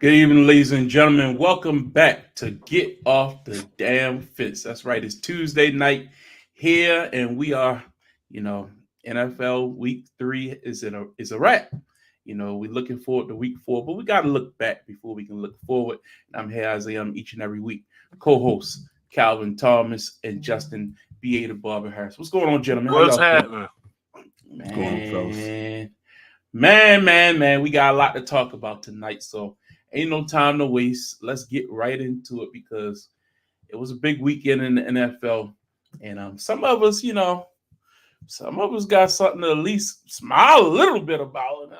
Good evening, ladies and gentlemen. Welcome back to Get Off the Damn Fence. That's right. It's Tuesday night here, and we are, you know, NFL Week 3 is a wrap. We're looking forward to Week 4, but we got to look back before we can look forward. And I'm here as I am each and every week. Co-hosts Calvin Thomas and Justin B.A. the Barber Harris. What's going on, gentlemen? How What's y'all feeling? happening? What's going on, fellas? Man. We got a lot to talk about tonight, so ain't no time to waste. Let's get right into it because it was a big weekend in the NFL, and some of us got something to at least smile a little bit about.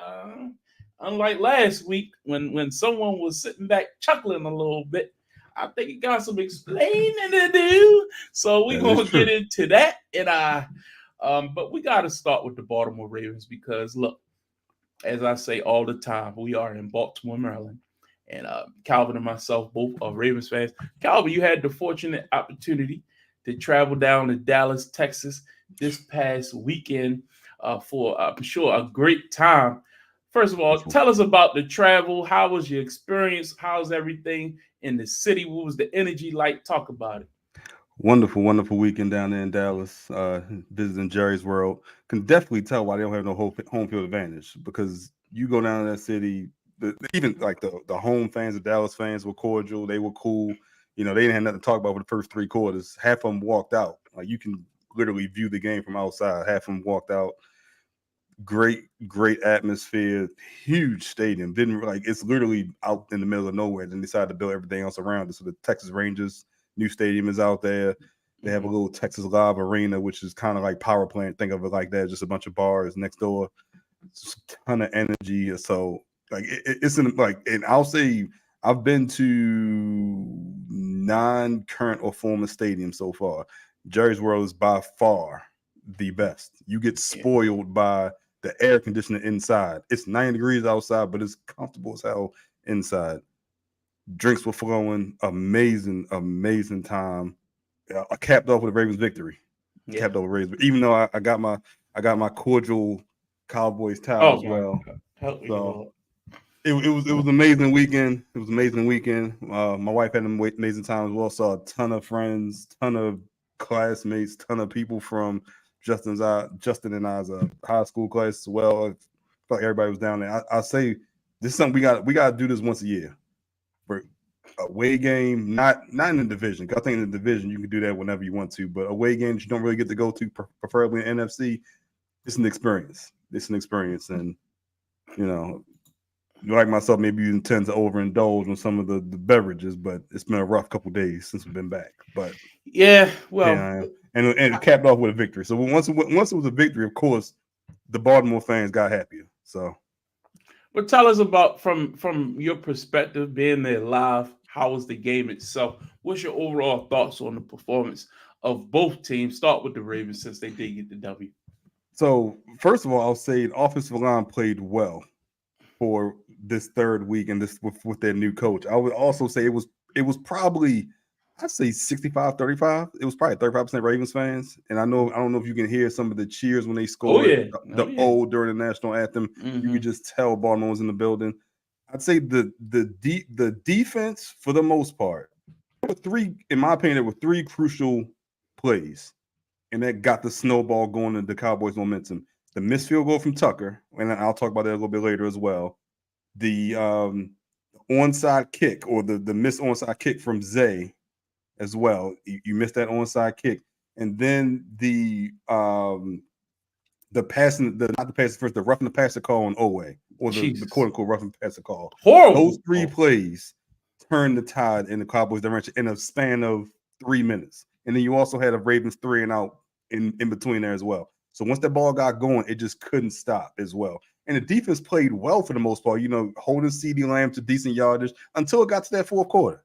Unlike last week when someone was sitting back chuckling a little bit. I think it got some explaining to do. So we're gonna get into that, but we got to start with the Baltimore Ravens because look, as I say all the time, we are in Baltimore, Maryland. And Calvin and myself both are Ravens fans. Calvin, you had the fortunate opportunity to travel down to Dallas, Texas this past weekend for, I'm sure, a great time. First of all, tell us about the travel. How was your experience? How's everything in the city? What was the energy like? Talk about it. Wonderful weekend down there in Dallas, visiting Jerry's World. Can definitely tell why they don't have no home field advantage because you go down to that city, even like the home fans, the Dallas fans were cordial. They were cool. They didn't have nothing to talk about for the first three quarters. Half of them walked out. Like you can literally view the game from outside. Half of them walked out. Great atmosphere, huge stadium. Didn't it's literally out in the middle of nowhere. Then decided to build everything else around it. So the Texas Rangers new stadium is out there. They have a little Texas Live Arena, which is kind of like power plant. Think of it like that. Just a bunch of bars next door. Just a ton of energy. So it's and I'll say I've been to 9 current or former stadiums so far. Jerry's World is by far the best. You get spoiled by the air conditioner inside. It's 90 degrees outside, but it's comfortable as hell inside. Drinks were flowing. Amazing time. I capped off with a Ravens victory. Yeah. Capped off with Ravens, even though I got my cordial Cowboys towel as well. So it was an amazing weekend. It was an amazing weekend. My wife had an amazing time as well. Saw a ton of friends, ton of classmates, ton of people from Justin and I's high school class as well. I felt like everybody was down there. I say this is something we got to do this once a year. For away game, not in the division. I think in the division you can do that whenever you want to, but away games you don't really get to go to, preferably in NFC. It's an experience. And like myself, maybe you tend to overindulge on some of the beverages, but it's been a rough couple days since we've been back. But and it capped off with a victory. So once it was a victory, of course, the Baltimore fans got happier. So. But tell us about from your perspective, being there live. How was the game itself? What's your overall thoughts on the performance of both teams? Start with the Ravens since they did get the W. So first of all, I'll say the offensive line played well for this third week and this with their new coach. I would also say it was probably, I'd say 65-35. It was probably 35% Ravens fans. And I don't know if you can hear some of the cheers when they scored during the national anthem. You could just tell Baltimore was in the building. I'd say the defense, for the most part, in my opinion, there were 3 crucial plays, and that got the snowball going into the Cowboys' momentum. The missed field goal from Tucker, and I'll talk about that a little bit later as well. The onside kick, or the missed onside kick from Zay as well. You missed that onside kick. And then the passing, not the passing first, the roughing the passer call on Oweh, or the quote unquote roughing the passer call. Horrible. Those 3 plays turned the tide in the Cowboys' direction in a span of 3 minutes. And then you also had a Ravens 3 and out in between there as well. So once that ball got going, it just couldn't stop as well. And the defense played well for the most part, holding CeeDee Lamb to decent yardage until it got to that fourth quarter.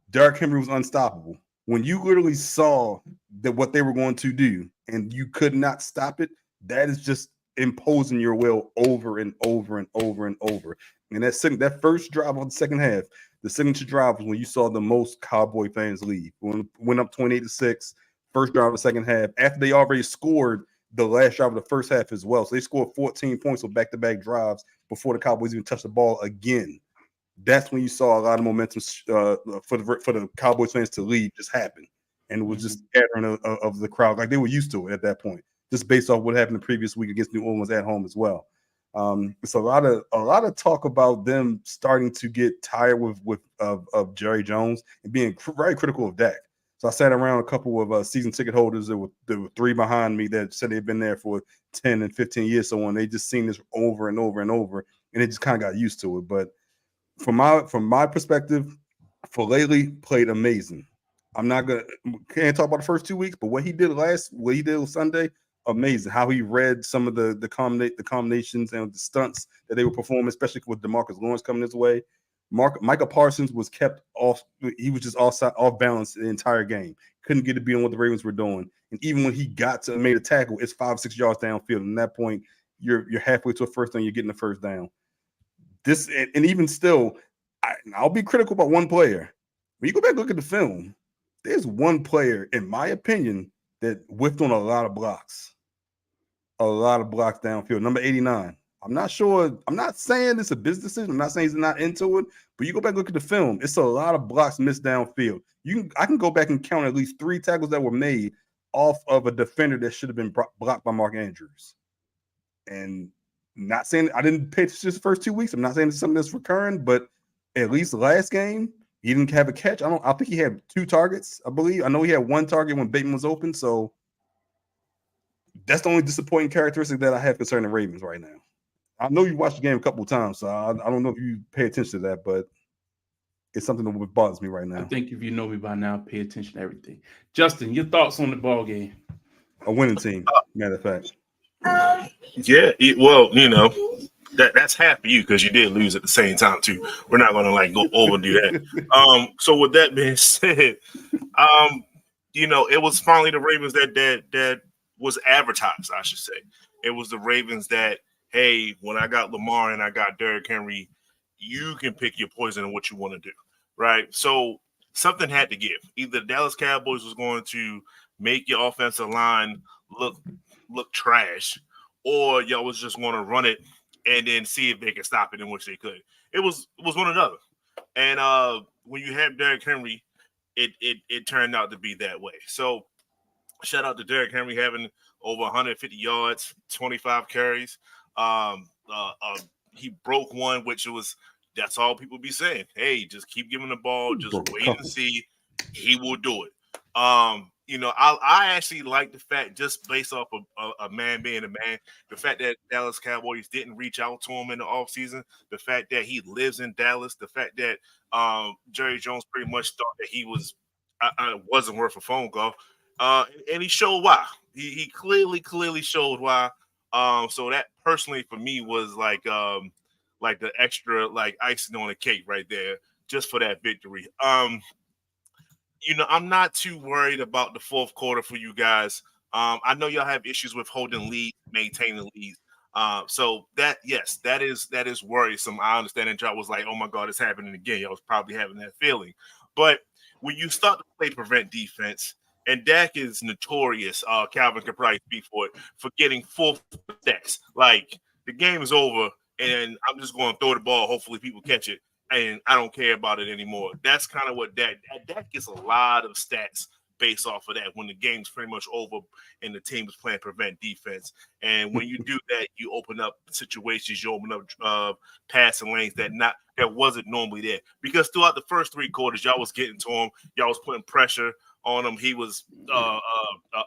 Derrick Henry was unstoppable. When you literally saw what they were going to do and you could not stop it, that is just imposing your will over and over and over and over. And that first drive of the second half, the signature drive was when you saw the most Cowboy fans leave. Went up 28-6, first drive of the second half, after they already scored the last drive of the first half as well. So they scored 14 points with back-to-back drives before the Cowboys even touched the ball again. that's when you saw a lot of momentum for the Cowboys fans to leave just happen. And it was just scattering of the crowd, like they were used to it at that point, just based off what happened the previous week against New Orleans at home as well. It's a lot of talk about them starting to get tired of Jerry Jones and being very critical of Dak. So I sat around a couple of season ticket holders. There were 3 behind me that said they've been there for 10 and 15 years. So when they just seen this over and over and over, and they just kind of got used to it. But from my perspective, Falele played amazing. Can't talk about the first 2 weeks, but what he did Sunday, amazing. How he read some of the combinations and the stunts that they were performing, especially with DeMarcus Lawrence coming his way. Micah Parsons was kept off. He was just off balance the entire game. Couldn't get to be on what the Ravens were doing. And even when he made a tackle, it's 5-6 yards downfield. And at that point, you're halfway to a first down. You're getting the first down. And even still, I'll be critical about one player. When you go back and look at the film, there's one player, in my opinion, that whiffed on a lot of blocks downfield. Number 89. I'm not sure. I'm not saying it's a business decision. I'm not saying he's not into it, but you go back and look at the film. It's a lot of blocks missed downfield. I can go back and count at least 3 tackles that were made off of a defender that should have been blocked by Mark Andrews. And not saying I didn't pay attention to the first 2 weeks. I'm not saying it's something that's recurring, but at least the last game, he didn't have a catch. I think he had 2 targets, I believe. I know he had 1 target when Bateman was open. So that's the only disappointing characteristic that I have concerning the Ravens right now. I know you watched the game a couple of times, so I don't know if you pay attention to that, but it's something that bothers me right now. I think if you know me by now, pay attention to everything. Justin, your thoughts on the ball game? A winning team, matter of fact. Yeah, that's half of you because you did lose at the same time too. We're not going to go overdo that. So with that being said, it was finally the Ravens that was advertised. I should say it was the Ravens that, hey, when I got Lamar and I got Derrick Henry, you can pick your poison and what you want to do, right? So something had to give. Either the Dallas Cowboys was going to make your offensive line look trash, or y'all was just going to run it and then see if they could stop it, in which they could. It was one or the other. And when you have Derrick Henry, it turned out to be that way. So shout out to Derrick Henry having over 150 yards, 25 carries. He broke one, that's all people be saying. Hey, just keep giving the ball, just wait and see. He will do it. I actually like the fact, just based off of a man being a man, the fact that Dallas Cowboys didn't reach out to him in the offseason, the fact that he lives in Dallas, the fact that Jerry Jones pretty much thought that he wasn't worth a phone call. And he showed why. He clearly showed why. So that personally for me was like the extra icing on the cake right there, just for that victory. I'm not too worried about the fourth quarter for you guys. I know y'all have issues with holding leads, maintaining leads. So that is worrisome. I understand that y'all was like, oh my God, it's happening again. Y'all was probably having that feeling. But when you start to play prevent defense, and Dak is notorious, Calvin could probably speak for it, for getting 4 stats. Like, the game is over, and I'm just going to throw the ball. Hopefully people catch it. And I don't care about it anymore. That's kind of what Dak gets a lot of stats based off of that when the game's pretty much over and the team is playing prevent defense. And when you do that, you open up situations, you open up passing lanes that wasn't normally there. Because throughout the first 3 quarters, y'all was getting to him, y'all was putting pressure on him. He was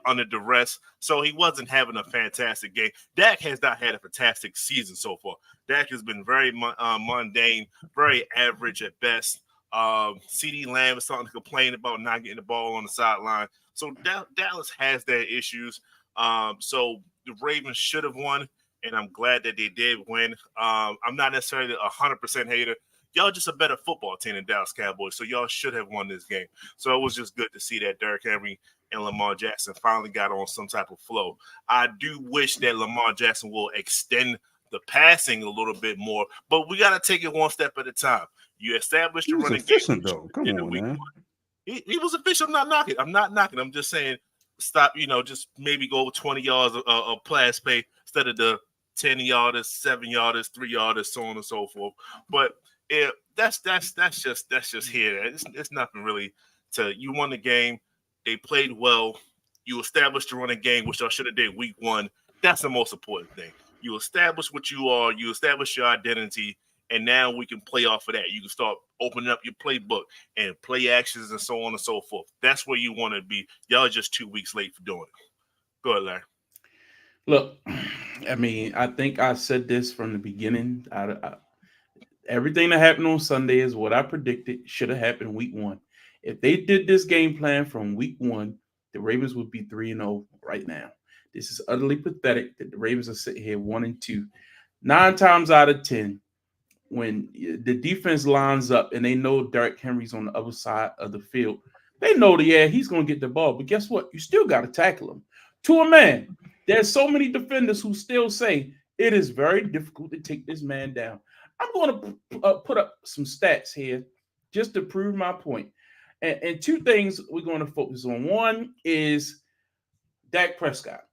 under duress, so he wasn't having a fantastic game. Dak has not had a fantastic season so far. Dak has been very mundane, very average at best. CeeDee Lamb is starting to complain about not getting the ball on the sideline. So Dallas has their issues. So the Ravens should have won, and I'm glad that they did win. I'm not necessarily a 100% hater. Y'all just a better football team than Dallas Cowboys, so y'all should have won this game. So it was just good to see that Derrick Henry and Lamar Jackson finally got on some type of flow. I do wish that Lamar Jackson will extend the passing a little bit more, but we got to take it one step at a time. You established the running game. Though. Come on, man. He was efficient. I'm not knocking. I'm just saying stop, just maybe go 20 yards of pass play instead of the 10 yarders, 7 yarders, 3 yarders, so on and so forth. But Yeah, that's just here. It's nothing really to you won the game. They played well. You established the running game, which I should have did week 1. That's the most important thing. You establish what you are. You establish your identity, and now we can play off of that. You can start opening up your playbook and play actions and so on and so forth. That's where you want to be. Y'all are just 2 weeks late for doing it. Go ahead, Larry. Look, I mean, I think I said this from the beginning. Everything that happened on Sunday is what I predicted should have happened week 1. If they did this game plan from week 1, the Ravens would be 3-0 right now. This is utterly pathetic that the Ravens are sitting here 1-2. 9 times out of 10, when the defense lines up and they know Derrick Henry's on the other side of the field, they know that, yeah, he's going to get the ball. But guess what? You still got to tackle him. To a man, there's so many defenders who still say it is very difficult to take this man down. I'm going to put up some stats here just to prove my point. And 2 things we're going to focus on. One is Dak Prescott.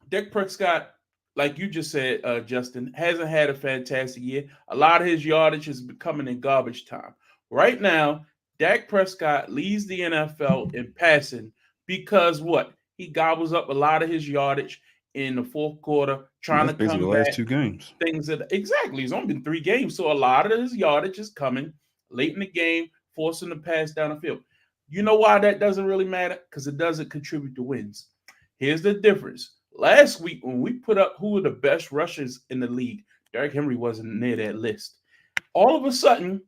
Dak Prescott, like you just said, Justin, hasn't had a fantastic year. A lot of his yardage is coming in garbage time. Right now, Dak Prescott leads the NFL in passing because what? He gobbles up a lot of his yardage in the fourth quarter, trying to come the back. last 2 games. Exactly. It's only been 3 games. So a lot of his yardage is coming late in the game, forcing the pass down the field. You know why that doesn't really matter? Because it doesn't contribute to wins. Here's the difference. Last week, when we put up who are the best rushers in the league, Derrick Henry wasn't near that list. All of a sudden,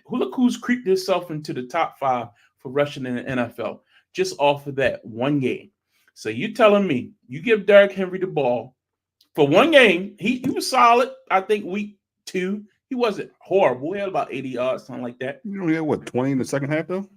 look who's creeped himself into the top 5 for rushing in the NFL just off of that 1 game. So you telling me you give Derrick Henry the ball for 1 game? He was solid. I think week 2, he wasn't horrible. He had about 80 yards, something like that. You only had what, 20 in the second half though?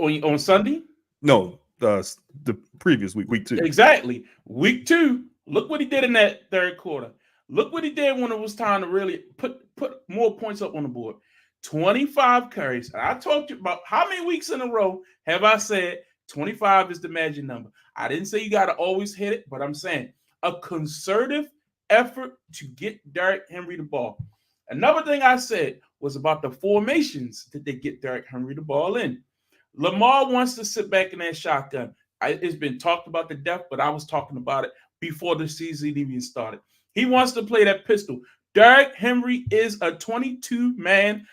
On Sunday? No, the previous week 2. Exactly. Week 2. Look what he did in that third quarter. Look what he did when it was time to really put more points up on the board. 25 carries. I talked to you about how many weeks in a row have I said 25 is the magic number. I didn't say you got to always hit it, but I'm saying a concerted effort to get Derrick Henry the ball. Another thing I said was about the formations that they get Derrick Henry the ball in. Lamar wants to sit back in that shotgun. It's been talked about to death, but I was talking about it before the season even started. He wants to play that pistol. Derrick Henry is a 22-man.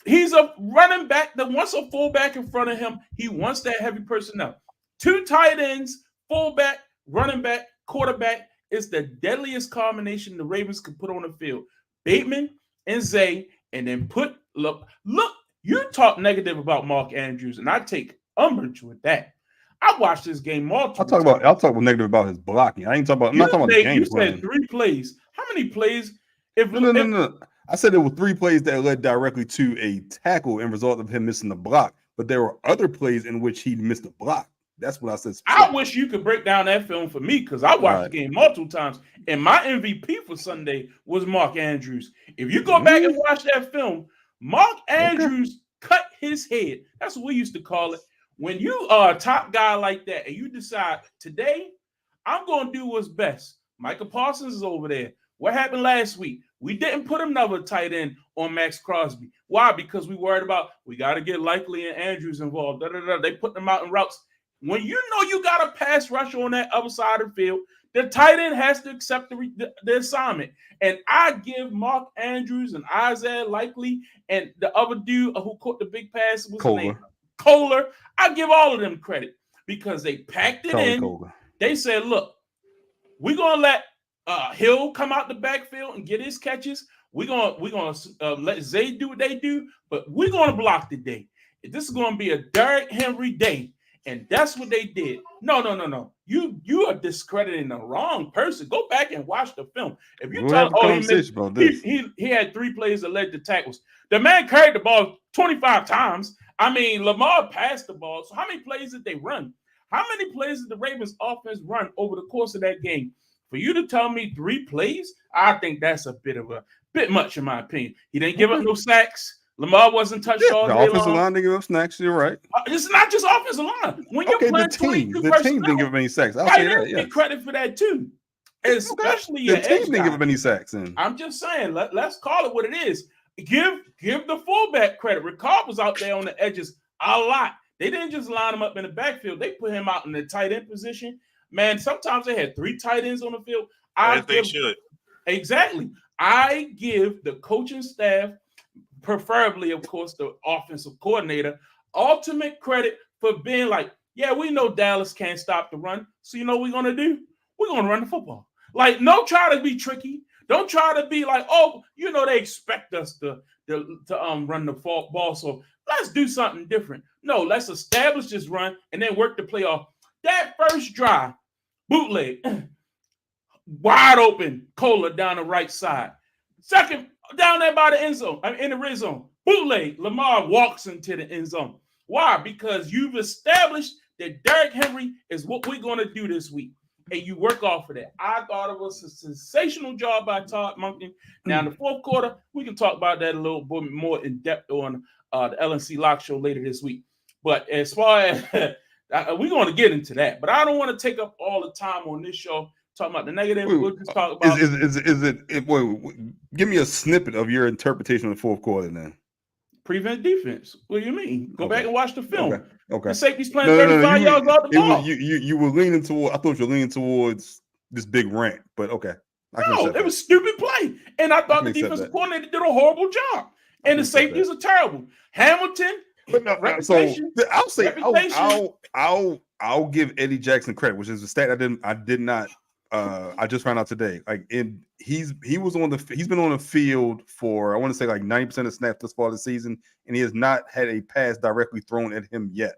He's a running back that wants a fullback in front of him. He wants that heavy personnel. 2 tight ends, fullback, running back, quarterback is the deadliest combination the Ravens could put on the field. Bateman and Zay, and then look, you talk negative about Mark Andrews, and I take umbrage with that. I watched this game multiple times. I'll talk about negative about his blocking. I'm not talking about the game. You said 3 plays. How many plays? No. I said there were 3 plays that led directly to a tackle and result of him missing the block. But there were other plays in which he missed the block. That's what I said. I wish you could break down that film for me because I watched the game multiple times. And my MVP for Sunday was Mark Andrews. If you go back and watch that film, Mark Andrews cut his head. That's what we used to call it. When you are a top guy like that and you decide, today, I'm going to do what's best. Michael Parsons is over there. What happened last week? We didn't put another tight end on Max Crosby. Why? Because we worried about we got to get Likely and Andrews involved. They put them out in routes. When you know you got a pass rusher on that other side of the field, the tight end has to accept the assignment. And I give Mark Andrews and Isaiah Likely and the other dude who caught the big pass, what's his name? Kohler. I give all of them credit because they packed it in. Kohler. They said, look, we're going to let Hill come out the backfield and get his catches. We're gonna let Zay do what they do, but we're going to block today. This is going to be a Derrick Henry day. And that's what they did. No. You are discrediting the wrong person. Go back and watch the film. If you tell he had 3 plays that led to tackles. The man carried the ball 25 times. I mean, Lamar passed the ball. So how many plays did they run? How many plays did the Ravens offense run over the course of that game? For you to tell me 3 plays, I think that's a bit much in my opinion. He didn't give up no sacks. Lamar wasn't touched all day long. The offensive line didn't give up snacks. You're right. It's not just offensive line. When you're playing the team didn't give up any sacks. I'll say that. Get credit for that too. Especially the team didn't give up any sacks. I'm just saying, let's call it what it is. give the fullback credit. Ricard was out there on the edges a lot. They didn't just line him up in the backfield. They put him out in the tight end position. Man, sometimes they had 3 tight ends on the field. As they should. Exactly. I give the coaching staff, preferably, of course, the offensive coordinator, ultimate credit for being like, yeah, we know Dallas can't stop the run. So you know what we're going to do? We're going to run the football. Like, don't try to be tricky. Don't try to be like, oh, you know, they expect us to run the ball. So let's do something different. No, let's establish this run and then work the playoff. That first drive, bootleg, wide open, Kohler down the right side. Second, down there by the end zone, in the red zone, bootleg, Lamar walks into the end zone. Why? Because you've established that Derrick Henry is what we're going to do this week. And you work off of that. I thought it was a sensational job by Todd Monken. Now, in the fourth quarter, we can talk about that a little bit more in depth on the LNC Lock Show later this week. But as far as we're going to get into that, but I don't want to take up all the time on this show talking about the negative. We'll just talk about give me a snippet of your interpretation of the fourth quarter then. Prevent defense. What do you mean? Go back and watch the film. Okay. The safety's playing 35 yards out the ball. You were leaning toward. I thought you were leaning towards this big rant, but okay. No, it was stupid play, and I thought the defensive coordinator did a horrible job, and the safeties are terrible. Hamilton. So I'll say I'll give Eddie Jackson credit, which is a stat I did not. I just found out today. Like he's been on the field for I want to say like 90% of snaps thus far this season, and he has not had a pass directly thrown at him yet.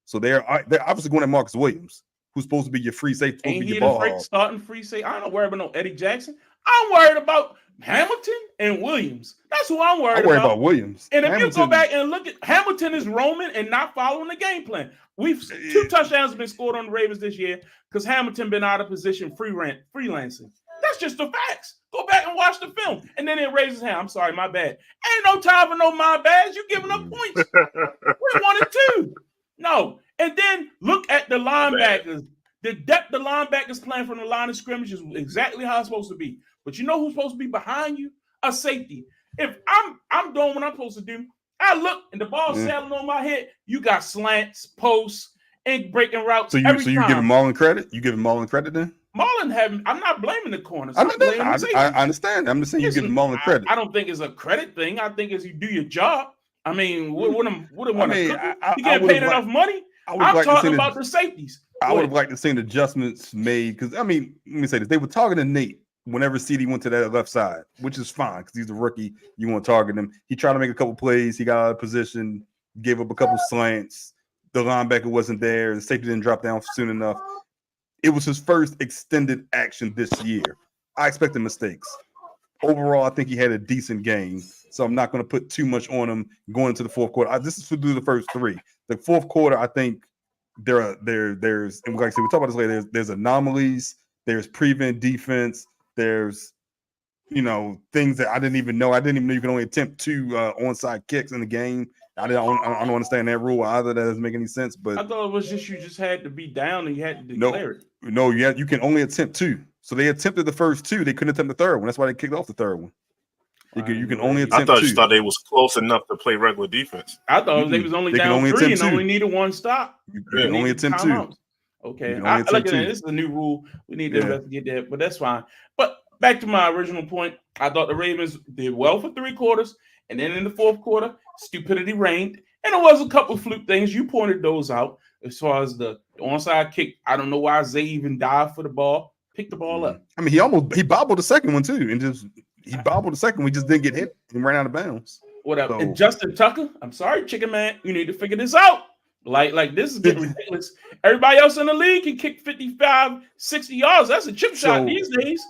So they're obviously going at Marcus Williams, who's supposed to be your free safety. Ain't he the starting free safety? I don't worry about no Eddie Jackson. I'm worried about Hamilton and Williams. That's who I'm worried about. I worry about Williams. And if you go back and look at Hamilton is roaming and not following the game plan. 2 touchdowns have been scored on the Ravens this year because Hamilton been out of position freelancing. That's just the facts. Go back and watch the film. And then it raises hand. I'm sorry, my bad. Ain't no time for no my bads. You giving up points. We're 1-2. No. And then look at the linebackers. The depth the linebackers playing from the line of scrimmage is exactly how it's supposed to be. But you know who's supposed to be behind you? A safety. If I'm doing what I'm supposed to do, I look and the ball settling on my head. You got slants, posts, and breaking routes. So you giving Marlon credit? You giving Marlon credit then? Marlon I'm not blaming the corners. I understand. I'm just saying you're giving Marlon credit. I don't think it's a credit thing. I think it's you do your job. I mean, what you get paid enough money? I'm talking about the safeties. I would have liked to see the adjustments made because let me say this: they were targeting Nate whenever CD went to that left side, which is fine because he's a rookie. You want to target him. He tried to make a couple plays. He got out of position, gave up a couple slants. The linebacker wasn't there. The safety didn't drop down soon enough. It was his first extended action this year. I expected mistakes. Overall, I think he had a decent game, so I'm not going to put too much on him going into the fourth quarter. This is to do the first 3. The fourth quarter, I think there's and like I said, we'll talk about this later. There's anomalies. There's prevent defense. There's things that I didn't even know. I didn't even know you can only attempt 2 onside kicks in the game. I don't understand that rule either. That doesn't make any sense. But I thought it was just you just had to be down and you had to declare it. No, you can only attempt 2. So they attempted the first 2. They couldn't attempt the third one. That's why they kicked off the third one. You can only attempt 2. I thought they was close enough to play regular defense. I thought they was only down 3 and only needed 1 stop. You can only attempt 2. Okay, I look at it. This is a new rule. We need to investigate that, but that's fine. But back to my original point, I thought the Ravens did well for 3 quarters, and then in the fourth quarter, stupidity reigned, and there was a couple fluke things. You pointed those out as far as the onside kick. I don't know why Zay even dived for the ball, picked the ball up. I mean, he bobbled the second one too, and he bobbled the second one. He just didn't get hit and ran out of bounds. Whatever. So, and Justin Tucker, I'm sorry, Chicken Man, you need to figure this out. Like this is getting ridiculous. Everybody else in the league can kick 55, 60 yards. That's a chip shot these days.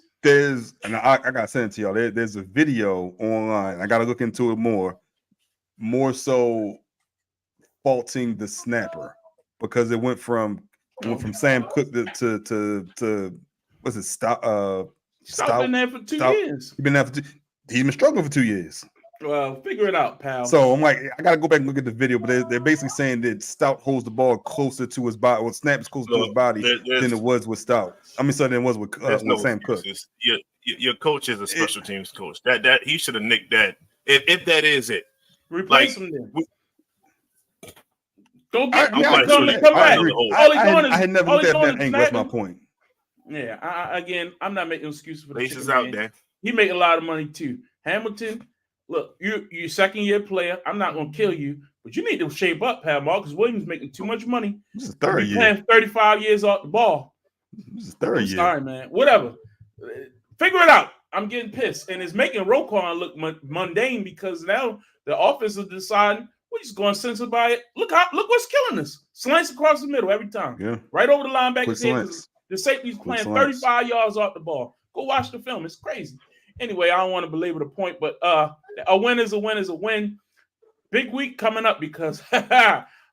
I gotta send it to y'all. There's a video online. I gotta look into it more so faulting the snapper because it went from Sam Cook to what's it? Stout been there for 2 years. He's been struggling for 2 years. Well, figure it out, pal. So I'm like, I gotta go back and look at the video, but they're basically saying that Stout holds the ball closer to his body, or snaps closer to his body than it was with Stout. I mean, so than it was with Sam Cook. Your coach is a special teams coach. That he should have nicked that If that is it, Replace him then. Don't get I'm quite tell sure him to they come find back. another hole. I had never looked at that angle. That's my point. Yeah, again, I'm not making excuses for the Bases chicken out man. there. He make a lot of money too. Hamilton, look, you second year player. I'm not gonna kill you, but you need to shape up, Pat. Marcus Williams making too much money. This is third year. Playing 35 years off the ball. This is third year. Sorry, man. Whatever. Figure it out. I'm getting pissed, and it's making Roquan look mundane because now the offense is deciding we're just going to send somebody. Look what's killing us. Slants across the middle every time. Yeah. Right over the linebacker's head. slants. The safety's Quick playing slants. 35 yards off the ball. Go watch the film. It's crazy. Anyway, I don't want to belabor the point, but a win is a win is a win. Big week coming up because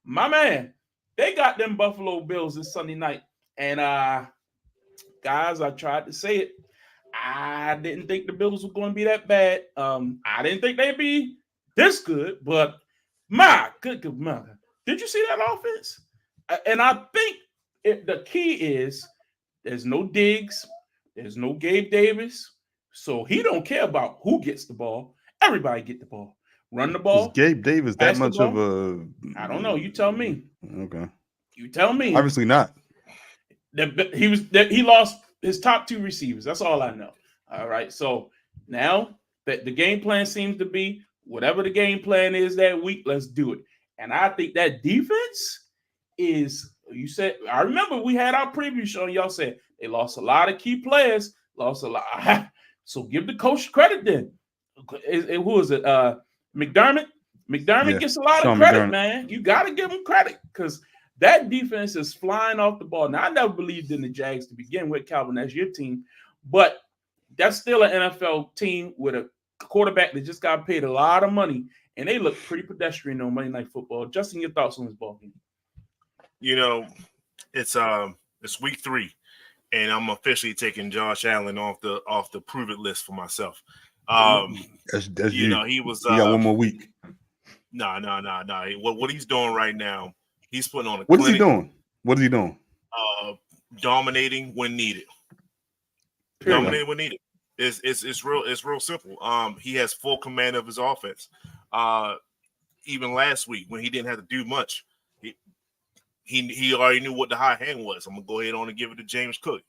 my man, they got them Buffalo Bills this Sunday night. And guys, I tried to say it. I didn't think the Bills were going to be that bad. I didn't think they'd be this good, but my good mother. Did you see that offense? And I think the key is there's no Diggs, there's no Gabe Davis, so he don't care about who gets the ball. Everybody get the ball. Run the ball. Is Gabe Davis that much of a? I don't know. You tell me. Okay. You tell me. Obviously not. He lost his top two receivers. That's all I know. All right. So now that the game plan seems to be whatever the game plan is that week, let's do it. And I think that defense is, you said, I remember we had our preview show and y'all said they lost a lot of key players, lost a lot. So give the coach credit then. Who is it? McDermott? McDermott gets a lot of credit, man. You got to give him credit because that defense is flying off the ball. Now, I never believed in the Jags to begin with, Calvin, as your team, but that's still an NFL team with a quarterback that just got paid a lot of money, and they look pretty pedestrian on Monday Night Football. Justin, your thoughts on this ball game? You know, it's week 3, and I'm officially taking Josh Allen off the prove it list for myself. That's you know, he was. You got one more week. No. What he's doing right now, he's putting on a. What is he doing? What is he doing? Dominating when needed. Dominating when needed. It's real simple. He has full command of his offense. Even last week when he didn't have to do much, he already knew what the high hand was. I'm gonna go ahead on and give it to James Cook.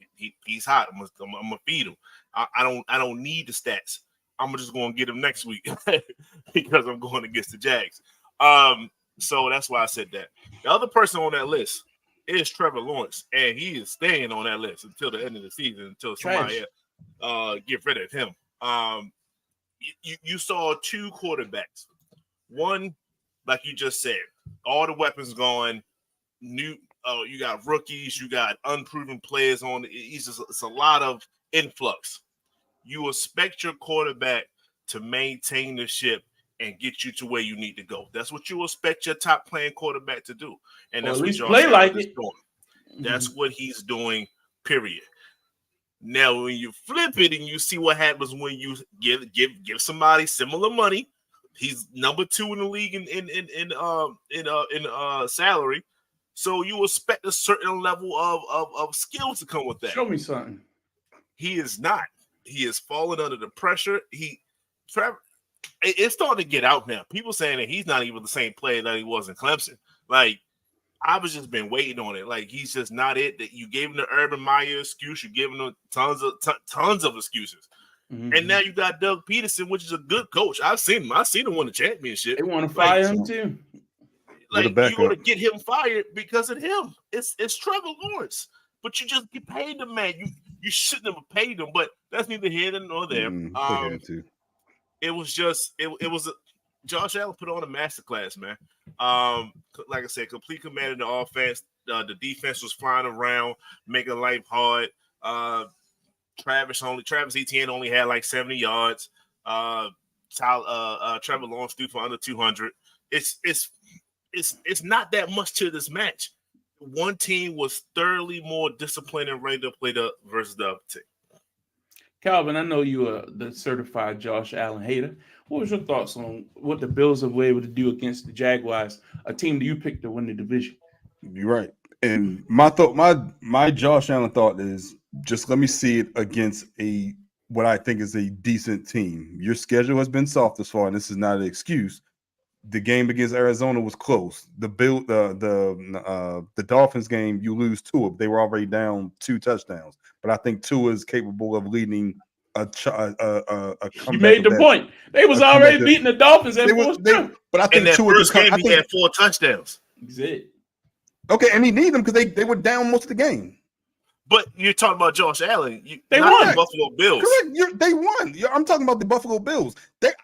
He's hot. I'm gonna feed him. I don't need the stats. I'm just gonna get him next week because I'm going against the Jags. So that's why I said that. The other person on that list is Trevor Lawrence, and he is staying on that list until the end of the season, until somebody get rid of him. You saw two quarterbacks. One, like you just said, all the weapons gone. You got rookies, you got unproven players on. It's a lot of influx. You expect your quarterback to maintain the ship and get you to where you need to go. That's what you expect your top playing quarterback to do, and that's what Josh Allen is doing. That's what he's doing. Period. Now, when you flip it and you see what happens when you give somebody similar money, he's number 2 in the league in salary. So you expect a certain level of skill to come with that. Show me something. He is not. He is falling under the pressure. Trevor, it's starting to get out now. People saying that he's not even the same player that he was in Clemson. Like, I was just been waiting on it. Like, he's just not it. That you gave him the Urban Meyer excuse. You're giving him tons of excuses. Mm-hmm. And now you got Doug Peterson, which is a good coach. I've seen him. I've seen him win the championship. They want to fire him too. Like, you're going to get him fired because of him. It's Trevor Lawrence. But you just get paid the man. You shouldn't have paid him, but that's neither here nor there. It was just it was Josh Allen put on a masterclass, man. Like I said, complete command of the offense. The defense was flying around, making life hard. Travis Etienne only had like 70 yards. Trevor Lawrence threw for under 200. It's not that much to this match. One team was thoroughly more disciplined and ready to play versus the other team. Calvin, I know you are the certified Josh Allen hater. What was your thoughts on what the Bills were able to do against the Jaguars, a team that you picked to win the division? You're right. And my Josh Allen thought is just let me see it against a what I think is a decent team. Your schedule has been soft this far, and this is not an excuse. The game against Arizona was close. The Dolphins game, you lose Tua. They were already down 2 touchdowns, but I think Tua is capable of leading a You made the point. They was already beating the Dolphins at full strength. But I think in that Tua first game, he had 4 touchdowns. Exactly. Okay, and he needed them because they were down most of the game. But you're talking about Josh Allen. They won. The Buffalo Bills. Correct. They won. I'm talking about the Buffalo Bills.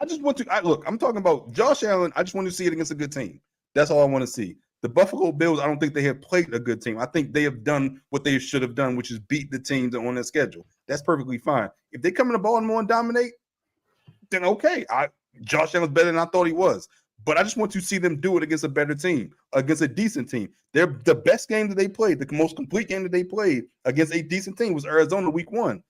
I'm talking about Josh Allen. I just want to see it against a good team. That's all I want to see. The Buffalo Bills, I don't think they have played a good team. I think they have done what they should have done, which is beat the teams on their schedule. That's perfectly fine. If they come in the Baltimore and dominate, then okay. Josh Allen's better than I thought he was. But I just want to see them do it against a better team, against a decent team. The best game that they played, the most complete game that they played against a decent team was Arizona week 1.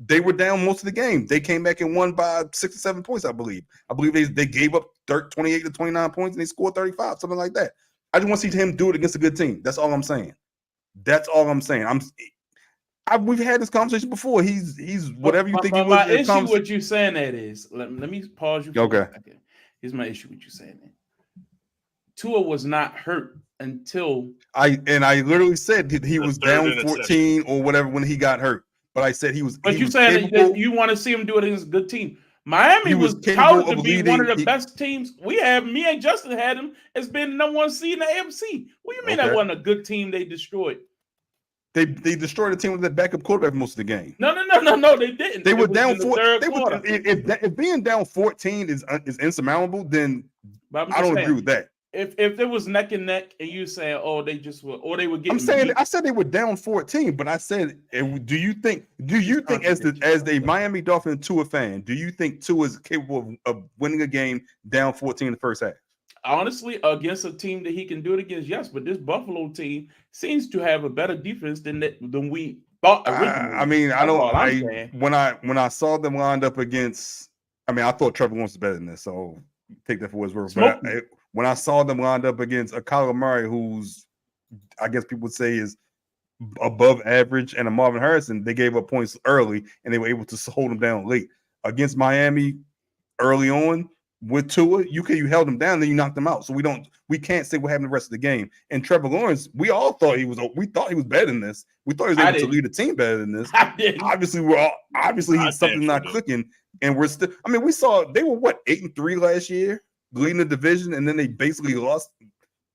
They were down most of the game. They came back and won by 6 or 7 points, I believe. I believe they gave up 28 to 29 points and they scored 35, something like that. I just want to see him do it against a good team. That's all I'm saying. We've had this conversation before. He's whatever you think he was. My issue with you saying that is, let me pause you for a second. Here's my issue with you saying that. Tua was not hurt until I literally said he was down 14 or whatever when he got hurt. But I said he was. But you saying that you want to see him do it against a good team. Miami was touted to be one of the best teams. Me and Justin had him as being the number 1 seed in the AFC. What do you mean that wasn't a good team they destroyed? They destroyed the team with their backup quarterback most of the game. No, they didn't. They were down 4. If being down 14 is insurmountable, then I don't agree with that. If there was neck and neck, and you saying, "Oh, they just were," or they were getting. I said they were down 14, but I said, do you think as a Miami Dolphins Tua fan, do you think Tua is capable of winning a game down 14 in the first half? Honestly, against a team that he can do it against, yes. But this Buffalo team seems to have a better defense than we thought originally. When I saw them lined up against, I thought Trevor Lawrence was better than this, so take that for what it's worth. But when I saw them lined up against a Kyler Murray, who's, I guess people would say is above average, and a Marvin Harrison, they gave up points early, and they were able to hold them down late. Against Miami early on with Tua, you held them down, then you knocked them out. So we can't say what happened the rest of the game. And Trevor Lawrence, we thought he was better than this. We thought he was able to lead the team better than this. Obviously he's something not clicking, and we're still. We saw they were 8-3 last year, leading the division, and then they basically lost.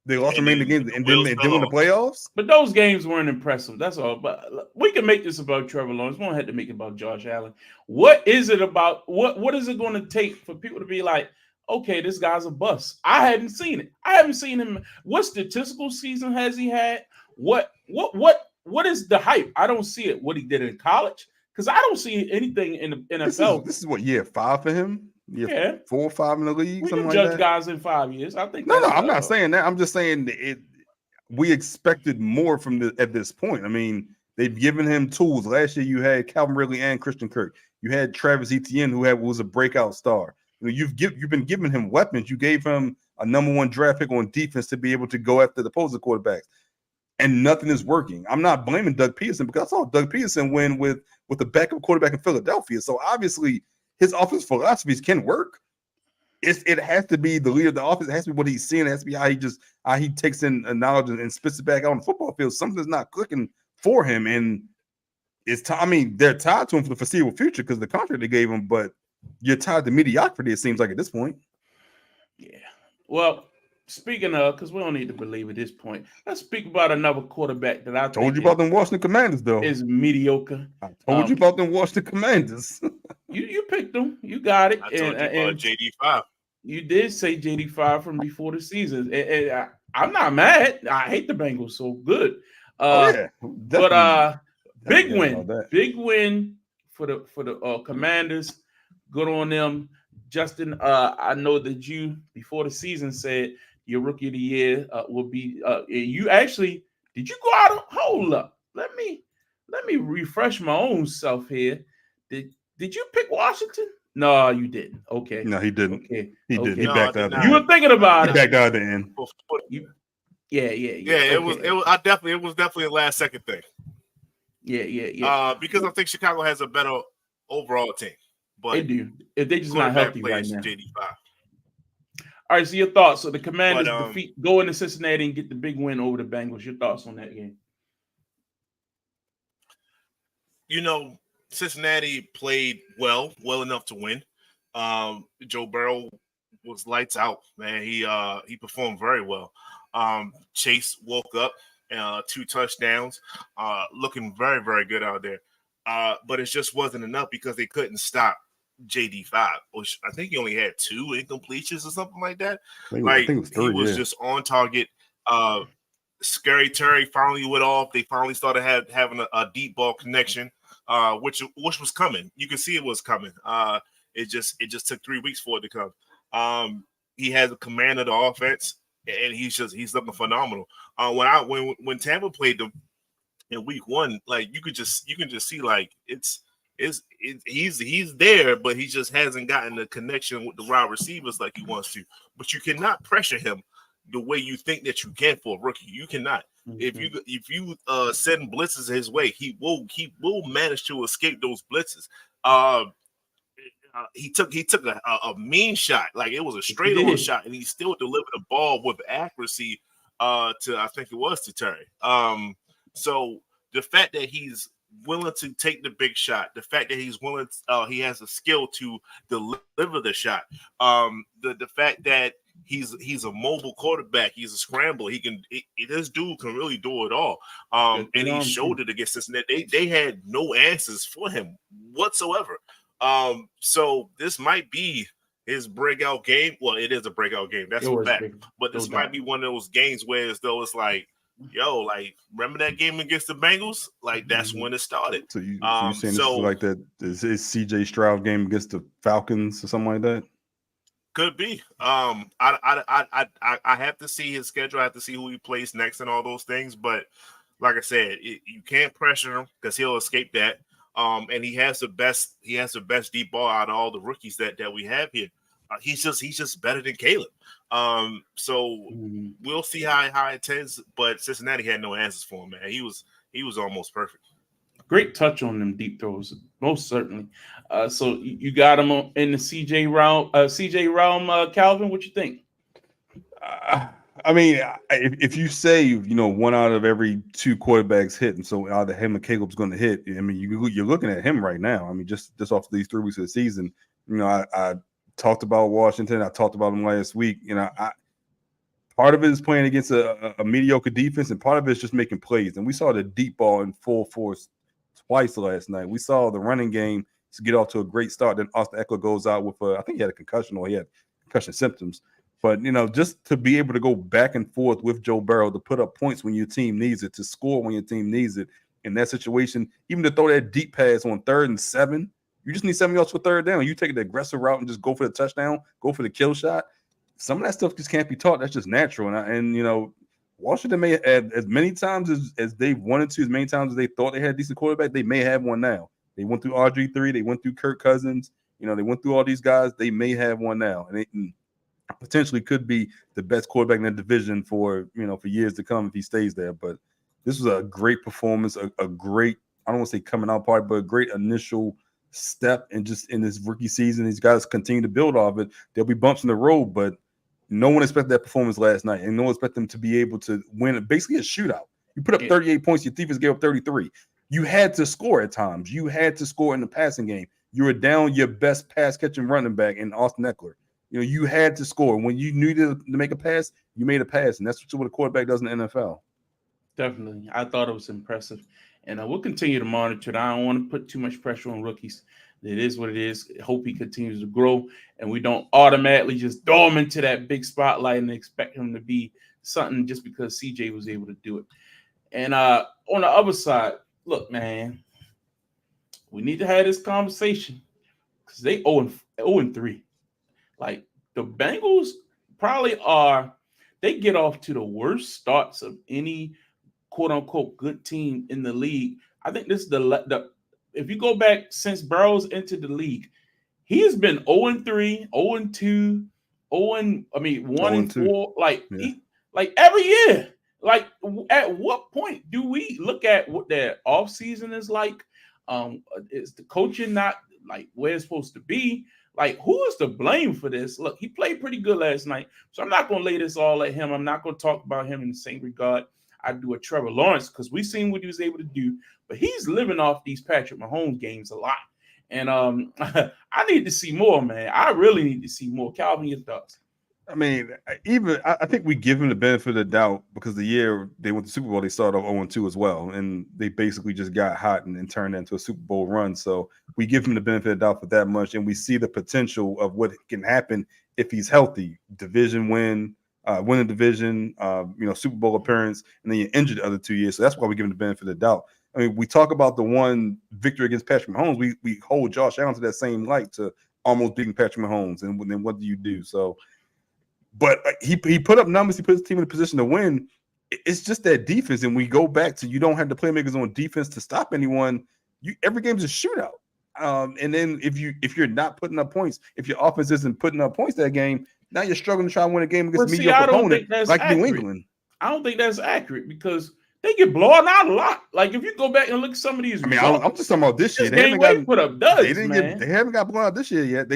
They lost remaining games, and then they won the playoffs. But those games weren't impressive. That's all. But we can make this about Trevor Lawrence. We don't have to make it about Josh Allen. What is it about? What is it going to take for people to be like, okay, this guy's a bust? I hadn't seen it. I haven't seen him. What statistical season has he had? What is the hype? I don't see it. What he did in college, because I don't see anything in the NFL. This is what, year 5 for him? Yeah, 4 or 5 in the league. We something can like judge that. guys in 5 years. I think. No, I'm not saying that. I'm just saying it. We expected more from at this point. They've given him tools. Last year, you had Calvin Ridley and Christian Kirk. You had Travis Etienne, who was a breakout star. You've been giving him weapons. You gave him a number 1 draft pick on defense to be able to go after the opposing quarterbacks, and nothing is working. I'm not blaming Doug Peterson, because I saw Doug Peterson win with the backup quarterback in Philadelphia. So obviously, his offensive philosophies can work. It has to be the leader of the offense. It has to be what he's seeing. It has to be how he takes in knowledge and spits it back out on the football field. Something's not clicking for him, and it's time. They're tied to him for the foreseeable future because of the contract they gave him. But you're tied to mediocrity, it seems like, at this point. Yeah. Well, speaking of, because we don't need to believe at this point, let's speak about another quarterback that I told you about them Washington Commanders, though. Is mediocre. I told you about them Washington Commanders. You picked them. You got it. I told you about JD5. You did say JD5 from before the season. And I'm not mad. I hate the Bengals, so good. But big win for the Commanders. Good on them. Justin, I know that you, before the season, said your rookie of the year will be you actually, did you go out? Hold up. Let me refresh my own self here. Did you pick Washington? No, you didn't. Okay. No, he didn't. Okay. He did. He backed out. You were thinking about it. He backed out at the end. Yeah. It was definitely a last second thing. Yeah. Because I think Chicago has a better overall team. But They do. If they're just not healthy right now. JD5. All right, so your thoughts. So the Commanders But, go into Cincinnati and get the big win over the Bengals. Your thoughts on that game? Cincinnati played well enough to win. Joe Burrow was lights out, man. He performed very well. Chase woke up, 2 touchdowns, looking very, very good out there. But it just wasn't enough because they couldn't stop JD5, which I think he only had 2 incompletions or something like that. I think it was 3, he was just on target. Scary Terry finally went off. They finally started having a deep ball connection, which was coming. You can see it was coming. It just took 3 weeks for it to come. He has a command of the offense, and he's looking phenomenal. When Tampa played them in week 1, like you can just see like he's there, but he just hasn't gotten the connection with the wide receivers like he wants to. But you cannot pressure him the way you think that you can for a rookie. You cannot. Mm-hmm. If you send blitzes his way, he will manage to escape those blitzes. He took a mean shot, like it was a straight on shot, and he still delivered the ball with accuracy to, I think it was to Terry. So the fact that he's willing to take the big shot, the fact that he's willing, he has a skill to deliver the shot, the fact that he's a mobile quarterback, he's a scrambler, this dude can really do it all. And he showed it against Cincinnati. They had no answers for him whatsoever. So this might be his breakout game. Well, it is a breakout game, that's a fact. But this might be one of those games where as though it's like, yo, like, remember that game against the Bengals? Like, that's when it started. So you're saying this is like that? Is CJ Stroud game against the Falcons or something like that? Could be. I have to see his schedule. I have to see who he plays next and all those things. But like I said, you can't pressure him because he'll escape that. And he has the best deep ball out of all the rookies that we have here. He's just better than Caleb. So we'll see how it tends. But Cincinnati had no answers for him, man. He was almost perfect. Great touch on them deep throws, most certainly. So you got him in the CJ realm, Calvin. What you think? I mean, if you say 1 out of every 2 quarterbacks hit, and so either him or Caleb's going to hit. I mean, you're looking at him right now. I mean, just off these 3 weeks of the season. I talked about Washington. I talked about him last week. Part of it is playing against a mediocre defense, and part of it is just making plays. And we saw the deep ball in full force twice last night. We saw the running game to get off to a great start. Then Austin Eckler goes out with I think he had a concussion or he had concussion symptoms. But, just to be able to go back and forth with Joe Burrow, to put up points when your team needs it, to score when your team needs it in that situation, even to throw that deep pass on 3rd and 7, you just need 7 yards for 3rd down. You take the aggressive route and just go for the touchdown, go for the kill shot. Some of that stuff just can't be taught. That's just natural. And Washington may have, as many times as they've wanted to, as many times as they thought they had a decent quarterback, they may have one now. They went through RG3, they went through Kirk Cousins, they went through all these guys. They may have one now, and they potentially could be the best quarterback in the division for years to come if he stays there. But this was a great performance, a great, I don't want to say coming out party, but a great initial step in this rookie season. These guys continue to build off it. There'll be bumps in the road, but no one expected that performance last night, and no one expected them to be able to win basically a shootout. You put up 38 points, your defense gave up 33. You had to score at times. You had to score in the passing game. You were down your best pass-catching running back in Austin Eckler. You had to score. When you needed to make a pass, you made a pass, and that's what a quarterback does in the NFL. Definitely. I thought it was impressive, and we'll continue to monitor it. I don't want to put too much pressure on rookies. It is what it is. I hope he continues to grow, and we don't automatically just throw him into that big spotlight and expect him to be something just because CJ was able to do it. And on the other side, look, man, we need to have this conversation because they 0-3. Like, the Bengals probably they get off to the worst starts of any quote-unquote good team in the league. I think this is the if you go back since Burrow's entered the league, he has been 0-3, 0-2, 1-4, like every year. Like, at what point do we look at what their offseason is like? Is the coaching not like where it's supposed to be. Like, who is to blame for this? Look, he played pretty good last night, so I'm not gonna lay this all at him. I'm not gonna talk about him in the same regard I do a Trevor Lawrence, because we've seen what he was able to do, but he's living off these Patrick Mahomes games a lot. And I need to see more, man. I really need to see more. Calvin, your thoughts? I mean, I think we give him the benefit of the doubt because the year they went to the Super Bowl, they started off 0-2 as well. And they basically just got hot and turned into a Super Bowl run. So we give him the benefit of the doubt for that much. And we see the potential of what can happen if he's healthy. Division win a division, Super Bowl appearance, and then you injured the other 2 years. So that's why we give him the benefit of the doubt. I mean, we talk about the one victory against Patrick Mahomes. We hold Josh Allen to that same light, to almost beating Patrick Mahomes. And then what do you do? So, but he put up numbers. He put his team in a position to win. It's just that defense. And we go back to, you don't have the playmakers on defense to stop anyone. Every game's a shootout. And then if you're not putting up points, if your offense isn't putting up points that game, now you're struggling to try and win a game against a mediocre opponent like New England. I don't think that's accurate because they get blown out a lot. Like if you go back and look at some of these, I'm just talking about this year. They haven't put up duds, they haven't got blown out this year yet.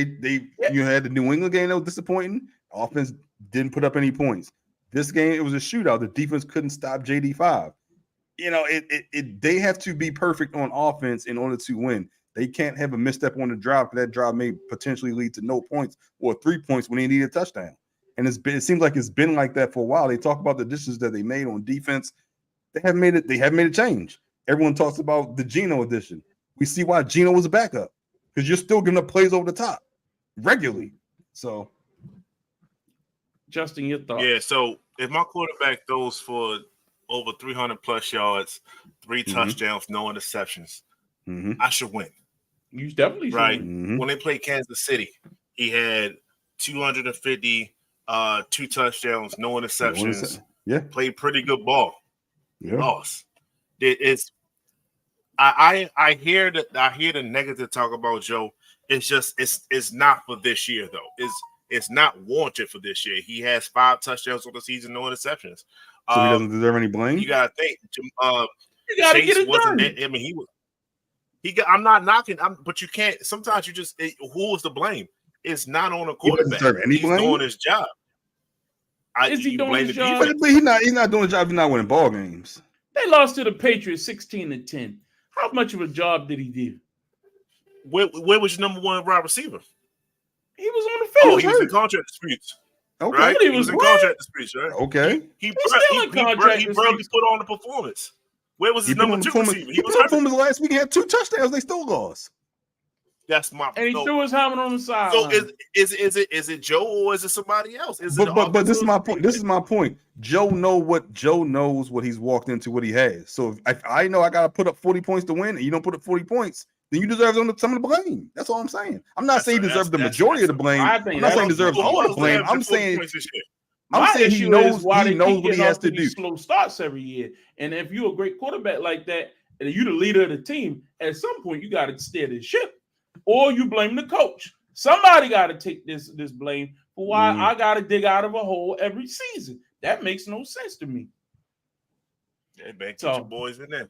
You had the New England game that was disappointing. Offense didn't put up any points. This game, it was a shootout. The defense couldn't stop JD5. They have to be perfect on offense in order to win. They can't have a misstep on the drive, because that drive may potentially lead to no points or 3 points when they need a touchdown. And it seems like it's been like that for a while. They talk about the additions that they made on defense. They haven't made a change. Everyone talks about the Geno addition. We see why Geno was a backup, because you're still giving up plays over the top regularly. So, Justin, your thoughts? Yeah. So if my quarterback throws for over 300 plus yards, 3 touchdowns, no interceptions, I should win. You definitely should right. win. When they played Kansas City, he had 250, 2 touchdowns, no interceptions. Yeah, played pretty good ball. Yeah. Lost. I hear the negative talk about Joe. It's just it's not for this year though. It's not warranted for this year. He has 5 touchdowns on the season, no interceptions. So he doesn't deserve any blame. You gotta think. You gotta Chase get it wasn't. done. I mean, he was. I'm not knocking. but you can't. Sometimes you just. Who is the blame? It's not on a quarterback. He doesn't deserve any blame. He's doing his job. Is he doing his job? But he's not doing his job. He's not winning ball games. They lost to the Patriots 16-10. How much of a job did he do? Where was your number 1 wide receiver? He was on the field. Oh, he was in contract disputes. Okay. Right? He was in contract disputes, right? Okay. He barely put on the performance. Where was his number 2 receiver? He was performance last week. He had 2 touchdowns. They still lost. That's my. And he threw his helmet on the side. So is it Joe or is it somebody else? But this is my point. This is my point. Joe knows what he's walked into, what he has. So if I know I got to put up 40 points to win, and you don't put up 40 points, then you deserve some of the blame. That's all I'm saying. I'm not saying he deserves the majority of the blame. I'm not saying he deserves all the blame. I'm saying he knows what he has to do. Slow starts every year, and if you're a great quarterback like that, and you're the leader of the team, at some point you got to steer the ship, or you blame the coach. Somebody got to take this blame for why I got to dig out of a hole every season. That makes no sense to me. Yeah, man, keep your boys in there.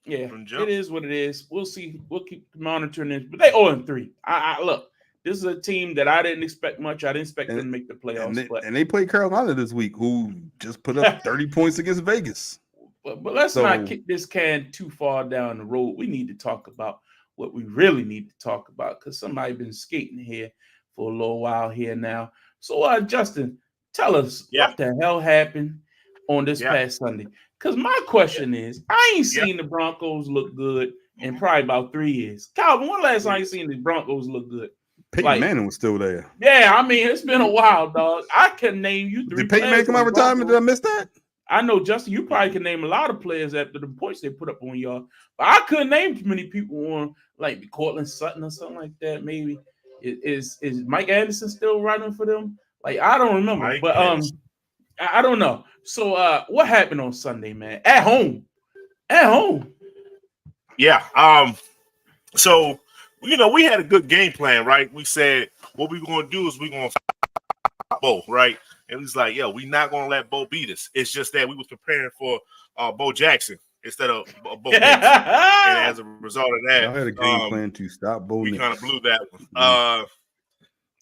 Yeah, it is what it is. We'll see. We'll keep monitoring this. But they 0-3. I look. This is a team that I didn't expect much. I didn't expect them to make the playoffs. And they played Carolina this week, who just put up 30 points against Vegas. But let's not kick this can too far down the road. We need to talk about what we really need to talk about, because somebody been skating here for a little while here now. So, Justin, tell us what the hell happened on this past Sunday. Because my question is, I ain't seen the Broncos look good in probably about 3 years. Calvin, when last time you seen the Broncos look good? Peyton Manning was still there. Yeah, I mean, it's been a while, dog. I can name you 3. Did Peyton Manning come out of retirement? Did I miss that? I know, Justin, you probably can name a lot of players after the points they put up on y'all. But I couldn't name too many people on, like Cortland Sutton or something like that, maybe. Is Mike Anderson still running for them? Like, I don't remember. I don't know. So what happened on Sunday, man? At home. Yeah. So, we had a good game plan, right? We said what we're going to do is we're going to fight Bo, right? And he's like, we're not going to let Bo beat us. It's just that we was preparing for Bo Jackson. instead of Bo Nix. And as a result of that, I had a game plan to stop Bo we Nix. kind of blew that one.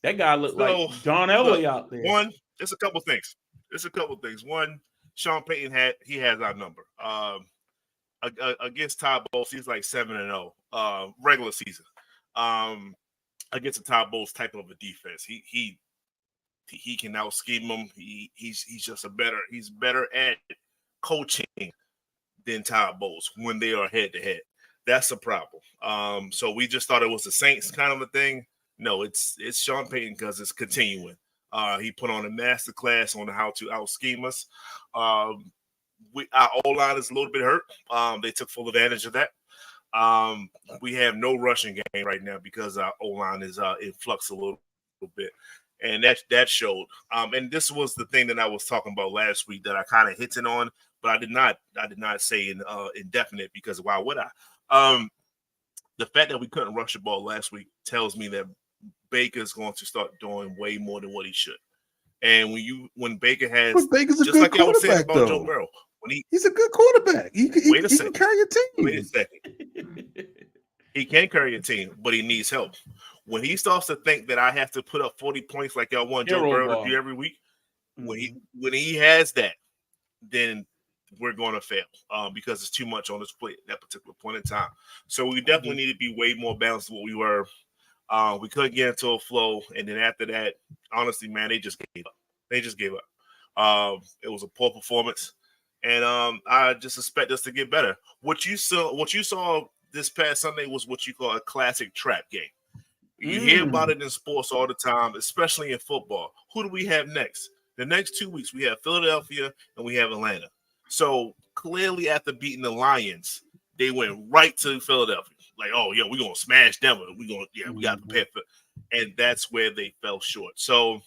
That guy looked like John Elway out there. One, it's a couple things. One, Sean Payton has our number. Against Todd Bowles, he's like 7-0 regular season. Against a Todd Bowles type of a defense, he can out scheme him. He's just he's better at coaching than Todd Bowles when they are head to head. That's a problem. So we just thought it was the Saints kind of a thing. No, it's Sean Payton because it's continuing. He put on a master class on how to out scheme us. Our O-line is a little bit hurt. They took full advantage of that. We have no rushing game right now because our O-line is in flux a little bit. And that showed. And this was the thing that I was talking about last week that I kind of hit it on, but I did not say indefinite because why would I? The fact that we couldn't rush the ball last week tells me that Baker's going to start doing way more than what he should. And when Baker has, but Baker's a just good like I was saying quarterback, about though. Joe Burrow, He's a good quarterback. He Wait a can second. carry a team. Wait a second. He can carry a team, but he needs help. When he starts to think that I have to put up 40 points like y'all want Joe Burrow to do every week, when he has that, then we're going to fail because it's too much on his plate at that particular point in time. So we definitely need to be way more balanced than what we were. We couldn't get into a flow, and then after that, honestly, man, they just gave up. It was a poor performance, and I just expect us to get better. What you saw this past Sunday was what you call a classic trap game. You hear about it in sports all the time, especially in football. Who do we have next? The next 2 weeks, we have Philadelphia and we have Atlanta. So clearly, after beating the Lions, they went right to Philadelphia. Like, oh yeah, we're gonna smash them. We got to prepare for, and that's where they fell short. So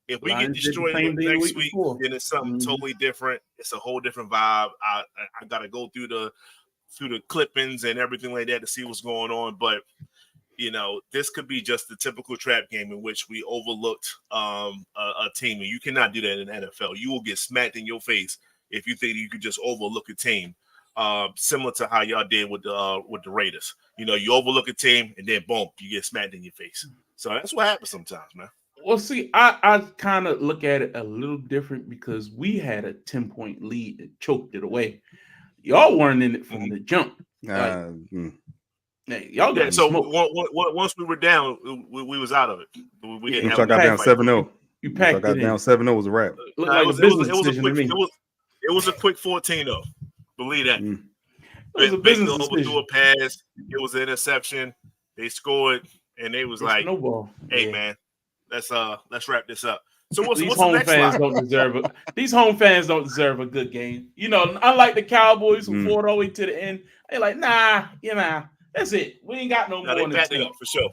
if we get destroyed next week, then it's something totally different. It's a whole different vibe. I got to go through the clippings and everything like that to see what's going on. But this could be just the typical trap game in which we overlooked a team, and you cannot do that in the NFL. You will get smacked in your face if you think you could just overlook a team. Similar to how y'all did with the Raiders. You overlook a team and then boom, you get smacked in your face. So that's what happens sometimes, man. Well, see, I kind of look at it a little different because we had a 10-point lead and choked it away. Y'all weren't in it from the jump. Hey, y'all got so once we were down, we was out of it. We didn't have. I got down 7-0. You packed I got down 7-0 was a wrap. It was a quick 14 though. Believe that. It was a business overthrew a pass. It was an interception. They scored, and they was like, snowball. "Hey man, let's wrap this up." So what's These the home next fans slide? don't deserve it. These home fans don't deserve a good game. Unlike the Cowboys who fought all the way to the end, they're like, nah, that's it. We ain't got no more. They packed it up for sure.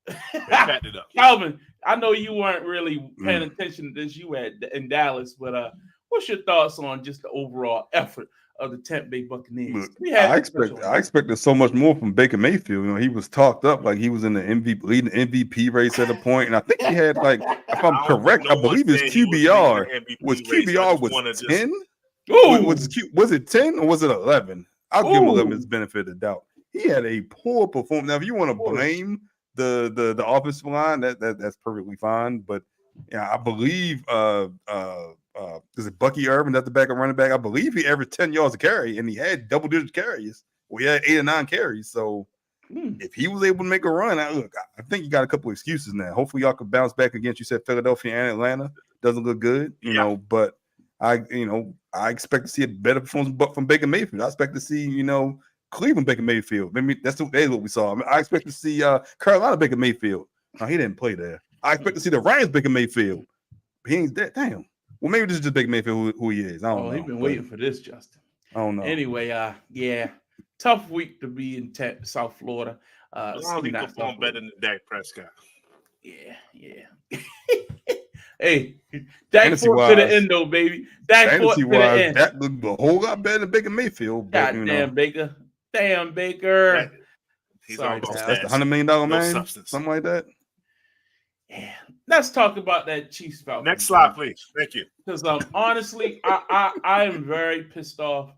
They packed it up. Calvin, I know you weren't really paying attention to this. You had in Dallas, but what's your thoughts on just the overall effort of the Tampa Bay Buccaneers? I expected so much more from Baker Mayfield. He was talked up like he was in the leading MVP race at a point, and I think he had if I'm correct, I believe his QBR was 10. Was it 10 or was it 11? I'll give him 11 as benefit of the doubt. He had a poor performance. Now, if you want to blame the offensive line, that's perfectly fine. But I believe is it Bucky Irvin that's the backup running back? I believe he averaged 10 yards a carry, and he had double-digit carries. Well, he had 8 or 9 carries. So if he was able to make a run, I think you got a couple excuses now. Hopefully, y'all could bounce back against. You said Philadelphia and Atlanta doesn't look good, But I expect to see a better performance from Baker Mayfield. I expect to see Cleveland Baker Mayfield. Maybe that's what we saw. I expect to see Carolina Baker Mayfield. No, he didn't play there. I expect to see the Rams Baker Mayfield. He ain't that. Damn. Well, maybe this is just Baker Mayfield who he is. I don't know. He's been waiting for this, Justin. I don't know. Anyway, tough week to be in South Florida. He performed better than Dak Prescott. Yeah. Hey, Dak fought to the end, though, baby. Dak fought to the end. That looked a whole lot better than Baker Mayfield. Goddamn, Baker. Damn, Baker. He's almost that's the $100 million man. Substance. Something like that. Yeah. Let's talk about that Chiefs Falcons. Next slide, please. Thank you. Because honestly, I am very pissed off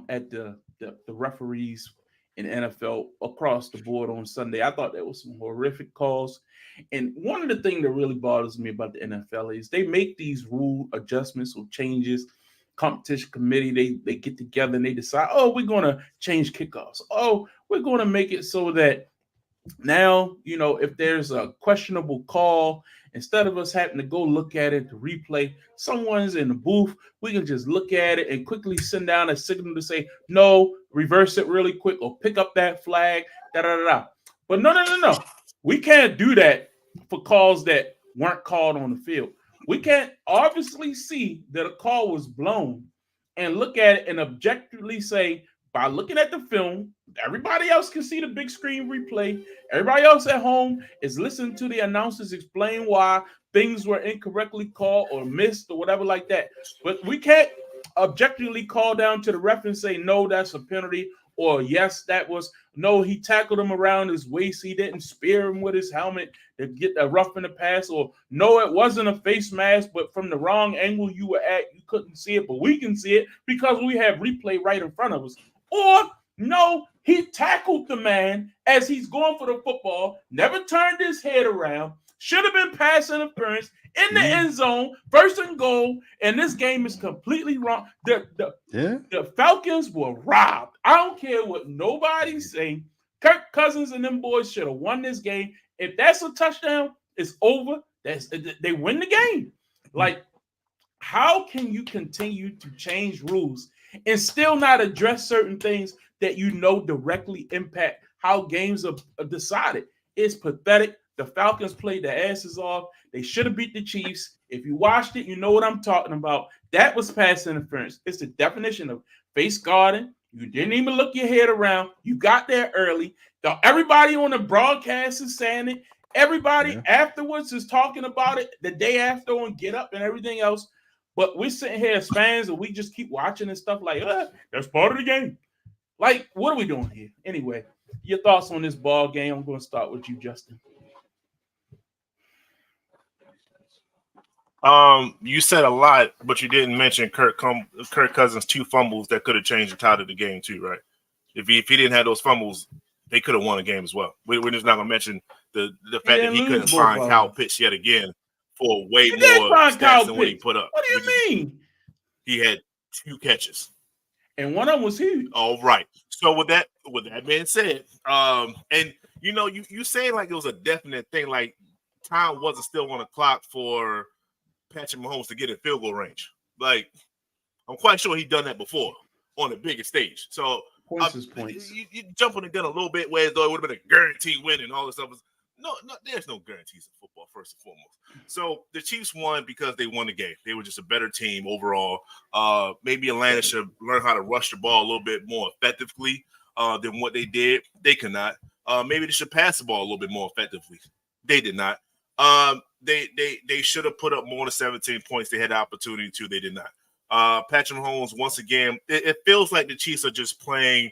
at the the referees in NFL across the board on Sunday. I thought there was some horrific calls. And one of the things that really bothers me about the NFL is they make these rule adjustments or changes. Competition committee, they get together and they decide, oh, we're going to change kickoffs. Oh, we're going to make it so that now, if there's a questionable call, instead of us having to go look at it to replay, someone's in the booth, we can just look at it and quickly send down a signal to say, no, reverse it really quick or pick up that flag, da-da-da-da. But no. We can't do that for calls that weren't called on the field. We can't obviously see that a call was blown and look at it and objectively say, by looking at the film, everybody else can see the big screen replay. Everybody else at home is listening to the announcers explain why things were incorrectly called or missed or whatever like that. But we can't objectively call down to the ref and say, no, that's a penalty, or yes, no, he tackled him around his waist. He didn't spear him with his helmet to get a rough in the pass, or no, it wasn't a face mask, but from the wrong angle you were at, you couldn't see it, but we can see it because we have replay right in front of us. Or no, he tackled the man as he's going for the football, never turned his head around, should have been pass interference in the end zone, first and goal, and this game is completely wrong. The Falcons were robbed. I don't care what nobody's saying. Kirk Cousins and them boys should have won this game. If that's a touchdown, it's over. They win the game. Like, how can you continue to change rules and still not address certain things that directly impact how games are decided? It's pathetic. The Falcons played their asses off. They should have beat the Chiefs. If you watched it, you know what I'm talking about. That was pass interference. It's the definition of face guarding. You didn't even look your head around. You got there early. Everybody on the broadcast is saying it. Everybody afterwards is talking about it the day after on Get Up and everything else. But we're sitting here as fans and we just keep watching and stuff like, that's part of the game. Like, what are we doing here? Anyway, your thoughts on this ball game? I'm going to start with you, Justin. You said a lot, but you didn't mention Kirk Cousins' 2 fumbles that could have changed the tide of the game too, right? If he didn't have those fumbles, they could have won a game as well. We're just not going to mention the fact that he couldn't find Kyle Pitts yet again for way more stats than what he put up. What do you mean? He had 2 catches. And one of them was huge. All right. So with that being said, and you saying like it was a definite thing, like time wasn't still on the clock for Patrick Mahomes to get in field goal range. Like, I'm quite sure he'd done that before on the biggest stage. So points is points. You jump on the gun a little bit where though it would have been a guaranteed win and all this stuff. No, there's no guarantees in football, first and foremost. So the Chiefs won because they won the game. They were just a better team overall. Maybe Atlanta should learn how to rush the ball a little bit more effectively than what they did. They cannot. Maybe they should pass the ball a little bit more effectively. They did not. They should have put up more than 17 points. They had the opportunity to. They did not. Patrick Mahomes, once again, it feels like the Chiefs are just playing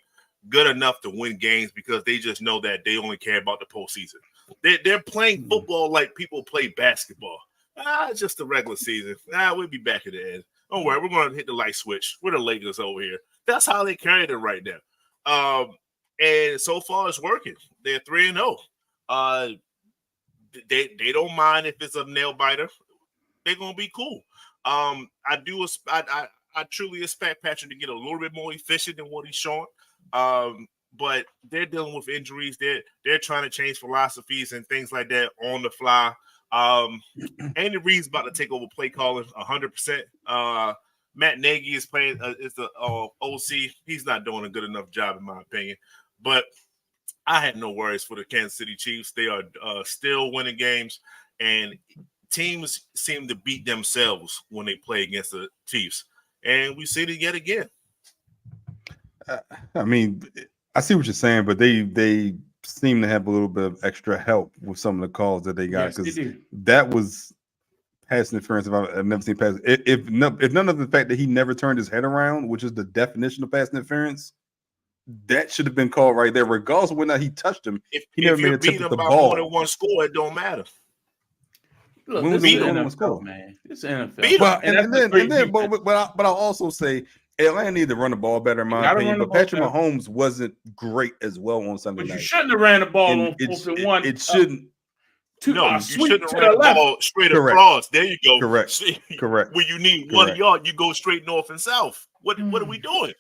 good enough to win games because they just know that they only care about the postseason. They're playing football like people play basketball. It's just the regular season. We'll be back at the end. Don't worry, we're going to hit the light switch. We're the Lakers over here. That's how they carry it right now. And so far, it's working. They're 3-0. They don't mind if it's a nail biter. They're gonna be cool. I truly expect Patrick to get a little bit more efficient than what he's showing. But they're dealing with injuries. They're trying to change philosophies and things like that on the fly. Andy Reid's about to take over play calling 100%. Matt Nagy is playing is the OC. He's not doing a good enough job, in my opinion. But I had no worries for the Kansas City Chiefs. They are still winning games, and teams seem to beat themselves when they play against the Chiefs. And we see it yet again. I mean, I see what you're saying, but they seem to have a little bit of extra help with some of the calls that they got, because that was pass interference. I've never seen pass. If none of the fact that he never turned his head around, which is the definition of pass interference, that should have been called right there, regardless of whether or not he touched him. If never you're made a tip beating at the them by ball. more than one score, it don't matter. Look, When this was is the NFL, score? man. It's NFL. Well, but I'll also say Atlanta needed to run the ball better, in my gotta opinion. run the But ball Patrick better. Mahomes wasn't great as well on Sunday But you night. shouldn't have ran the ball And on 4th and 1. It shouldn't. No, you Sweep shouldn't to have ran the the left. ball straight Correct. across. There you go. Correct. Correct. When you need Correct. 1 yard, you go straight north and south. What are we doing?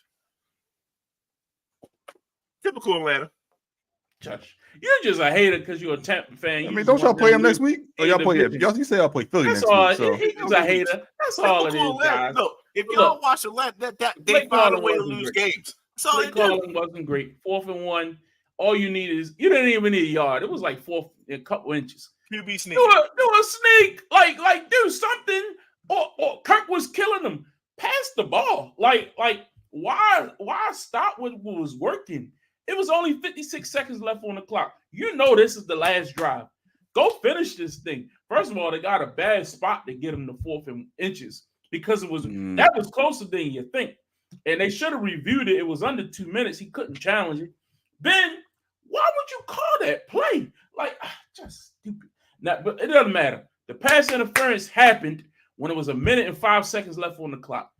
Typical Atlanta. Josh, you're just a hater because you're a Tampa fan. I mean, don't y'all play them next week? Or y'all play? Y'all, you say y'all play Philly That's next all. week. So He's just a hater. That's all it is, guys. Look, if y'all watch Atlanta, that they find a way to lose games. That's all Play they do. calling wasn't great. 4th and 1. All you need is you didn't even need a yard. It was like 4 a couple inches. QB sneak. Do a sneak. Like do something. Or Kirk was killing them. Pass the ball. Like why stop what was working? It was only 56 seconds left on the clock. You know this is the last drive. Go finish this thing. First of all, they got a bad spot to get them to 4th and inches because it was that was closer than you think. And they should have reviewed it. It was under 2 minutes. He couldn't challenge it. Ben, why would you call that play? Like, just stupid. Now, but it doesn't matter. The pass interference happened when it was 1 minute and 5 seconds left on the clock.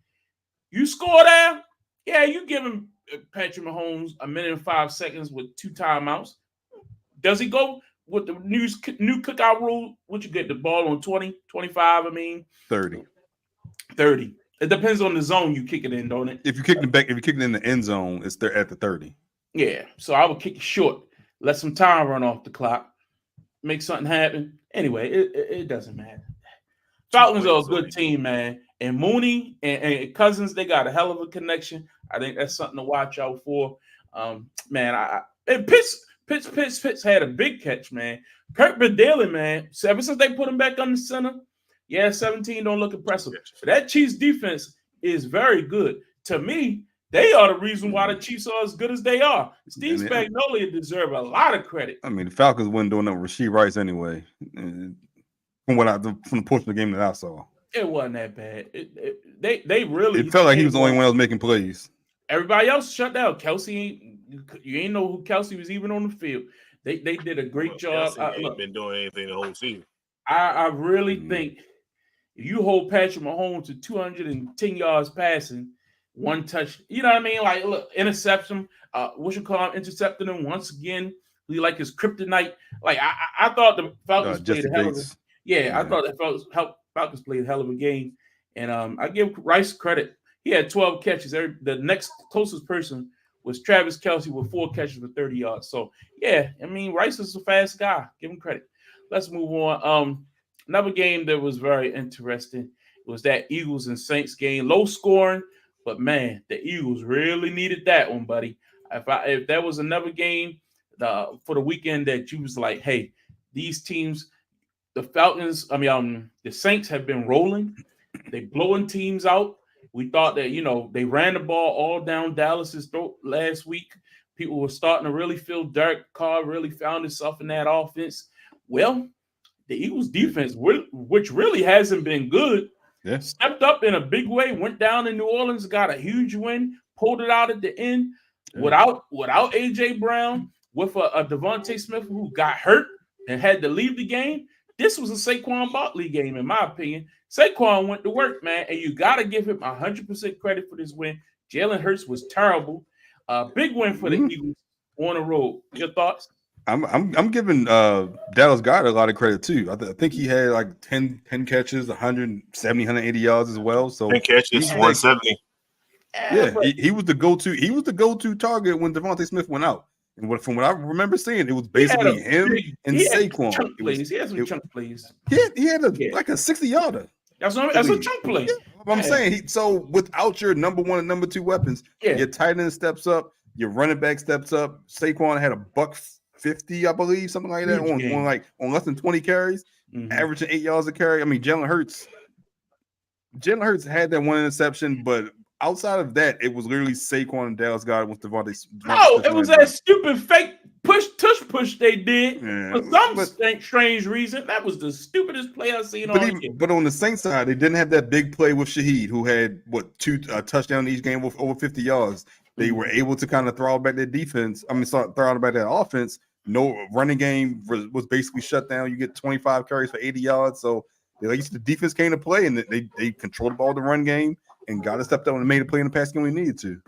You score there, yeah, you give him Patrick Mahomes 1 minute and 5 seconds with 2 timeouts. Does he go with the new cookout rule? Would you get the ball on 20, 25, 30. 30. It depends on the zone you kick it in, don't it? If you kick it back, if you kick it in the end zone, it's there at the 30. Yeah. So I would kick it short, let some time run off the clock, make something happen. Anyway, it doesn't matter. Falcons are a good team, man. And Mooney and Cousins, they got a hell of a connection. I think that's something to watch out for. Man, Pitts had a big catch, man. Kirk Bedalin, man. So ever since they put him back on the center, 17 don't look impressive. But that Chiefs defense is very good. To me, they are the reason why the Chiefs are as good as they are. Steve Spagnuolo deserve a lot of credit. I mean, the Falcons wasn't doing that with Rashee Rice anyway. From the portion of the game that I saw, it wasn't that bad. They really. It felt like he was the only one that was making plays. Everybody else shut down. Kelsey, you ain't know who Kelsey was even on the field. They did a great job. Kelsey ain't been doing anything the whole season. I really think if you hold Patrick Mahomes to 210 yards passing, 1 touch, you know what I mean? Like, look, interception. Intercepting him once again. He like his kryptonite. Like I thought the Falcons played a hell of a I thought the Falcons played a hell of a game, and I give Rice credit. He had 12 catches. The next closest person was Travis Kelce with 4 catches for 30 yards. So yeah, I mean Rice is a fast guy. Give him credit. Let's move on. Another game that was very interesting was that Eagles and Saints game. Low scoring, but man, the Eagles really needed that one, buddy. If there was another game for the weekend that you was like, hey, these teams, the Falcons, the Saints have been rolling. They blowing teams out. We thought that, they ran the ball all down Dallas's throat last week. People were starting to really feel Derek Carr really found himself in that offense. Well, the Eagles defense, which really hasn't been good, stepped up in a big way, went down in New Orleans, got a huge win, pulled it out at the end without A.J. Brown, with a Devontae Smith who got hurt and had to leave the game. This was a Saquon Barkley game, in my opinion. Saquon went to work, man, and you got to give him 100% credit for this win. Jalen Hurts was terrible. Big win for the Eagles on the road. Your thoughts? I'm giving Dallas Goedert a lot of credit too. I think he had like 10 catches, 170, 180 yards as well. So 10 catches, 170. Yeah, he was the go-to. He was the go-to target when Devontae Smith went out. And from what I remember seeing, it was basically him and Saquon. He had some chunk plays. He had like a 60-yarder. That's a chunk play. Yeah, I'm saying. So without your number 1 and number 2 weapons, your tight end steps up, your running back steps up. Saquon had $150, I believe, something like that, on less than 20 carries, averaging 8 yards a carry. I mean, Jalen Hurts had that 1 interception, but outside of that, it was literally Saquon and Dallas Goedert with Devontae. No, it was that stupid fake push they did for some strange reason. That was the stupidest play I've seen all year. But on the Saints side, they didn't have that big play with Shaheed, who had 2 touchdowns each game with over 50 yards. They were able to kind of throw back their defense. Throw back their offense. No running game was basically shut down. You get 25 carries for 80 yards. So at least the defense came to play, and they controlled the ball, the run game. and got to step up and made a play in the passing game when he needed to.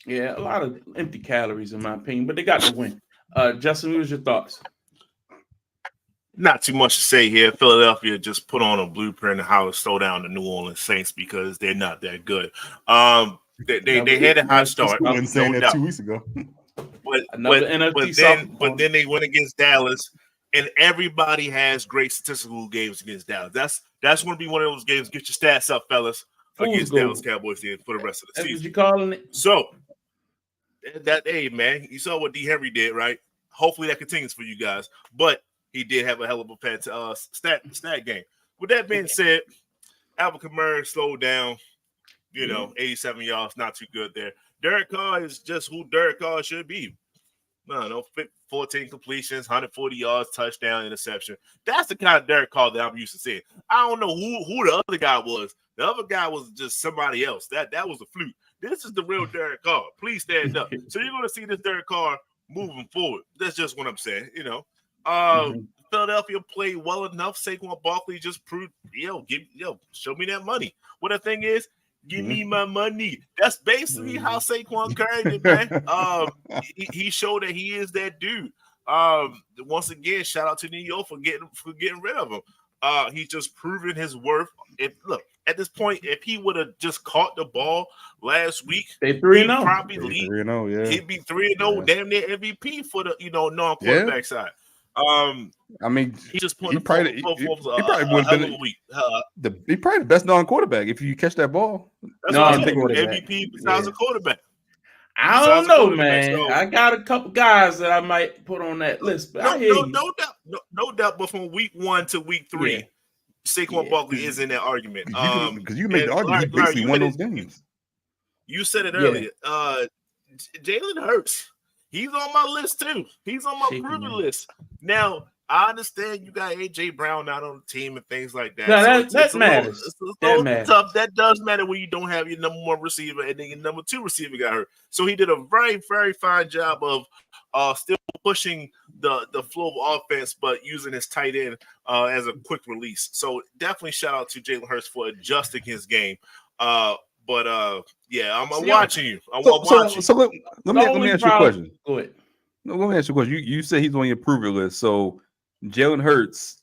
Yeah, a lot of empty calories in my opinion, but they got the win. Justin, what was your thoughts? Not too much to say here. Philadelphia just put on a blueprint of how to slow down the New Orleans Saints because they're not that good. They had a hot start. I wasn't saying no that doubt. 2 weeks ago. But then they went against Dallas, and everybody has great statistical games against Dallas. That's going to be one of those games. Get your stats up, fellas, against Dallas Cowboys for the rest of the season. What you calling it? So hey man, you saw what D. Henry did, right? Hopefully that continues for you guys. But he did have a hell of a stat game. With that being said, Alvin Kamara slowed down. 87 yards, not too good there. Derek Carr is just who Derek Carr should be. No, 14 completions, 140 yards, touchdown, interception. That's the kind of Derek Carr that I'm used to seeing. I don't know who the other guy was. The other guy was just somebody else. That was a fluke. This is the real Derek Carr. Please stand up. So you're going to see this Derek Carr moving forward. That's just what I'm saying. Philadelphia played well enough. Saquon Barkley just proved, show me that money. What the thing is, give me my money. That's basically how Saquon carried it, man. He showed that he is that dude. Once again, shout out to New York for getting rid of him. He's just proven his worth. At this point, if he would have just caught the ball last week, they 3-0. Probably lead. 3-0, yeah. He'd be 3-0, damn near MVP for the non-quarterback side. I mean, he just put he probably would have been he probably the best non-quarterback if you catch that ball. That's MVP besides a quarterback. I don't know, man. So, I got a couple guys that I might put on that list, but no doubt. But from week 1 to week 3, Saquon Barkley is in that argument. Because you made the argument, he basically won those games. You said it earlier. Jalen Hurts. He's on my list too. He's on my proven list. Now, I understand you got AJ Brown not on the team and things like that. No, that matters. That matters. Tough. That does matter when you don't have your number 1 receiver and then your number 2 receiver got hurt. So he did a very, very fine job of still pushing the flow of offense, but using his tight end as a quick release. So definitely shout out to Jalen Hurts for adjusting his game. I'm watching you. I'm watching. So let me ask you a question. Go ahead. No, let me ask you a question. You say he's on your proven list. So Jalen Hurts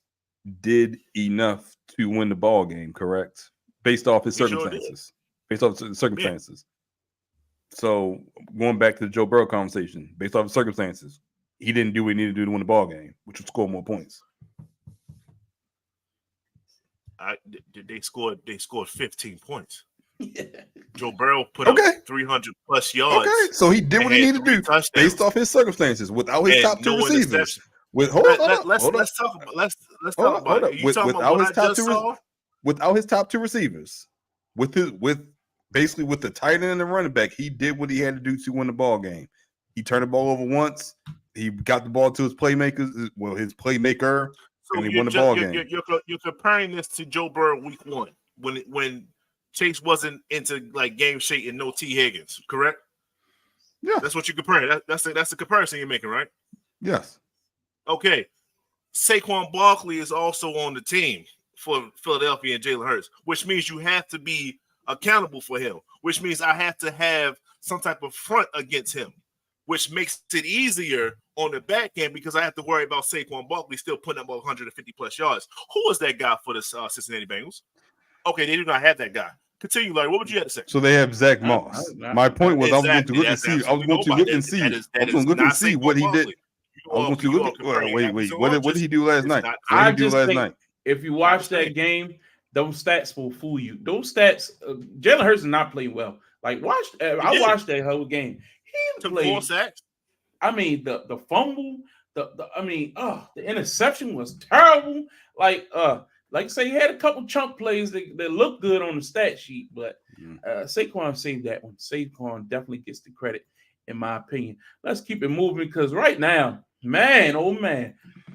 did enough to win the ball game, correct? Based off his circumstances. Yeah. So going back to the Joe Burrow conversation, based off the circumstances, he didn't do what he needed to do to win the ball game, which would score more points. They scored 15 points. Joe Burrow put up 300 plus yards. Okay, so he did what he needed to do based off his circumstances without his top 2 receivers. Let's talk about it. Without his top 2 receivers, with the tight end and the running back, he did what he had to do to win the ball game. He turned the ball over once. He got the ball to his playmaker, and he won the ball game. You're comparing this to Joe Burrow week 1 when Chase wasn't into like game shape and no T. Higgins, correct? Yeah, that's what you're comparing. That's the comparison you're making, right? Yes. Okay. Saquon Barkley is also on the team for Philadelphia and Jalen Hurts, which means you have to be accountable for him, which means I have to have some type of front against him, which makes it easier on the back end because I have to worry about Saquon Barkley still putting up 150 plus yards. Who was that guy for the Cincinnati Bengals? Okay, they do not have that guy. Continue, Larry. What would you have to say? So they have Zach Moss. My point was I was going to look and see. I was going to look and see what he did. I was going to look. Wait. What did he do last night? If you watch that game, those stats will fool you. Those stats, Jalen Hurts is not playing well. Like I watched that whole game. He played 4 sacks. I mean, the fumble, the interception was terrible. Like I say, he had a couple chunk plays that look good on the stat sheet, but Saquon saved that one. Saquon definitely gets the credit, in my opinion. Let's keep it moving because right now, man, oh man,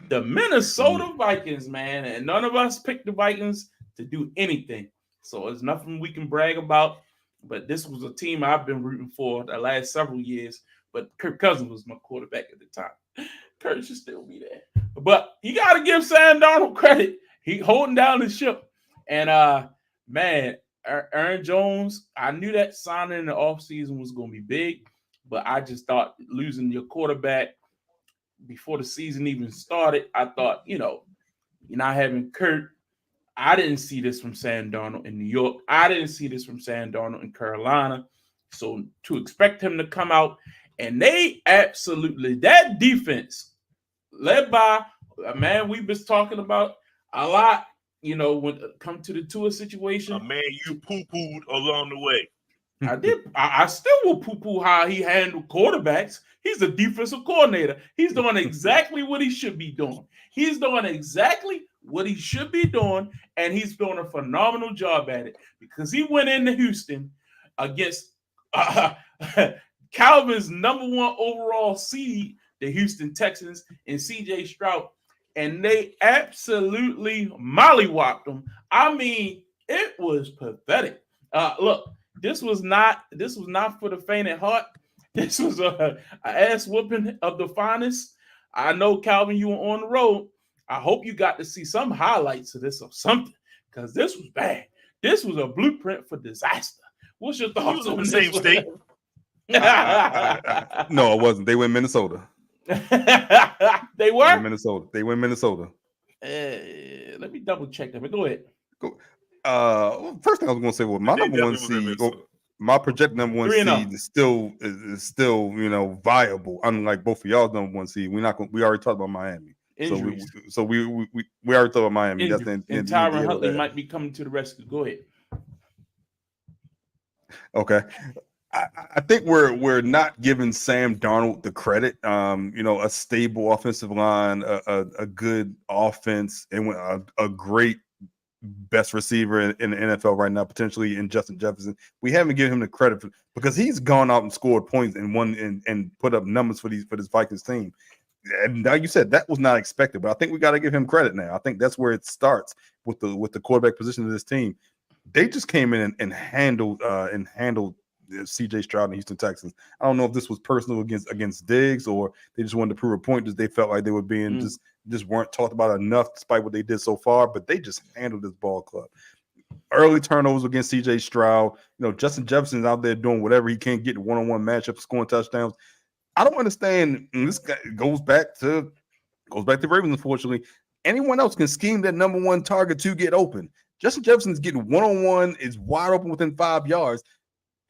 the Minnesota Vikings, man, and none of us picked the Vikings to do anything. So there's nothing we can brag about. But this was a team I've been rooting for the last several years. But Kirk Cousins was my quarterback at the time. Kirk should still be there. But you got to give Sam Darnold credit. He holding down the ship. And, man, Aaron Jones, I knew that signing in the offseason was going to be big, but I just thought losing your quarterback before the season even started, I thought, you're not having Kurt. I didn't see this from Sam Darnold in New York. I didn't see this from Sam Darnold in Carolina. So to expect him to come out, and they absolutely, that defense led by a man we've been talking about a lot, when it come to the Tua situation. A man you poo-pooed along the way. I did. I still will poo-poo how he handled quarterbacks. He's a defensive coordinator. He's doing exactly what he should be doing. He's doing exactly what he should be doing, and he's doing a phenomenal job at it because he went into Houston against Calvin's number 1 overall seed, the Houston Texans, and C.J. Stroud, and they absolutely mollywopped them. I mean, it was pathetic. Look, this was not for the faint at heart. This was a ass whooping of the finest. I know, Calvin, you were on the road. I hope you got to see some highlights of this or something, because this was bad. This was a blueprint for disaster. What's your thoughts on the this same state? No, it wasn't. They went Minnesota. They were in Minnesota. They went Minnesota. Let me double check that. But go ahead. First thing I was going to say was my number 1 seed. My projected number 1 seed is still viable. Unlike both of y'all's number 1 seed, we already talked about Miami. Injuries. So we already thought about Miami. That's and Tyron Huntley might be coming to the rescue. Go ahead. Okay. I think we're not giving Sam Darnold the credit. A stable offensive line, a good offense, and a great best receiver in the NFL right now, potentially in Justin Jefferson. We haven't given him the credit because he's gone out and scored points and put up numbers for this Vikings team. And like you said, that was not expected, but I think we got to give him credit now. I think that's where it starts with the quarterback position of this team. They just came in and handled C.J. Stroud and Houston Texans. I don't know if this was personal against Diggs or they just wanted to prove a point because they felt like they were being just weren't talked about enough despite what they did so far, but they just handled this ball club. Early turnovers against C.J. Stroud. Justin Jefferson's out there doing whatever he can, get one-on-one matchups, scoring touchdowns. I don't understand. This guy goes back to Ravens, unfortunately. Anyone else can scheme that number 1 target to get open. Justin Jefferson's getting one-on-one, is wide open within 5 yards.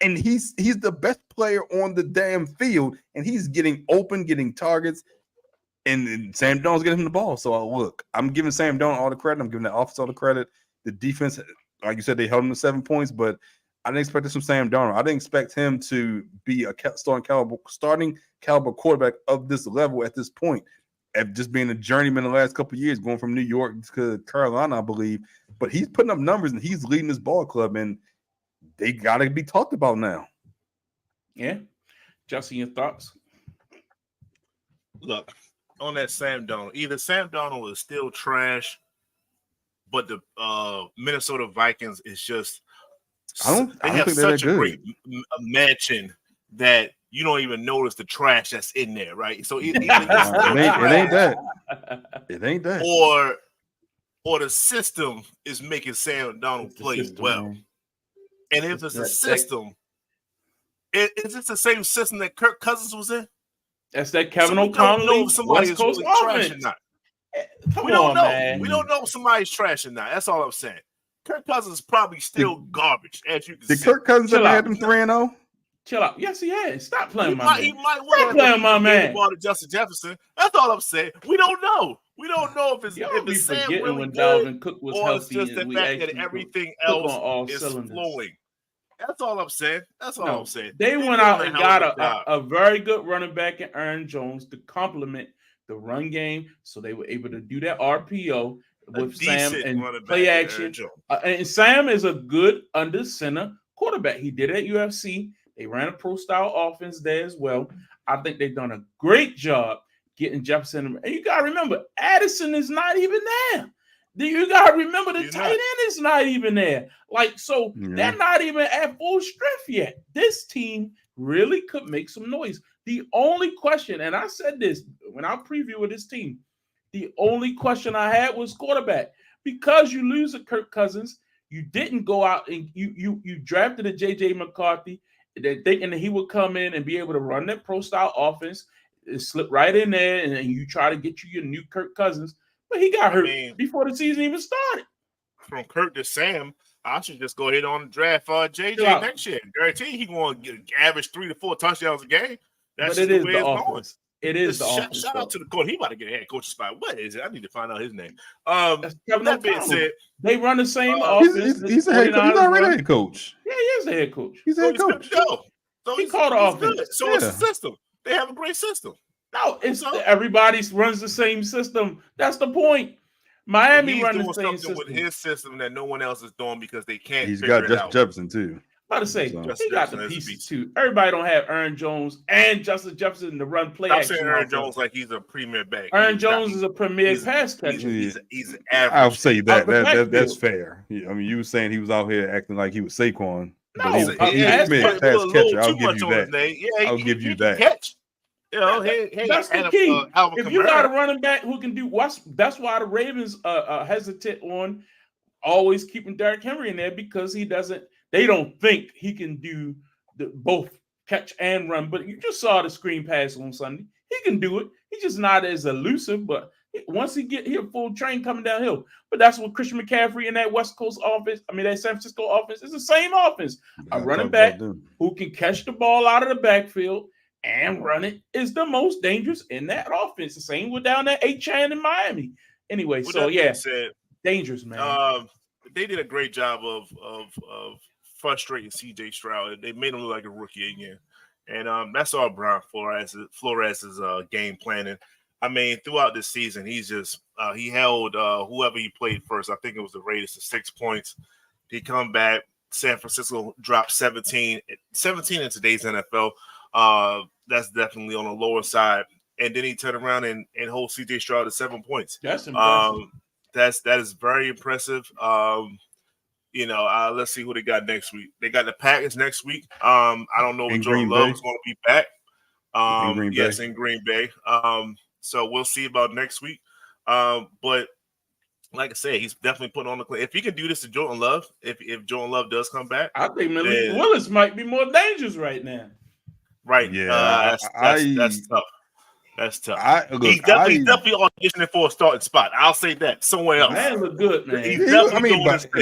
And he's the best player on the damn field, and he's getting open, getting targets, and Sam Darnold's getting him the ball. So look, I'm giving Sam Darnold all the credit. I'm giving the offense all the credit. The defense, like you said, they held him to 7 points, but I didn't expect this from Sam Darnold. I didn't expect him to be a starting caliber quarterback of this level at this point. At just being a journeyman the last couple of years, going from New York to Carolina, I believe. But he's putting up numbers and he's leading this ball club, and they got to be talked about now. Yeah. Justin, your thoughts? Look, on that Sam Darnold, either Sam Darnold is still trash, but the Minnesota Vikings is just they have such a great mansion that you don't even notice the trash that's in there, right? So it ain't that. It ain't that. Or the system is making Sam Darnold play well. Man. And if it's a system, is this the same system that Kirk Cousins was in? That's that Kevin O'Connell West Coast really trash or not. We don't know. Man. We don't know if somebody's trash or not. That's all I'm saying. Kirk Cousins is probably still garbage, as you can see. Did Kirk Cousins ever had them 3-0? Chill out. Yes, he has. Stop playing my man. He might want to my man. Ball to Justin Jefferson. That's all I'm saying. We don't know. We don't know if it's Sam really when good Dalvin Cook was or healthy, it's just the fact that everything else is flowing. That's all I'm saying. That's all I'm saying. They went out and got a very good running back in Aaron Jones to complement the run game, so they were able to do that RPO with Sam and play action. And Sam is a good under center quarterback. He did it at UFC. They ran a pro style offense there as well. I think they've done a great job getting Jefferson. And you got to remember, Addison is not even there. You got to remember the tight end is not even there. They're not even at full strength yet. This team really could make some noise. The only question, and I said this when I previewed this team, the only question I had was quarterback. Because you lose a Kirk Cousins, You didn't go out and you drafted a JJ McCarthy, thinking that he would come in and be able to run that pro style offense, slip right in there, and you try to get you your new Kirk Cousins, but he got hurt before the season even started. From Kirk to Sam, I should just go ahead on the draft JJ next year. Guarantee he going to average 3 to 4 touchdowns a game. That's but it is the way the it's offense. going. It is the offense. Shout out to the coach. He about to get a head coaching spot. What is it? I need to find out his name. That being said, they run the same offense. He's a head coach. He's already a head coach. Yeah, he is a head coach. He's a head coach. So he called the offense. Good. So it's a system. They have a great system. No, it's everybody runs the same system. That's the point. Miami runs the same system with his system that no one else is doing because they can't. He's got Justin Jefferson too. About to say, he got the pieces too. Everybody don't have Aaron Jones and Justin Jefferson to run play action. I'm saying Aaron Jones like he's a premier back. Aaron Jones is a premier pass catcher. He's an average. I'll say that's fair. Yeah, I mean, you were saying he was out here acting like he was Saquon. No, he's a premier pass catcher. I'll give you that. Yeah, I'll give you that. Catch. You know, that's the key. If you got a running back who can do that's why the Ravens are hesitant on always keeping Derrick Henry in there, because they don't think he can do both catch and run. But you just saw the screen pass on Sunday. He can do it. He's just not as elusive, but once he a full train coming downhill. But that's what Christian McCaffrey in that West Coast offense, that San Francisco offense, is the same offense. A running back who can catch the ball out of the backfield and run it is the most dangerous in that offense. The same with down there H-Chan in Miami. Anyway, dangerous, man. They did a great job of frustrating CJ Stroud. They made him look like a rookie again. And that's all Brian Flores's game planning. I mean, throughout this season, he's just he held whoever he played first. I think it was the Raiders to 6 points. He come back. San Francisco dropped 17 in today's NFL. That's definitely on the lower side. And then he turned around and hold CJ Stroud to 7 points. That's impressive. That is very impressive. Let's see who they got next week. They got the Packers next week. I don't know if Jordan Love is going to be back. In Green Bay. So we'll see about next week. But like I said, he's definitely putting on the play. If he can do this to Jordan Love, if Jordan Love does come back, I think Malik Willis might be more dangerous right now. Right. Yeah. That's tough. That's tough. He's definitely auditioning for a starting spot. I'll say that somewhere else. Man, look good, man. In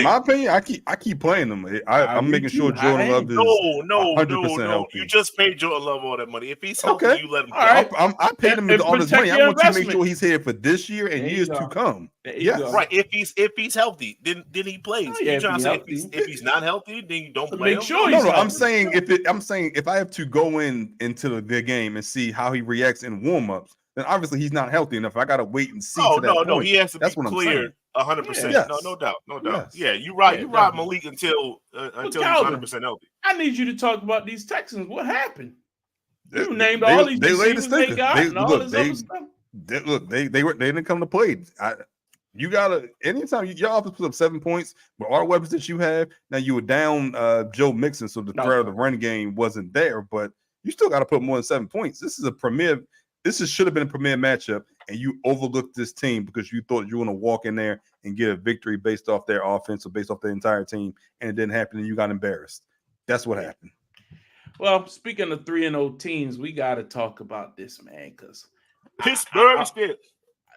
my opinion, I keep playing him. I'm making sure Jordan Love is 100% healthy. You just paid Jordan Love all that money. If he's healthy, you let him go. Right. I paid him all this money. I want to make sure he's here for this year and years to come. Yes. Right. If he's healthy, then he plays. You're trying to say if he's not healthy, then you don't play him. Sure no. I'm saying if I have to go into the game and see how he reacts in warm-ups, then obviously he's not healthy enough. I gotta wait and see. No, he has to be cleared 100%. Yes. No doubt. Yes. Yeah, you ride Malik until he's 100% healthy. I need you to talk about these Texans. What happened? You named all these receivers they got and all this other stuff. They didn't come to play. You gotta anytime your offense puts up 7 points with all the weapons that you have. Now you were down Joe Mixon, so the threat of the run game wasn't there, but you still got to put more than 7 points. This should have been a premier matchup, and you overlooked this team because you thought you were going to walk in there and get a victory based off their offense or based off the entire team, and it didn't happen, and you got embarrassed. That's what happened. Well, speaking of 3-0 teams, we got to talk about this, man, because Pittsburgh Steelers.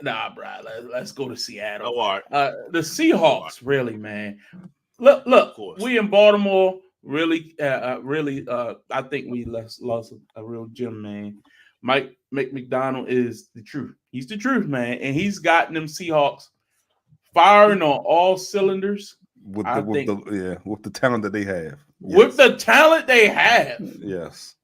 Nah, bro. Let's go to Seattle. Oh, all right. The Seahawks, really, man. Look. We in Baltimore, really. I think we lost a real gem, man. Mike McDonald is the truth. He's the truth, man, and he's gotten them Seahawks firing on all cylinders. With the talent that they have. Yes. With the talent they have. Yes.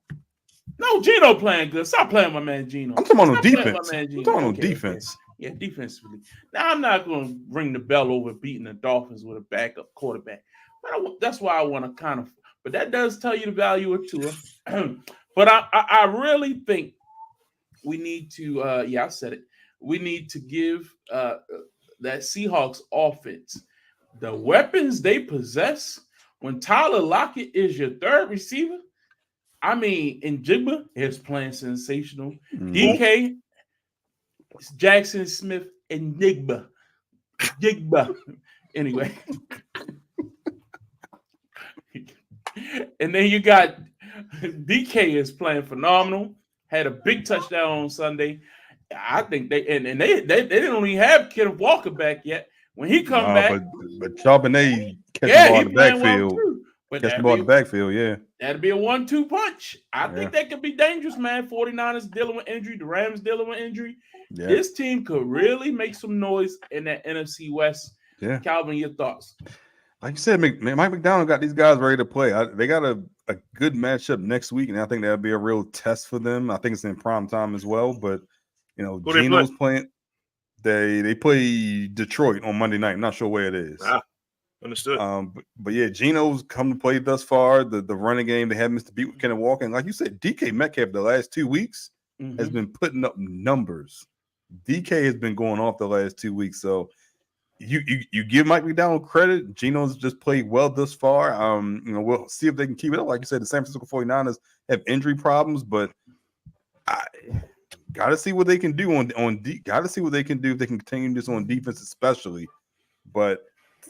No, Geno playing good. Stop playing my man Geno. I'm talking about defense. I'm talking on defense. Okay. Yeah, defensively. Now, I'm not going to ring the bell over beating the Dolphins with a backup quarterback. But that's why I want to kind of – but that does tell you the value of Tua. But I really think we need to I said it. We need to give that Seahawks offense the weapons they possess. When Tyler Lockett is your third receiver, I mean, Njigba is playing sensational. DK, Jackson Smith, and Njigba. Anyway. And then you got DK is playing phenomenal. Had a big touchdown on Sunday. I think they didn't even have Kenneth Walker back yet. When he come back, but Charbonnet catch the yeah, ball he in the playing well backfield. too. But Catch the ball in the backfield, yeah. That'd be a 1-2 punch. I Yeah. think that could be dangerous, man. 49ers dealing with injury, the Rams dealing with injury. Yeah. This team could really make some noise in that NFC West. Yeah. Calvin, your thoughts? Like you said, Mike McDonald got these guys ready to play. They got a good matchup next week, and I think that'll be a real test for them. I think it's in prime time as well. But Geno's playing. They play Detroit on Monday night. I'm not sure where it is. Understood. But yeah, Geno's come to play thus far. The running game, they haven't missed a beat with Kenneth Walker. And like you said, DK Metcalf the last 2 weeks has been putting up numbers. DK has been going off the last 2 weeks. So you give Mike McDonald credit. Geno's just played well thus far. We'll see if they can keep it up. Like you said, the San Francisco 49ers have injury problems, but I gotta see what they can do gotta see what they can do if they can continue this on defense, especially. But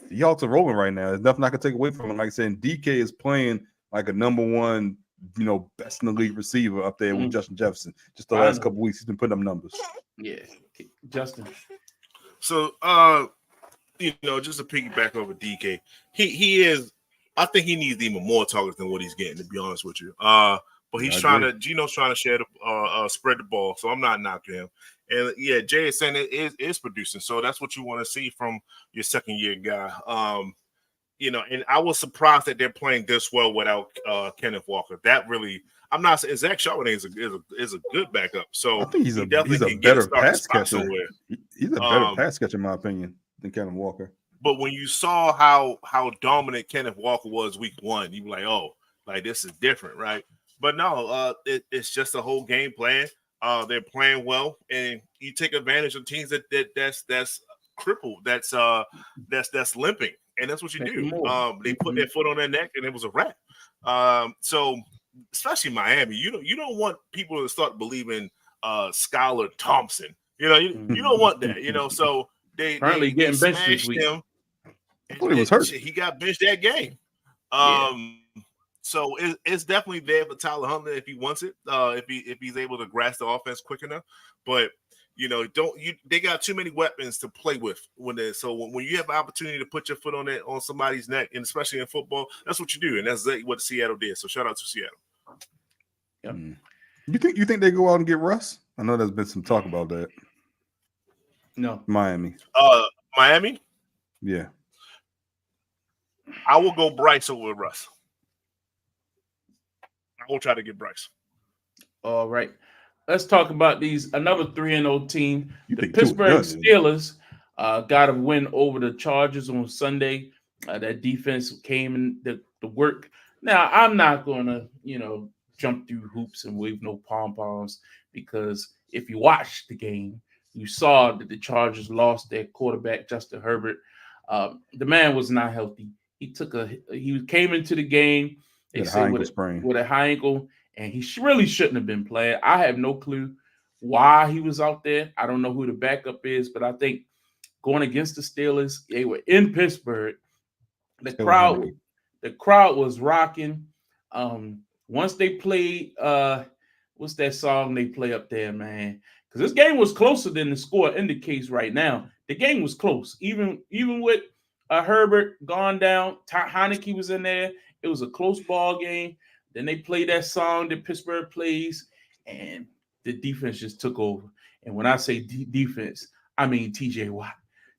the Seahawks are rolling right now. There's nothing I can take away from them. Like I said, DK is playing like a number one, best in the league receiver up there with Justin Jefferson. Just the last couple weeks, he's been putting up numbers. Yeah, Justin. So, just to piggyback over DK, he is. I think he needs even more targets than what he's getting. To be honest with you, but he's Geno's trying to share the spread the ball. So I'm not knocking him. And yeah, Jay is saying it is producing. So that's what you want to see from your second year guy. And I was surprised that they're playing this well without Kenneth Walker. That really, I'm not saying Zach Charbonnet is a good backup. So I think he's a better pass catcher. He's a better pass catcher in my opinion than Kenneth Walker. But when you saw how dominant Kenneth Walker was week one, you were like, oh, like this is different, right? But no, it's just a whole game plan. They're playing well, and you take advantage of teams that's crippled, that's limping, and that's what you do. They put their foot on their neck, and it was a wrap. So, especially Miami, you don't want people to start believing Skylar Thompson. You don't want that. So they getting benched this week. Him. I thought he was hurt. He got benched that game. So it's definitely there for Tyler Huntley if he wants it, if he's able to grasp the offense quick enough. But they got too many weapons to play with when you have an opportunity to put your foot on somebody's neck, and especially in football, that's what you do, and that's exactly what Seattle did. So shout out to Seattle. Yep. You think they go out and get Russ? I know there's been some talk about that. No, Miami. Miami. Yeah, I will go Bryce over Russ. I will try to get Bryce. All right. Let's talk about another 3-0 team. The Pittsburgh Steelers got a win over the Chargers on Sunday. That defense came in the work. Now, I'm not going to, jump through hoops and wave no pom-poms, because if you watched the game, you saw that the Chargers lost their quarterback, Justin Herbert. The man was not healthy. He came into the game with a high ankle, and he really shouldn't have been playing. I have no clue why he was out there. I don't know who the backup is, but I think going against the Steelers, they were in Pittsburgh. The crowd was rocking. Once they played, what's that song they play up there, man? Because this game was closer than the score indicates right now. The game was close, even with Herbert gone down. Heineke was in there. It was a close ball game. Then they played that song that Pittsburgh plays, and the defense just took over. And when I say defense, I mean TJ Watt.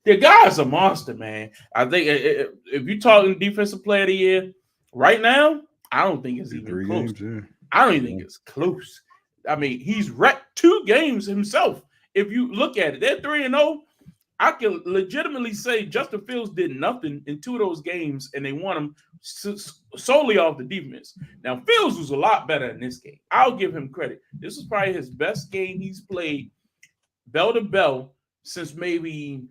The guy's a monster, man. I think if you're talking defensive player of the year right now, I don't think it's even close. I don't even think it's close. I mean, he's wrecked 2 games himself. If you look at it, they're 3-0. I can legitimately say Justin Fields did nothing in 2 of those games, and they won them solely off the defense. Now, Fields was a lot better in this game. I'll give him credit. This was probably his best game he's played bell to bell since maybe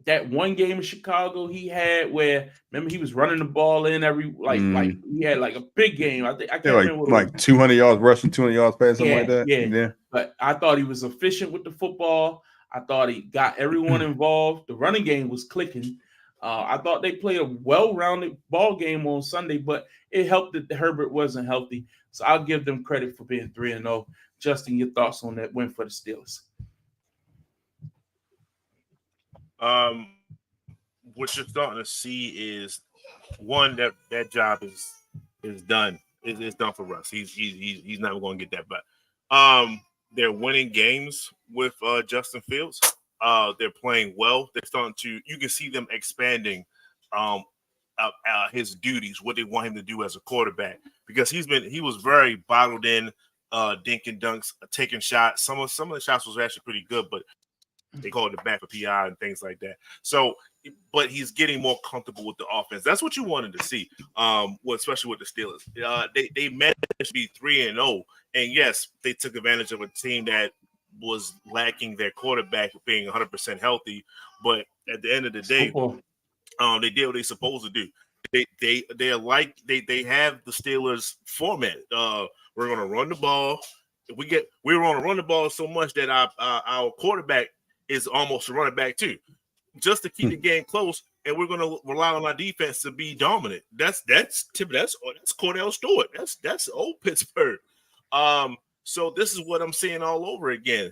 that one game in Chicago he had where, remember, he was running the ball in like he had like a big game. I can't remember like 200 yards rushing, 200 yards passing, something like that. Yeah. But I thought he was efficient with the football. I thought he got everyone involved. The running game was clicking. I thought they played a well-rounded ball game on Sunday, but it helped that Herbert wasn't healthy. So I'll give them credit for being 3-0. Justin, your thoughts on that win for the Steelers? What you're starting to see is one that job is done. It's done for Russ. He's never going to get that back. They're winning games with Justin Fields. They're playing well. They're starting to. You can see them expanding his duties, what they want him to do as a quarterback, because he was very bottled in, dinking dunks, taking shots. Some of the shots was actually pretty good, but they called it back for PI and things like that. So, but he's getting more comfortable with the offense. That's what you wanted to see, especially with the Steelers. They managed to be 3-0, and yes, they took advantage of a team that was lacking their quarterback being 100% healthy. But at the end of the day, they did what they're supposed to do. They have the Steelers format. We're going to run the ball. We're going to run the ball so much that our quarterback is almost a running back too, just to keep the game close. And we're going to rely on our defense to be dominant. That's Cordell Stewart. That's old Pittsburgh. So this is what I'm seeing all over again.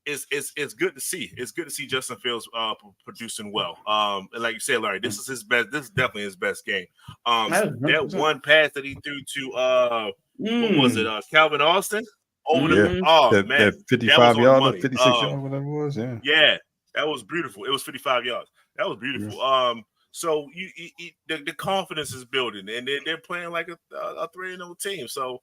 It's good to see. It's good to see Justin Fields producing well. And like you said, Larry, this is his best. This is definitely his best game. That one pass that he threw to what was it? Calvin Austin. That 55 yard, 56 yard, whatever it was. Yeah, that was beautiful. It was 55 yards. That was beautiful. Yeah. So the confidence is building, and they're playing like a 3-0 team. So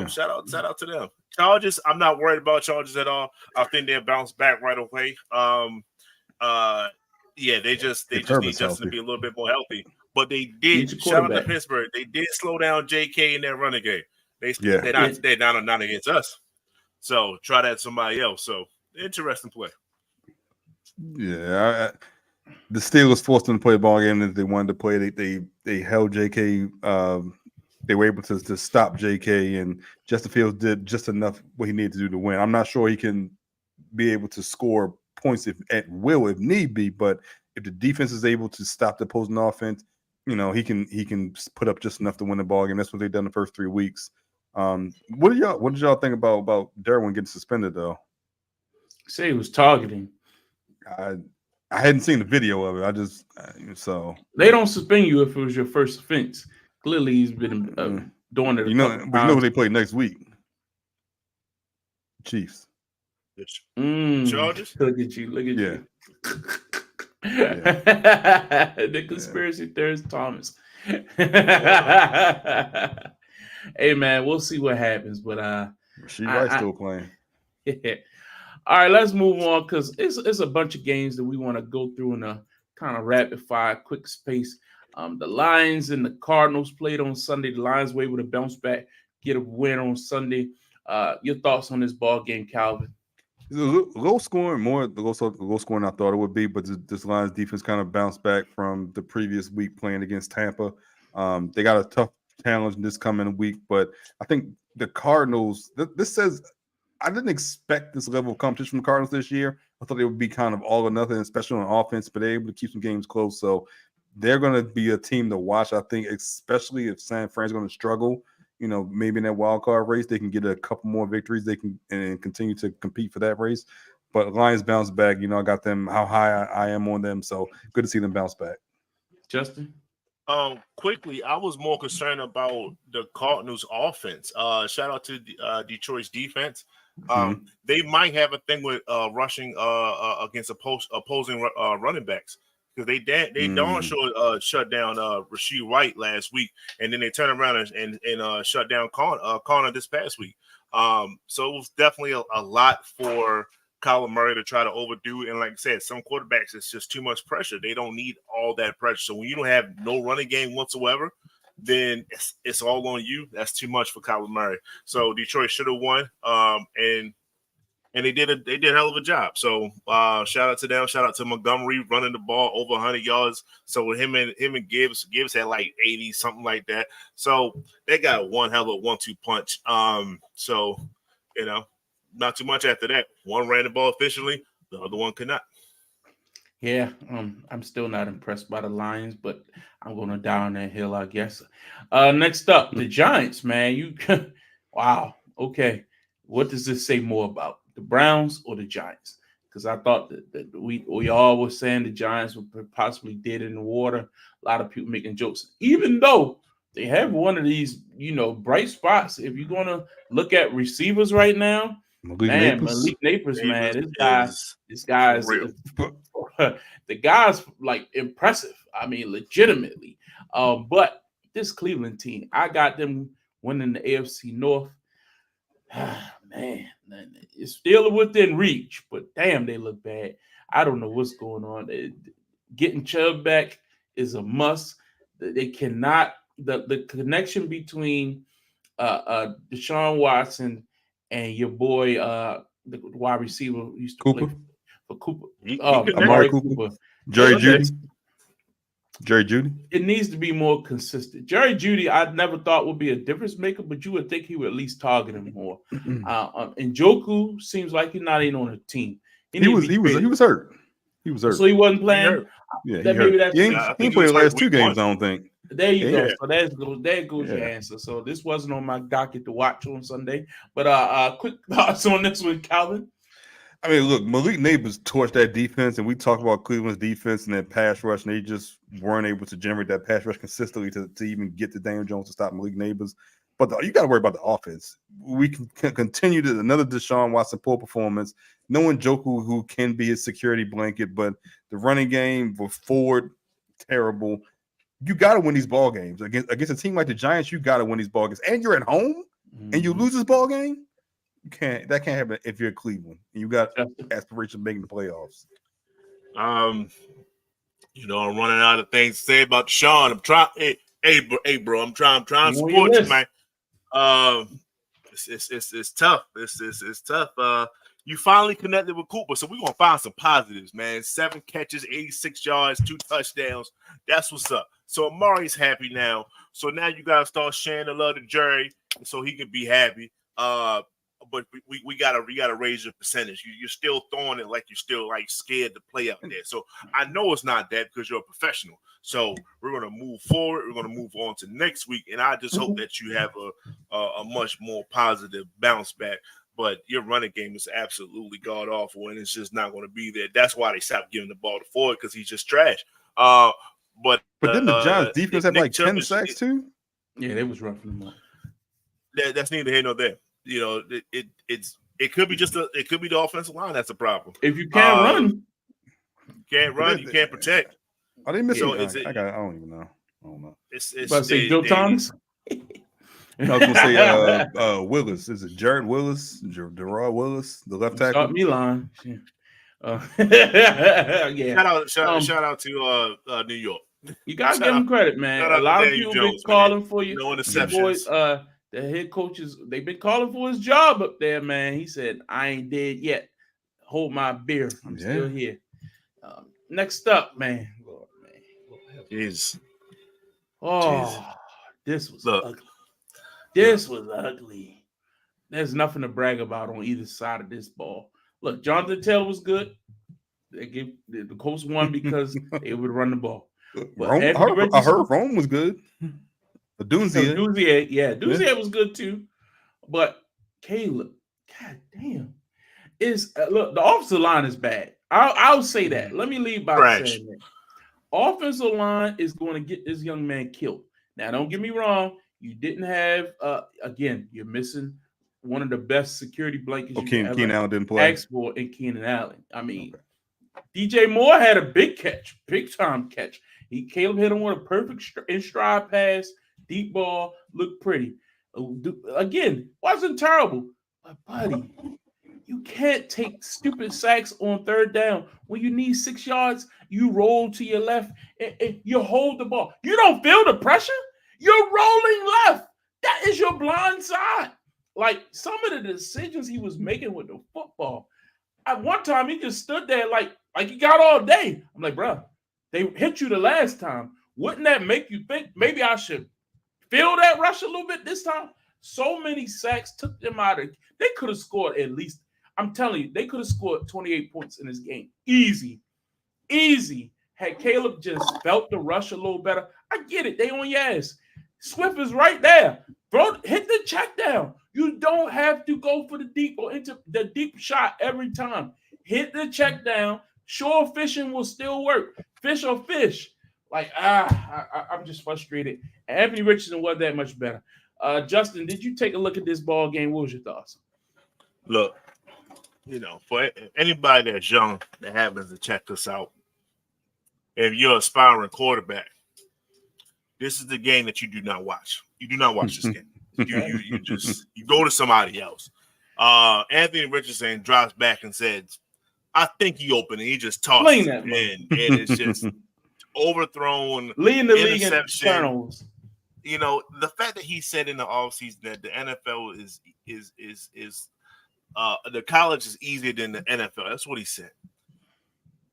shout out to them. Chargers, I'm not worried about Chargers at all. I think they'll bounce back right away. They just need Justin to be a little bit more healthy. But they did shout out to Pittsburgh. They did slow down JK in that running game. They're not against us. So try that somebody else. So interesting play. Yeah, the Steelers forced them to play a ball game that they wanted to play. They held JK. They were able to stop JK, and Justin Fields did just enough what he needed to do to win. I'm not sure he can be able to score points at will if need be, but if the defense is able to stop the opposing offense, he can put up just enough to win the ball game. That's what they've done the first 3 weeks. What did y'all think about Derwin getting suspended though? Say he was targeting. I hadn't seen the video of it. So they don't suspend you if it was your first offense. Clearly, he's been doing it. We know who they play next week. Chiefs. Chargers. Look at you. Yeah. The conspiracy theorist Thomas. Hey man, we'll see what happens. But Rasheed Rice still playing. Yeah. All right, let's move on because it's a bunch of games that we want to go through in a kind of rapid fire, quick space. The Lions and the Cardinals played on Sunday. The Lions were able to bounce back, get a win on Sunday. Your thoughts on this ball game, Calvin? Low scoring, more low scoring I thought it would be, but this Lions defense kind of bounced back from the previous week playing against Tampa. They got a tough challenge this coming week, but I think the Cardinals. This says I didn't expect this level of competition from the Cardinals this year. I thought they would be kind of all or nothing, especially on offense, but they're able to keep some games close. So they're going to be a team to watch, I think, especially if San Fran's going to struggle. Maybe in that wild card race, they can get a couple more victories. They can and continue to compete for that race. But Lions bounce back. I got them how high I am on them. So good to see them bounce back. Justin? Quickly, I was more concerned about the Cardinals offense. Shout out to Detroit's defense. They might have a thing with rushing against opposing running backs. Because they darn sure shut down Rasheed White last week, and then they turned around and shut down Connor this past week. So it was definitely a lot for Kyler Murray to try to overdo. And like I said, some quarterbacks, it's just too much pressure. They don't need all that pressure. So when you don't have no running game whatsoever, then it's all on you. That's too much for Kyler Murray. So Detroit should have won. And they did a hell of a job. So shout out to them. Shout out to Montgomery running the ball over 100 yards. So with him and Gibbs had like 80, something like that. So they got one hell of a 1-2 punch. So not too much after that. One ran the ball efficiently, the other one could not. Yeah, I'm still not impressed by the Lions, but I'm gonna die on that hill, I guess. Next up, the Giants, man. You wow, okay. What does this say more about the Browns or the Giants? Because I thought that we all were saying the Giants were possibly dead in the water. A lot of people making jokes, even though they have one of these, bright spots. If you're gonna look at receivers right now, Malik man, Neighbors. Malik Neighbors, man, Neighbors this for guy's real. the guy's like impressive. I mean, legitimately. But this Cleveland team, I got them winning the AFC North. Man, it's still within reach, but damn, they look bad. I don't know what's going on. Getting Chubb back is a must. They cannot the connection between Deshaun Watson and your boy the wide receiver who used to Cooper? play for Cooper. He Amari Cooper. Jerry Okay. Judy. It needs to be more consistent. Jerry Judy, I never thought would be a difference maker, but you would think he would at least target him more. And Njoku seems like he's not even on the team. He was hurt. He was hurt. So he wasn't playing. Yeah, he Maybe hurt. that's He ain't played the last 2 games, I don't think. There you go. Yeah. So there goes your answer. So this wasn't on my docket to watch on Sunday. But quick thoughts on this one, Calvin. I mean, look, Malik Neighbors torched that defense, and we talk about Cleveland's defense and their pass rush, and they just weren't able to generate that pass rush consistently to even get to Daniel Jones to stop Malik Neighbors. But you got to worry about the offense. We can continue to another Deshaun Watson poor performance. No Njoku who can be his security blanket, but the running game with Ford, terrible. You got to win these ball games against a team like the Giants. You got to win these ball games, and you're at home, and you lose this ball game. That can't happen if you're Cleveland and you got aspiration of making the playoffs. I'm running out of things to say about Deshaun. I'm trying. Hey, bro, I'm trying to support you, man. It's tough. It's tough. You finally connected with Cooper, so we're gonna find some positives, man. 7 catches, 86 yards, 2 touchdowns. That's what's up. So Amari's happy now. So now you gotta start sharing the love to Jerry, so he can be happy. But we gotta raise your percentage. You're still throwing it like you're still like scared to play out there. So I know it's not that because you're a professional. So we're gonna move forward. We're gonna move on to next week, and I just hope that you have a much more positive bounce back. But your running game is absolutely god awful, and it's just not going to be there. That's why they stopped giving the ball to Ford because he's just trash. But didn't the Giants defense have like 10 sacks too? Yeah, they was roughing them up. That's neither here nor there. It could be it could be the offensive line that's a problem. If you can't run, you can't protect. Are they missing? So I don't even know. I don't know. It's about to say Joe Thomas. I was gonna say Willis. Is it Jared Willis? Gerard Willis, the left tackle? Start me line. Yeah. Shout out to New York. You gotta give them credit, man. A lot of people been calling for you. No interceptions. Boys, the head coaches, they've been calling for his job up there, man. He said, "I ain't dead yet. Hold my beer. I'm still here." Next up, man. Lord, man. Jeez. Oh, this was ugly. This was ugly. There's nothing to brag about on either side of this ball. Look, Jonathan Taylor was good. They gave the Colts won because they would run the ball. I heard Rome was good. Duzier was good too. But Caleb, god damn, look, the offensive line is bad. I'll say that. Let me leave by saying that. Offensive line is going to get this young man killed. Now, don't get me wrong. You didn't have again. You're missing one of the best security blankets. Keenan Allen didn't play. Export and Keenan Allen. I mean, DJ Moore had a big time catch. Caleb hit him with a perfect in stride pass, deep ball, looked pretty. Again, wasn't terrible, but buddy, you can't take stupid sacks on third down when you need 6 yards. You roll to your left and you hold the ball. You don't feel the pressure. You're rolling left. That is your blind side. Like some of the decisions he was making with the football. At one time, he just stood there like he got all day. I'm like, bro, they hit you the last time. Wouldn't that make you think maybe I should feel that rush a little bit this time? So many sacks took them out of. They could have scored at least. I'm telling you, they could have scored 28 points in this game. Easy. Easy. Had Caleb just felt the rush a little better, I get it. They on your ass. Swift is right there. Bro, hit the check down. You don't have to go for the deep or into the deep shot every time. Hit the check down. Sure, fishing will still work. Fish or fish. Like, I'm just frustrated. Anthony Richardson wasn't that much better. Justin, did you take a look at this ball game? What was your thoughts? Look, for anybody that's young that happens to check this out, if you're an aspiring quarterback, this is the game that you do not watch. You do not watch this game. You go to somebody else. Anthony Richardson drops back and says, "I think he opened," and he just tosses it in, and it's just overthrown. Leading the league in turnovers. The fact that he said in the offseason that the NFL is the college is easier than the NFL. That's what he said.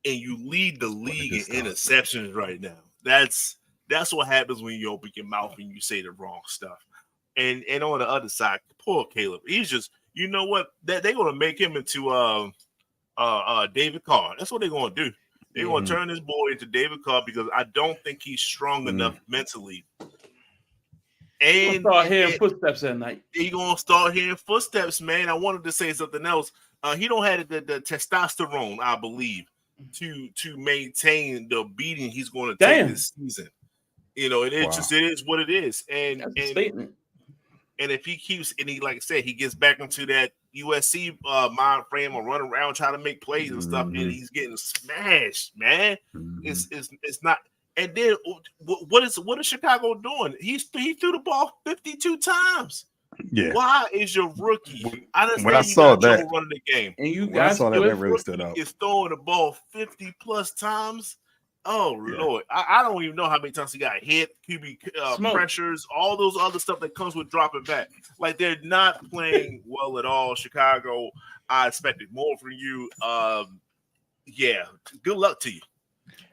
And you lead the league in interceptions right now. That's what happens when you open your mouth and you say the wrong stuff. And on the other side, poor Caleb. He's just, you know what? That they're gonna make him into David Carr. That's what they're gonna do. They're gonna turn this boy into David Carr because I don't think he's strong enough mentally. And start hearing footsteps at night. You're gonna start hearing footsteps, man. I wanted to say something else. He don't have the testosterone, I believe, to maintain the beating he's going to take this season. It is what it is. And if he keeps, and he, like I said, he gets back into that USC mind frame or run around trying to make plays and stuff, and he's getting smashed, man. It's not. And then what is Chicago doing? He threw the ball 52 times. Yeah. Why is your rookie? When I saw that running the game, and you guys saw that really stood out. Is throwing the ball 50 plus times. Oh Lord, I don't even know how many times he got hit, QB pressures, all those other stuff that comes with dropping back. Like, they're not playing well at all. Chicago, I expected more from you. Good luck to you.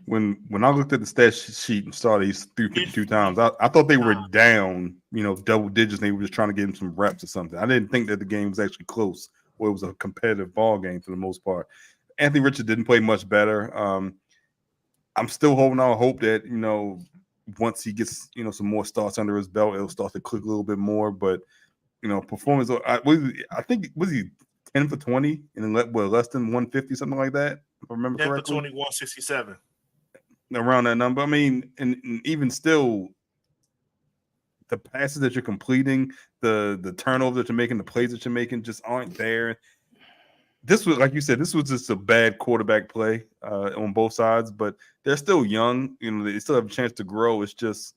When I looked at the stat sheet and saw these 352 times, I thought they were down, double digits. And they were just trying to get him some reps or something. I didn't think that the game was actually close, or it was a competitive ball game for the most part. Anthony Richardson didn't play much better. I'm still holding out hope that once he gets some more starts under his belt, it'll start to click a little bit more. But performance, I think was he 10 for 20 and less than 150, something like that, if I remember correctly. 10 for 20, 167. Around that number. I mean, and even still, the passes that you're completing, the turnovers that you're making, the plays that you're making just aren't there. This was, like you said, this was just a bad quarterback play on both sides, but they're still young. They still have a chance to grow. It's just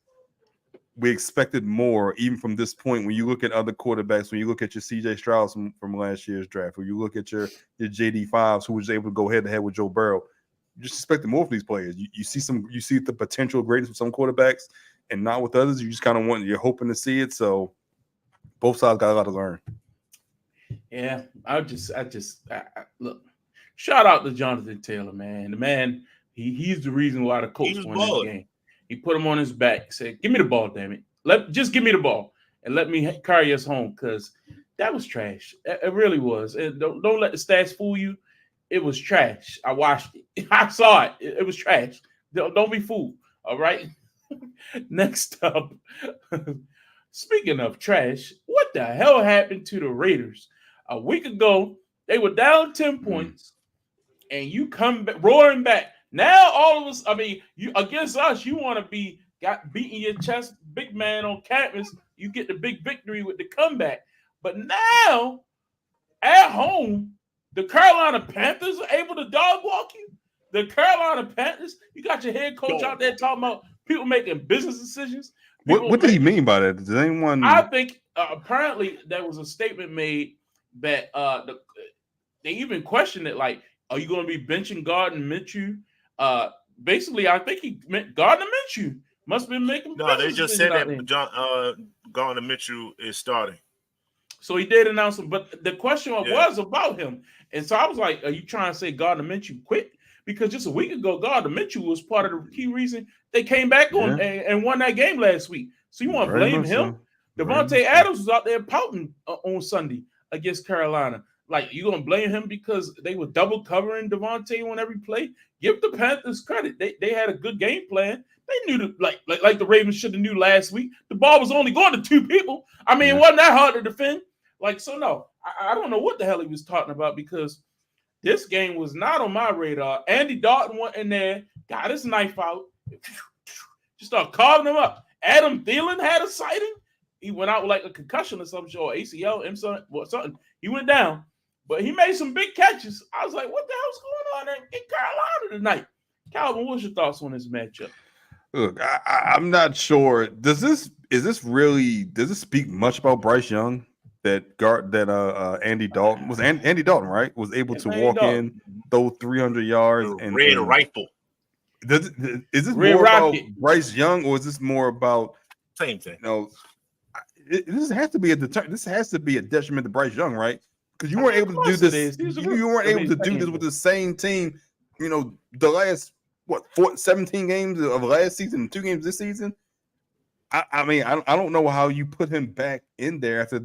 we expected more, even from this point. When you look at other quarterbacks, when you look at your C.J. Stroud from last year's draft, or you look at your J.D. Fives, who was able to go head to head with Joe Burrow, you just expected more from these players. You see the potential greatness of some quarterbacks, and not with others. You just kind of you're hoping to see it. So both sides got a lot to learn. Yeah, I look. Shout out to Jonathan Taylor, man. The man, he's the reason why the coach won this game. He put him on his back, said, "Give me the ball, damn it! Just give me the ball and let me carry us home." Because that was trash. It really was. Don't let the stats fool you. It was trash. I watched it. I saw it. It was trash. Don't be fooled. All right. Next up, speaking of trash, what the hell happened to the Raiders? A week ago, they were down 10 points, and you come roaring back. Now, all of us, you against us, you want to be beating your chest, big man on campus. You get the big victory with the comeback. But now, at home, the Carolina Panthers are able to dog walk you. The Carolina Panthers, you got your head coach out there talking about people making business decisions. What did he mean by that? Does anyone? I think apparently there was a statement made that they even questioned it, like, are you going to be benching Gardner Minshew? Basically, I think he meant Gardner Minshew must have been making. No, they just said that Gardner Minshew is starting. So he did announce him, but the question was about him. And so I was like, are you trying to say Gardner Minshew quit? Because just a week ago, Gardner Minshew was part of the key reason they came back on and won that game last week. So you want to blame him? Devontae Adams was out there pouting on Sunday against Carolina. Like, you gonna blame him because they were double covering Devontae on every play? Give the Panthers credit. They had a good game plan. They knew like the Ravens should have knew last week. The ball was only going to 2 people. I mean, it wasn't that hard to defend. Like, so no, I don't know what the hell he was talking about, because this game was not on my radar. Andy Dalton went in there, got his knife out, just started carving him up. Adam Thielen had a sighting. He went out with like a concussion or something, or ACL, something. He went down, but he made some big catches. I was like, what the hell's going on in Carolina tonight? Calvin, what's your thoughts on this matchup? Look, I'm not sure. Does this speak much about Bryce Young that Andy Dalton was Andy Dalton, right? Was able to walk in, throw 300 yards and red rifle. Is this Red more Rocket. about Bryce Young, or is this more about same thing? This has to be a detriment to Bryce Young, right? Because you weren't able to do this. You weren't able to do this with the same team. The last 17 games of last season, 2 games this season. I mean, I don't know how you put him back in there after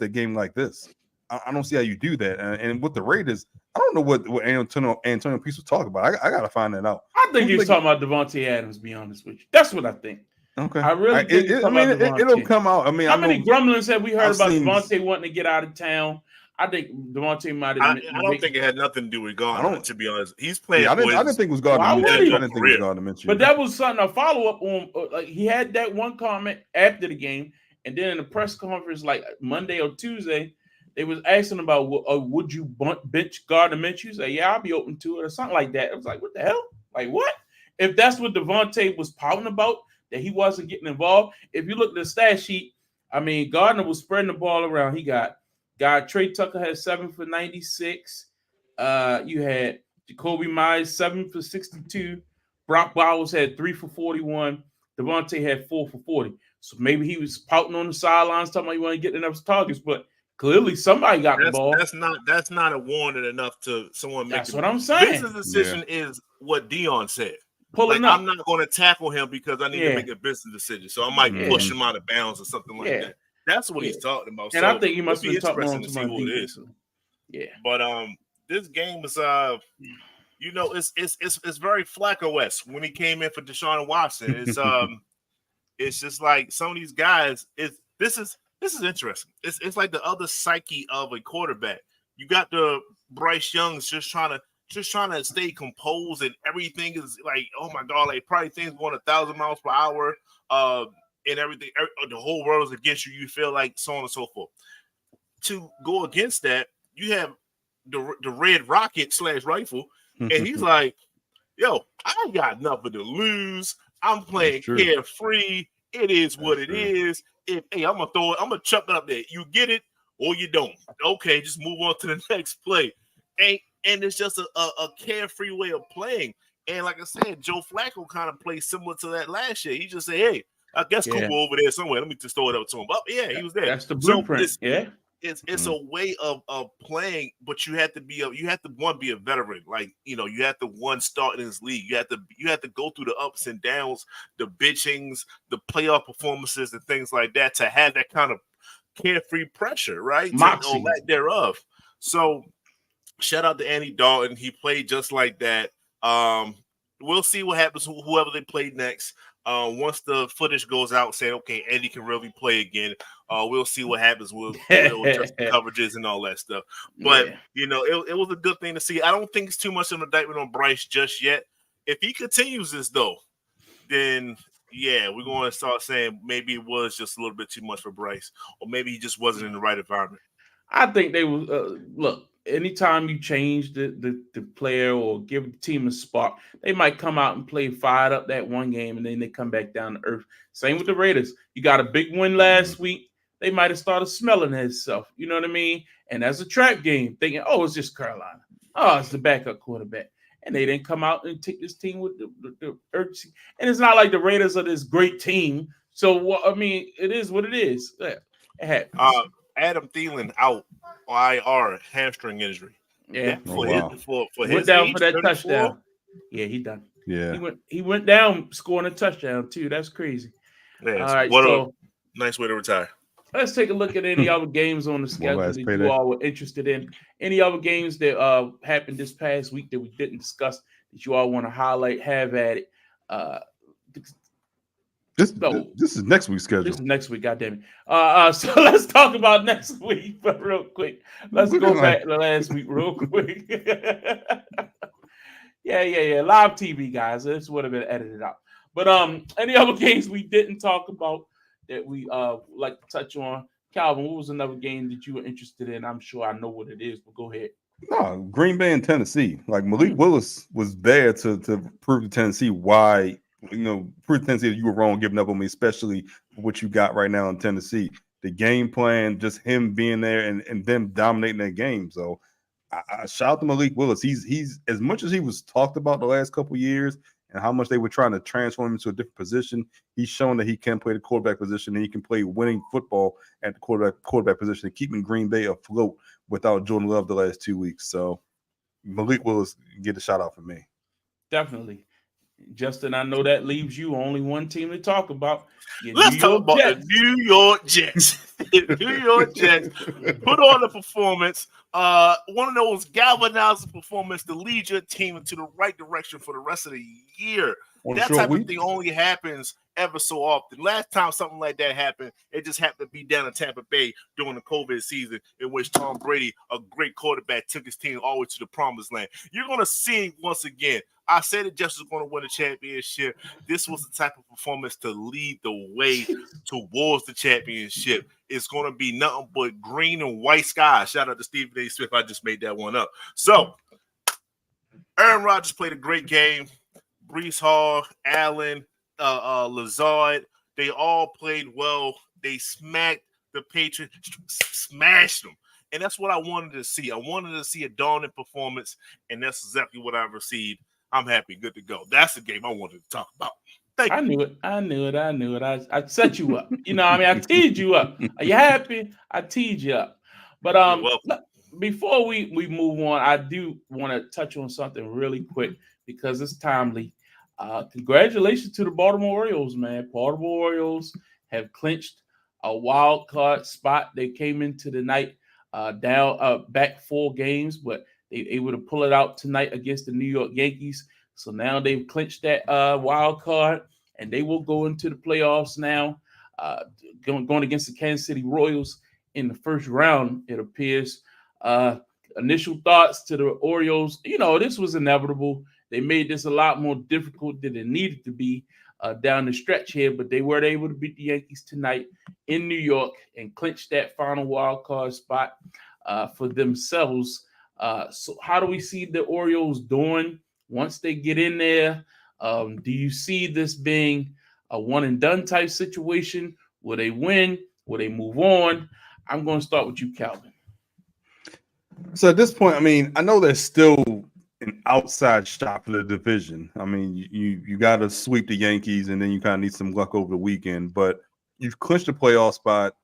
a game like this. I don't see how you do that. And with the Raiders, I don't know what Antonio Pierce was talking about. I gotta find that out. I think he was talking about Devontae Adams. To be honest with you, that's what I think. Okay, I really think it'll come out. I mean, how many grumblings have we heard about seen Devontae wanting to get out of town? I think Devontae might have. I don't think it had nothing to do with Gardner. To be honest, he's playing. I didn't think it was Gardner. I didn't think it was Gardner Minshew. But that was something a follow up on. Like, he had that one comment after the game, and then in the press conference, like Monday or Tuesday, they was asking about would you bench Gardner Minshew? Say, yeah, I'll be open to it, or something like that. It was like, what the hell? Like, what? If that's what Devontae was pouting about, that he wasn't getting involved. If you look at the stat sheet, I mean, Gardner was spreading the ball around. He got Trey Tucker had 7 for 96. You had Jacoby Myers 7 for 62. Brock Bowers had 3 for 41. Devontae had 4 for 40. So maybe he was pouting on the sidelines, talking about he wanted to get enough targets, but clearly somebody got the ball. That's not a warning enough to someone. That's what I'm saying. Business decision is what Dion said. Pulling up. I'm not going to tackle him because I need to make a business decision. So I might push him out of bounds or something like that. That's what he's talking about. And so I think he must be talking to see who it is. Yeah. But this game was it's very Flacco-esque when he came in for Deshaun Watson. It's it's just like some of these guys. This is interesting. It's like the other psyche of a quarterback. You got the Bryce Young's just trying to stay composed, and everything is like, oh my God, like probably things going 1,000 miles per hour, and everything. The whole world is against you. You feel like so on and so forth. To go against that, you have the Red Rocket / rifle, and he's like, yo, I ain't got nothing to lose. I'm playing carefree. It is what it is. I'm gonna chuck it up there. You get it or you don't. Okay, just move on to the next play. And it's just a carefree way of playing. And like I said, Joe Flacco kind of played similar to that last year. He just said, hey, I guess Cooper over there somewhere. Let me just throw it up to him. Oh, yeah, he was there. That's the blueprint. So it's a way of playing, but you have to be a veteran. Like, you have to start in this league. You have to go through the ups and downs, the bitchings, the playoff performances, and things like that to have that kind of carefree pressure, right? Moxie. Or lack thereof. So shout out to Andy Dalton. He played just like that. We'll see what happens whoever they play next. Once the footage goes out saying, okay, Andy can really play again, we'll see what happens with just coverages and all that stuff. But, it was a good thing to see. I don't think it's too much of an indictment on Bryce just yet. If he continues this, though, then, yeah, we're going to start saying maybe it was just a little bit too much for Bryce, or maybe he just wasn't in the right environment. I think they will look. Anytime you change the player or give the team a spark, they might come out and play fired up that one game, and then they come back down to earth. Same with the Raiders. You got a big win last week. They might have started smelling itself. You know what I mean? And as a trap game, thinking, oh, it's just Carolina. Oh, it's the backup quarterback. And they didn't come out and take this team with the urgency. And it's not like the Raiders are this great team. So, I mean, it is what it is. It happens. Adam Thielen out IR hamstring injury. Yeah, for his went down age, for that 34? touchdown. Yeah, he done. Yeah, he went down scoring a touchdown too. That's crazy. Yeah, all right, a nice way to retire. let's take a look at any other games on the schedule last that payday. you all were interested in. Any other games that happened this past week that we didn't discuss that you all want to highlight? Have at it. This No. this is next week's schedule. This is next week, goddamn it. So let's talk about next week, but real quick. Let's Look go at back to last week real quick. Yeah. Live TV, guys. This would have been edited out. But any other games we didn't talk about that we like to touch on? Calvin, what was another game that you were interested in? I'm sure I know what it is, but go ahead. No, Green Bay and Tennessee. Like Malik Willis was there to prove to Tennessee why, prove to Tennessee that you were wrong giving up on me, especially what you got right now in Tennessee. The game plan, just him being there and them dominating that game. So I shout out to Malik Willis. He's as much as he was talked about the last couple of years and how much they were trying to transform him into a different position. He's shown that he can play the quarterback position and he can play winning football at the quarterback position, keeping Green Bay afloat without Jordan Love the last 2 weeks. So Malik Willis get a shout out from me. Definitely. Justin, I know that leaves you only one team to talk about. Let's talk about the New York Jets. The New York Jets put on a performance, one of those galvanizing performances to lead your team into the right direction for the rest of the year. That type of thing only happens ever so often. Last time something like that happened, it just happened to be down in Tampa Bay during the COVID season in which Tom Brady, a great quarterback, took his team all the way to the promised land. You're going to see once again, I said the Jets was going to win a championship. This was the type of performance to lead the way towards the championship. It's going to be nothing but green and white skies. Shout out to Stephen A. Smith. I just made that one up. So, Aaron Rodgers played a great game. Breece Hall, Allen, Lazard, they all played well. They smacked the Patriots, smashed them. And that's what I wanted to see. I wanted to see a daunting performance, and that's exactly what I received. I'm happy, good to go. That's the game I wanted to talk about. Thank you. I knew it. I set you up. I teed you up. Are you happy? I teed you up. But before we move on, I do want to touch on something really quick because it's timely. Congratulations to the Baltimore Orioles, man. Baltimore Orioles have clinched a wild card spot. They came into the night down back 4 games, but they able to pull it out tonight against the New York Yankees. So now they've clinched that wild card, and they will go into the playoffs now, going against the Kansas City Royals in the first round, it appears. Initial thoughts to the Orioles, this was inevitable. They made this a lot more difficult than it needed to be down the stretch here, but they were able to beat the Yankees tonight in New York and clinch that final wild card spot for themselves. So how do we see the Orioles doing once they get in there? Do you see this being a one and done type situation? Will they win? Will they move on? I'm going to start with you, Calvin. So at this point, I know there's still an outside shot for the division. You got to sweep the Yankees, and then you kind of need some luck over the weekend. But you've clinched the playoff spot.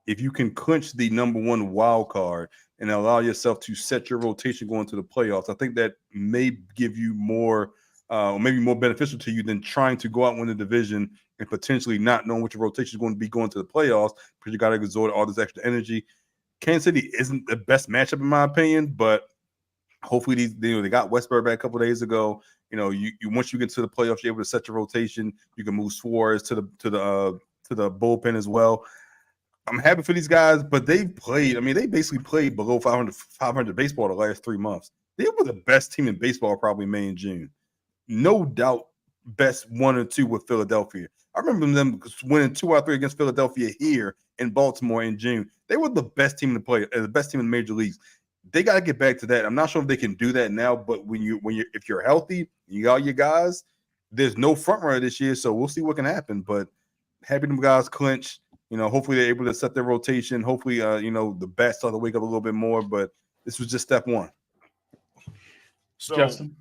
If you can clinch the number 1 wild card and allow yourself to set your rotation going to the playoffs, I think that may give you more, or maybe more beneficial to you than trying to go out and win the division and potentially not knowing what your rotation is going to be going to the playoffs because you got to exert all this extra energy. Kansas City isn't the best matchup in my opinion, but hopefully they got Westburg back a couple of days ago. You once you get to the playoffs, you're able to set your rotation. You can move Suarez to the bullpen as well. I'm happy for these guys, but they've played. They basically played below 500 baseball the last 3 months. They were the best team in baseball probably May and June. No doubt, best 1 or 2 with Philadelphia. I remember them winning 2 out of 3 against Philadelphia here in Baltimore in June. They were the best team to play, the best team in the major leagues. They got to get back to that. I'm not sure if they can do that now, but if you're healthy, you got your guys. There's no front runner this year, so we'll see what can happen. But having them guys clinch, hopefully they're able to set their rotation. Hopefully, the bats start to wake up a little bit more. But this was just step 1. So Justin,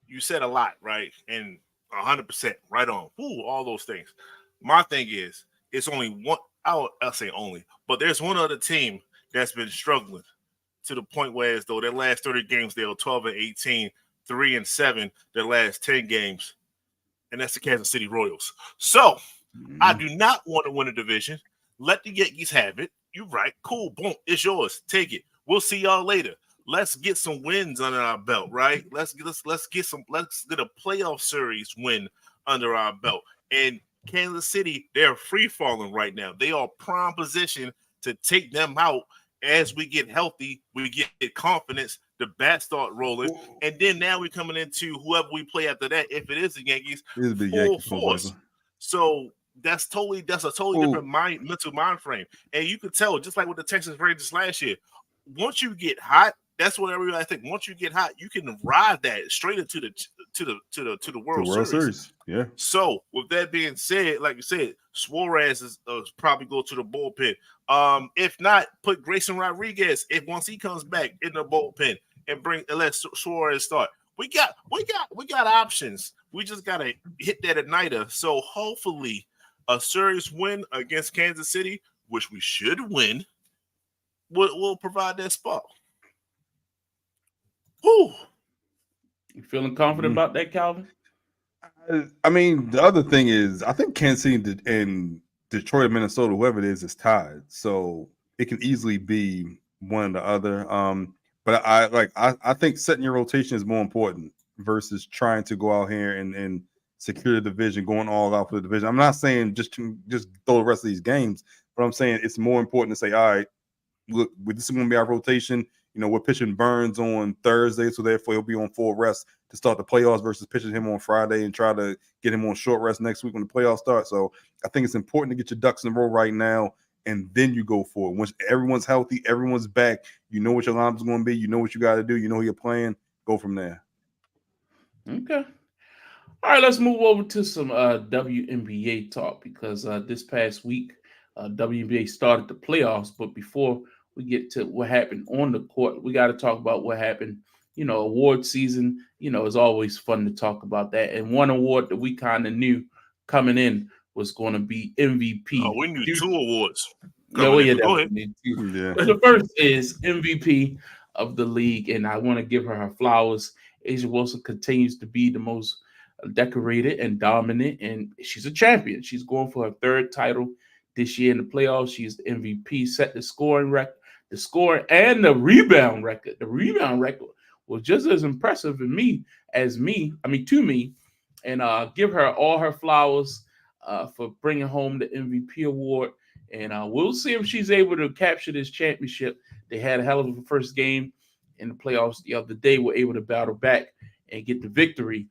you said a lot, right? And 100% right on. All those things. My thing is, it's only one. I'll say only, but there's one other team that's been struggling to the point where, as though their last 30 games, they were 12-18, 3-7 their last 10 games, and that's the Kansas City Royals. So I do not want to win a division. Let the Yankees have it. You're right. Cool. Boom. It's yours. Take it. We'll see y'all later. Let's get some wins under our belt, right? Let's get a playoff series win under our belt. And Kansas City, they're free falling right now. They are prime position to take them out as we get healthy. We get confidence. The bats start rolling, and then now we're coming into whoever we play after that. If it is the Yankees, full force. So that's a totally different mental mind frame. And you could tell, just like with the Texas Rangers last year, once you get hot, that's what everybody think. Once you get hot, you can ride that straight into the World Series. Yeah. So with that being said, like you said, Suarez is probably go to the bullpen. If not, put Grayson Rodriguez once he comes back in the bullpen and let Suarez start. We got options. We just gotta hit that igniter. So hopefully a series win against Kansas City, which we should win, will provide that spot. Whew. You feeling confident about that, Calvin? I mean, the other thing is, I think Kansas City and Detroit, Minnesota, whoever it is tied. So it can easily be one or the other. But I think setting your rotation is more important versus trying to go out here and secure the division, going all out for the division. I'm not saying just throw the rest of these games, but I'm saying it's more important to say, all right, look, this is going to be our rotation. You know, we're pitching Burns on Thursday, so therefore he'll be on full rest to start the playoffs versus pitching him on Friday and try to get him on short rest next week when the playoffs start. So I think it's important to get your ducks in a row right now, and then you go for it. Once everyone's healthy, everyone's back, you know what your lineup is going to be, you know what you got to do, you know who you're playing, go from there. Okay. All right, let's move over to some WNBA talk because this past week, WNBA started the playoffs, but before we get to what happened on the court, we got to talk about what happened. You know, award season, you know, it's always fun to talk about that. And one award that we kind of knew coming in was going to be MVP. Oh, we knew two awards. Go ahead. Yeah. But the first is MVP of the league, and I want to give her flowers. A'ja Wilson continues to be the most decorated and dominant, and she's a champion. She's going for her third title this year in the playoffs. She's the MVP, set the scoring record, the scoring and the rebound record. The rebound record was just as impressive to me, and give her all her flowers for bringing home the MVP award. And we'll see if she's able to capture this championship. They had a hell of a first game in the playoffs the other day. Were able to battle back and get the victory.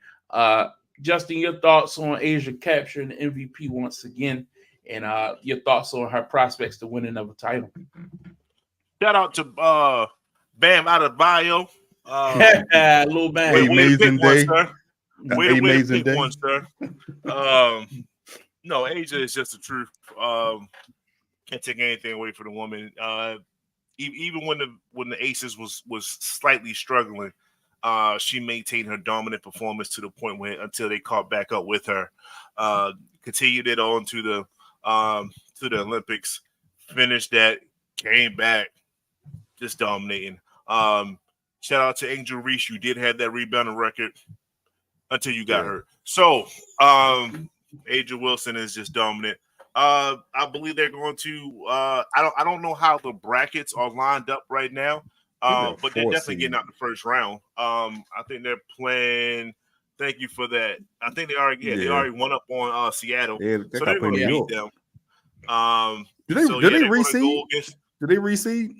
Justin, your thoughts on A'ja capturing the MVP once again, and your thoughts on her prospects to win another title. Shout out to Bam Adebayo. Little Bam. Amazing day. Amazing day. Sir. No, A'ja is just the truth. Can't take anything away from the woman. Even when the Aces was slightly struggling, she maintained her dominant performance to the point where until they caught back up with her, continued it on to the Olympics, finished that, came back, just dominating. Shout out to Angel Reese. You did have that rebounding record until you got hurt. So A'ja Wilson is just dominant. I believe they're going to. I don't know how the brackets are lined up right now. But they're definitely getting out the first round. I think they're playing. Thank you for that. I think they already won up on Seattle, so they're going to beat them. Did they reseed? Did they reseed?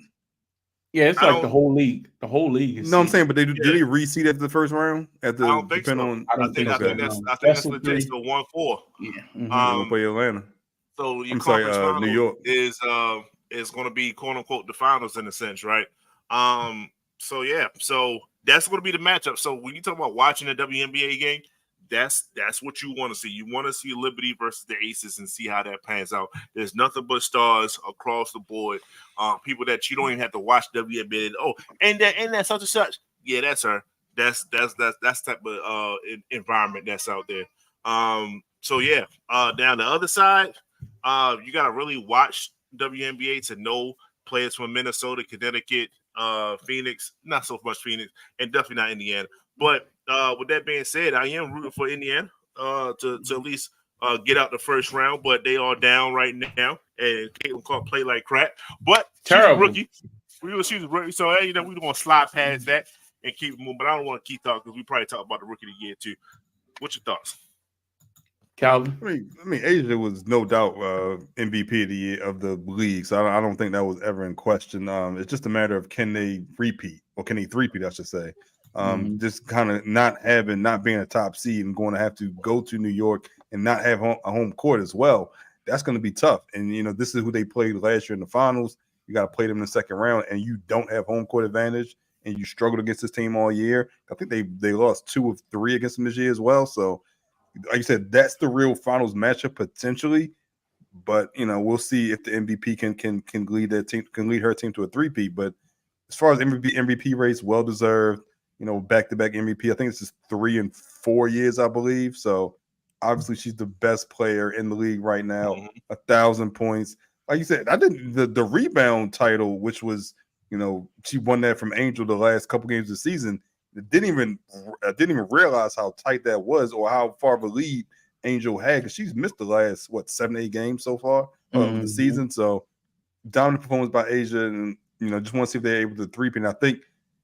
Yeah, it's like the whole league. The whole league. No, I'm saying, but did they reseed after the first round? I don't think so. I think that's legit. So 1-4. Yeah. Play Atlanta. So your conference final New York is going to be quote unquote the finals in a sense, right? So that's going to be the matchup. So when you talk about watching a WNBA game, that's what you want to see. You want to see Liberty versus the Aces and see how that pans out. There's nothing but stars across the board. People that you don't even have to watch WNBA. Oh, and that such and such. Yeah, that's her. That's type of environment that's out there. Down the other side, you got to really watch WNBA to know players from Minnesota, Connecticut, Phoenix, not so much Phoenix, and definitely not Indiana. But with that being said, I am rooting for Indiana to at least get out the first round, but they are down right now. And Caitlin Clark played like crap, but Terrible. she's a rookie. She's a rookie, so hey, we're gonna slide past that and keep moving. But I don't want to keep talking because we probably talk about the rookie of the year too. What's your thoughts, Calvin? I mean, Asia was no doubt MVP of the year of the league, so I don't think that was ever in question. It's just a matter of can they repeat, or can they three-peat, I should say. Just kind of not being a top seed and going to have to go to New York and not have a home court as well. That's going to be tough. And this is who they played last year in the finals. You got to play them in the second round, and you don't have home court advantage, and you struggled against this team all year. I think they lost 2 of 3 against them this year as well. So, like you said, that's the real finals matchup potentially. But we'll see if the MVP can lead their team, can lead her team to a three-peat. But as far as MVP race, well deserved. Back-to-back MVP. I think it's just 3 and 4 years, I believe. So obviously she's the best player in the league right now. 1,000 points. Like you said, I didn't the rebound title, which was she won that from Angel the last couple games of the season. I didn't even realize how tight that was or how far of a lead Angel had, because she's missed the last 7-8 games so far of the season. So dominant performance by Asia, and just want to see if they're able to three-peat. And I think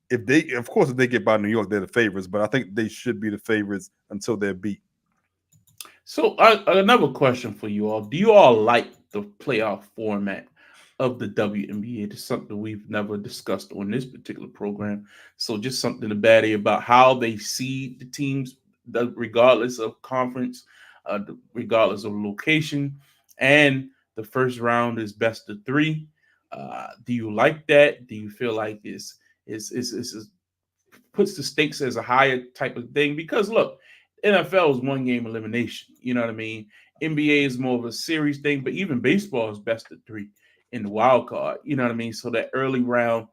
if they get by New York, they're the favorites, but I think they should be the favorites until they're beat. So another question for you all: do you all like the playoff format of the WNBA? It's something we've never discussed on this particular program. So just something to batty about how they seed the teams, regardless of conference, regardless of location, and the first round is best of 3. Do you like that? Do you feel like it's puts the stakes as a higher type of thing? Because look, NFL is 1 game elimination. You know what I mean? NBA is more of a series thing, but even baseball is best of 3 in the wild card. You know what I mean? So that early round,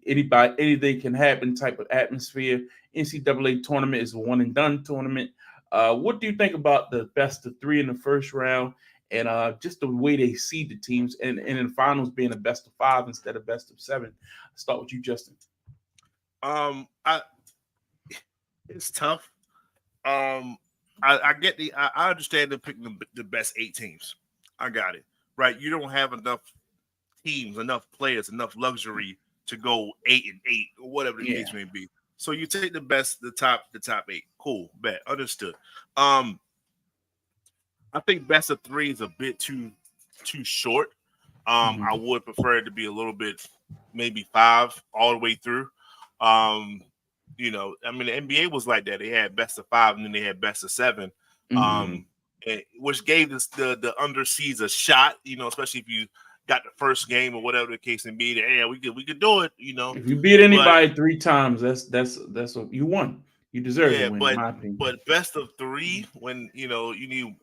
anything can happen type of atmosphere. NCAA tournament is a one and done tournament. What do you think about the best of 3 in the first round, and just the way they seed the teams, and in the finals being a best of 5 instead of best of 7? I'll start with you, Justin. It's tough. I get I understand them picking the best 8 teams. I got it. Right. You don't have enough teams, enough players, enough luxury to go 8 and 8 or whatever the case may be. So you take the top 8. Cool. Bet. Understood. I think best of 3 is a bit too short. I would prefer it to be a little bit, maybe 5 all the way through. The NBA was like that. They had best of 5 and then they had best of 7, which gave us the underseeds a shot. Especially if you got the first game or whatever the case may be. We could do it. If you beat anybody 3 times, that's what you won. You deserve to win, in my opinion. But best of 3, when you need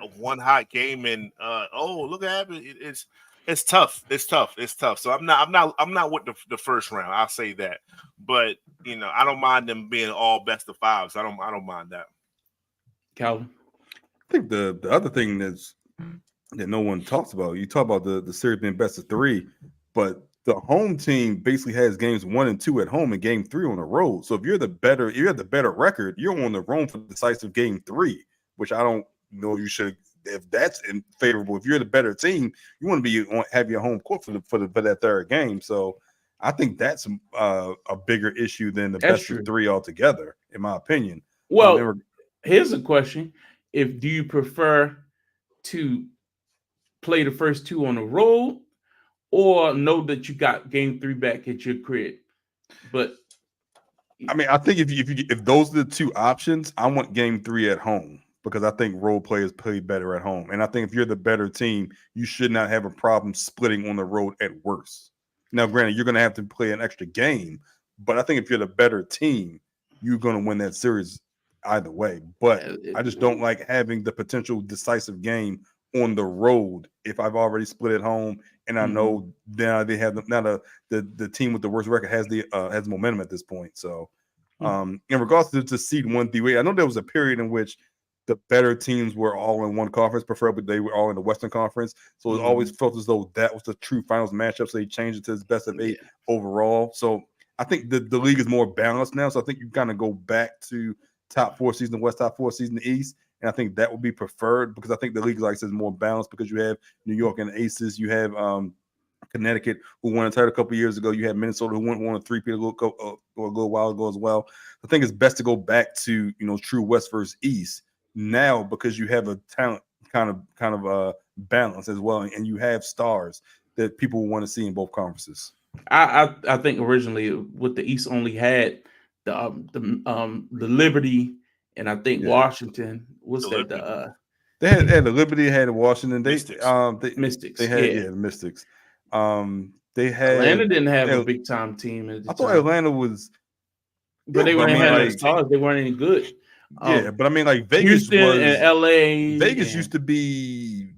a 1 hot game, and look at it. It's tough. It's tough. So I'm not with the first round. I'll say that. But I don't mind them being all best of 5s. I don't mind that. Calvin, I think the other thing that no one talks about, you talk about the series being best of 3, but the home team basically has games 1 and 2 at home and game 3 on the road. So if you have the better record, you're on the road for the decisive game 3, which I don't know you should. If that's favorable, if you're the better team, you want to have your home court for that third game. So I think that's a bigger issue than the best of 3 altogether, in my opinion. Well, here's a question: do you prefer to play the first 2 on the road, or know that you got game 3 back at your crib? But I mean, I think if those are the 2 options, I want game 3 at home, because I think role players play better at home. And I think if you're the better team, you should not have a problem splitting on the road at worst. Now, granted, you're going to have to play an extra game, but I think if you're the better team, you're going to win that series either way. But I just don't like having the potential decisive game on the road if I've already split at home, and I know now they have the team with the worst record has momentum at this point. So in regards to seed 1 through 8, I know there was a period in which the better teams were all in one conference, preferably they were all in the Western Conference. So it always felt as though that was the true finals matchup. So they changed it to the best of 8 overall. So I think the league is more balanced now. So I think you kind of go back to top 4 seeds in the West, top 4 seeds in the East. and I think that would be preferred because I think the league, like I said, is more balanced because you have New York and Aces, you have Connecticut, who won a title a couple years ago. You had Minnesota, who won a three-peat a little while ago as well. I think it's best to go back to true West versus East now because you have a talent kind of balance as well, and you have stars that people want to see in both conferences. I think originally what the East only had the Liberty, and I think Washington was that they had the Liberty, had the Washington, Mystics. Mystics. They had the Mystics. They had Atlanta didn't have a big time team. I thought Atlanta was, but they weren't having stars. They weren't any good. But I mean, like Vegas Houston and LA. Vegas used to be.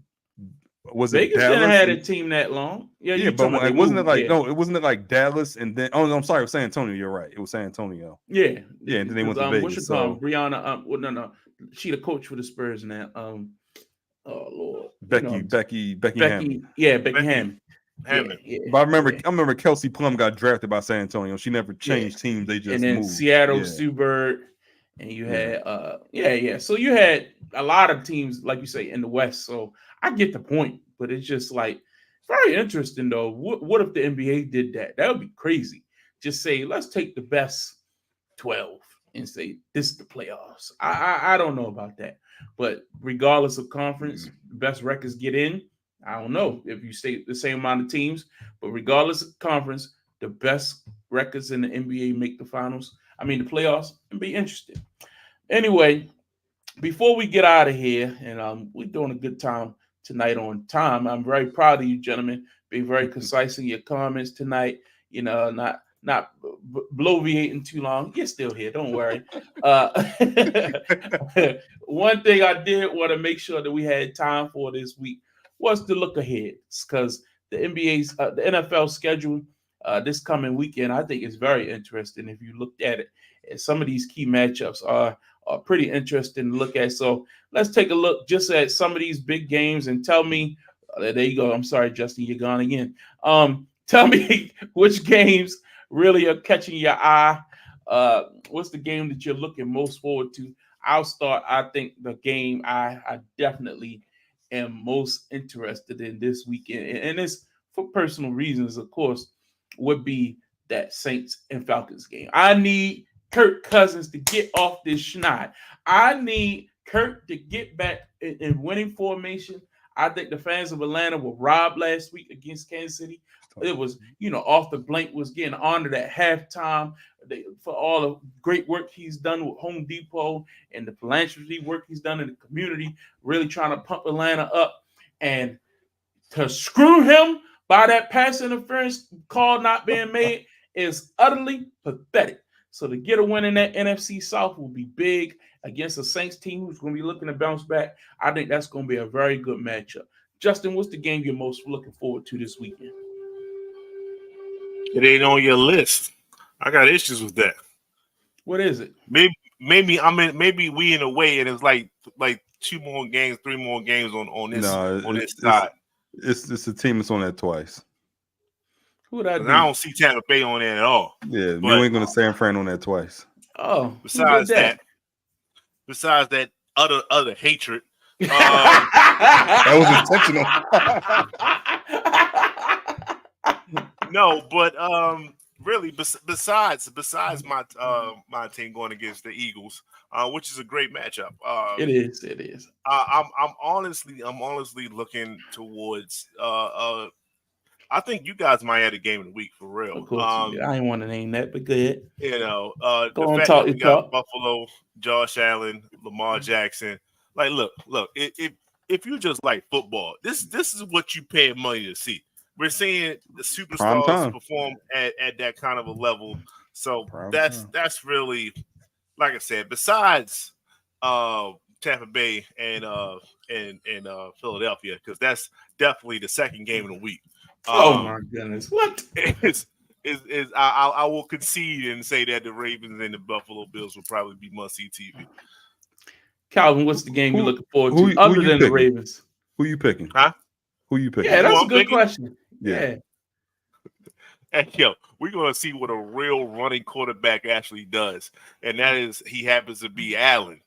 Was Vegas it Dallas? Didn't have a team that long. Yeah, but wasn't it like no? It wasn't it like Dallas and then no, I'm sorry, it was San Antonio. You're right. It was San Antonio. Yeah. And then they went to Vegas. What's your call? Brianna? No. She the coach for the Spurs now. Oh Lord. Becky Hammond. Yeah, Becky Hammond. Yeah. But I remember Kelsey Plum got drafted by San Antonio. She never changed teams. They just and then moved. Seattle, Sue Bird, and you had So you had a lot of teams, like you say, in the West. So I get the point, but it's just like very interesting though. What if the NBA did that? That would be crazy. Just say, let's take the best 12 and say this is the playoffs. I don't know about that, but regardless of conference, the best records get in. I don't know if you stay the same amount of teams, but regardless of conference, the best records in the NBA make the the playoffs, and be interesting. Anyway, before we get out of here, and we're doing a good time tonight on time. I'm very proud of you, gentlemen, being very concise in your comments tonight. Not bloviating too long. You're still here, don't worry. One thing I did want to make sure that we had time for this week was to look ahead, because the the NFL schedule this coming weekend, I think is very interesting. If you looked at it, and some of these key matchups are pretty interesting to look at. So let's take a look just at some of these big games and tell me. There you go. I'm sorry, Justin, you're gone again. Tell me which games really are catching your eye. What's the game that you're looking most forward to? I'll start. I think the game I definitely am most interested in this weekend, and it's for personal reasons, of course, would be that Saints and Falcons game. I need Kirk Cousins to get off this schneid. I need Kirk to get back in winning formation. I think the fans of Atlanta were robbed last week against Kansas City. It was, Arthur Blank was getting honored at halftime for all the great work he's done with Home Depot and the philanthropy work he's done in the community, really trying to pump Atlanta up. And to screw him by that pass interference call not being made is utterly pathetic. So to get a win in that NFC South will be big against a Saints team who's going to be looking to bounce back. I think that's going to be a very good matchup. Justin, what's the game you're most looking forward to this weekend? It ain't on your list. I got issues with that. What is it? Maybe we in a way, and it's like 2 more games, 3 more games on this side. It's a team that's on that twice. Who would I do? I don't see Tampa Bay on that at all. Yeah, New England and San Fran on that twice. Oh, besides that other hatred. That was intentional. No, but really, besides my team going against the Eagles, which is a great matchup. It is. I'm honestly looking towards. I think you guys might have a game of the week for real. Of course, I didn't want to name that, but good. The fact that we got Buffalo, Josh Allen, Lamar Jackson. Like, look, if you just like football, this is what you pay money to see. We're seeing the superstars perform at that kind of a level. So that's really, like I said, besides Tampa Bay and Philadelphia, because that's definitely the second game of the week. Oh my goodness! What I will concede and say that the Ravens and the Buffalo Bills will probably be must-see TV. Calvin, what's the game you're looking forward to other than the Ravens? Who you picking? Huh? Who you picking? Yeah, that's a good question. Yeah. And we're gonna see what a real running quarterback actually does, and that is he happens to be Allen.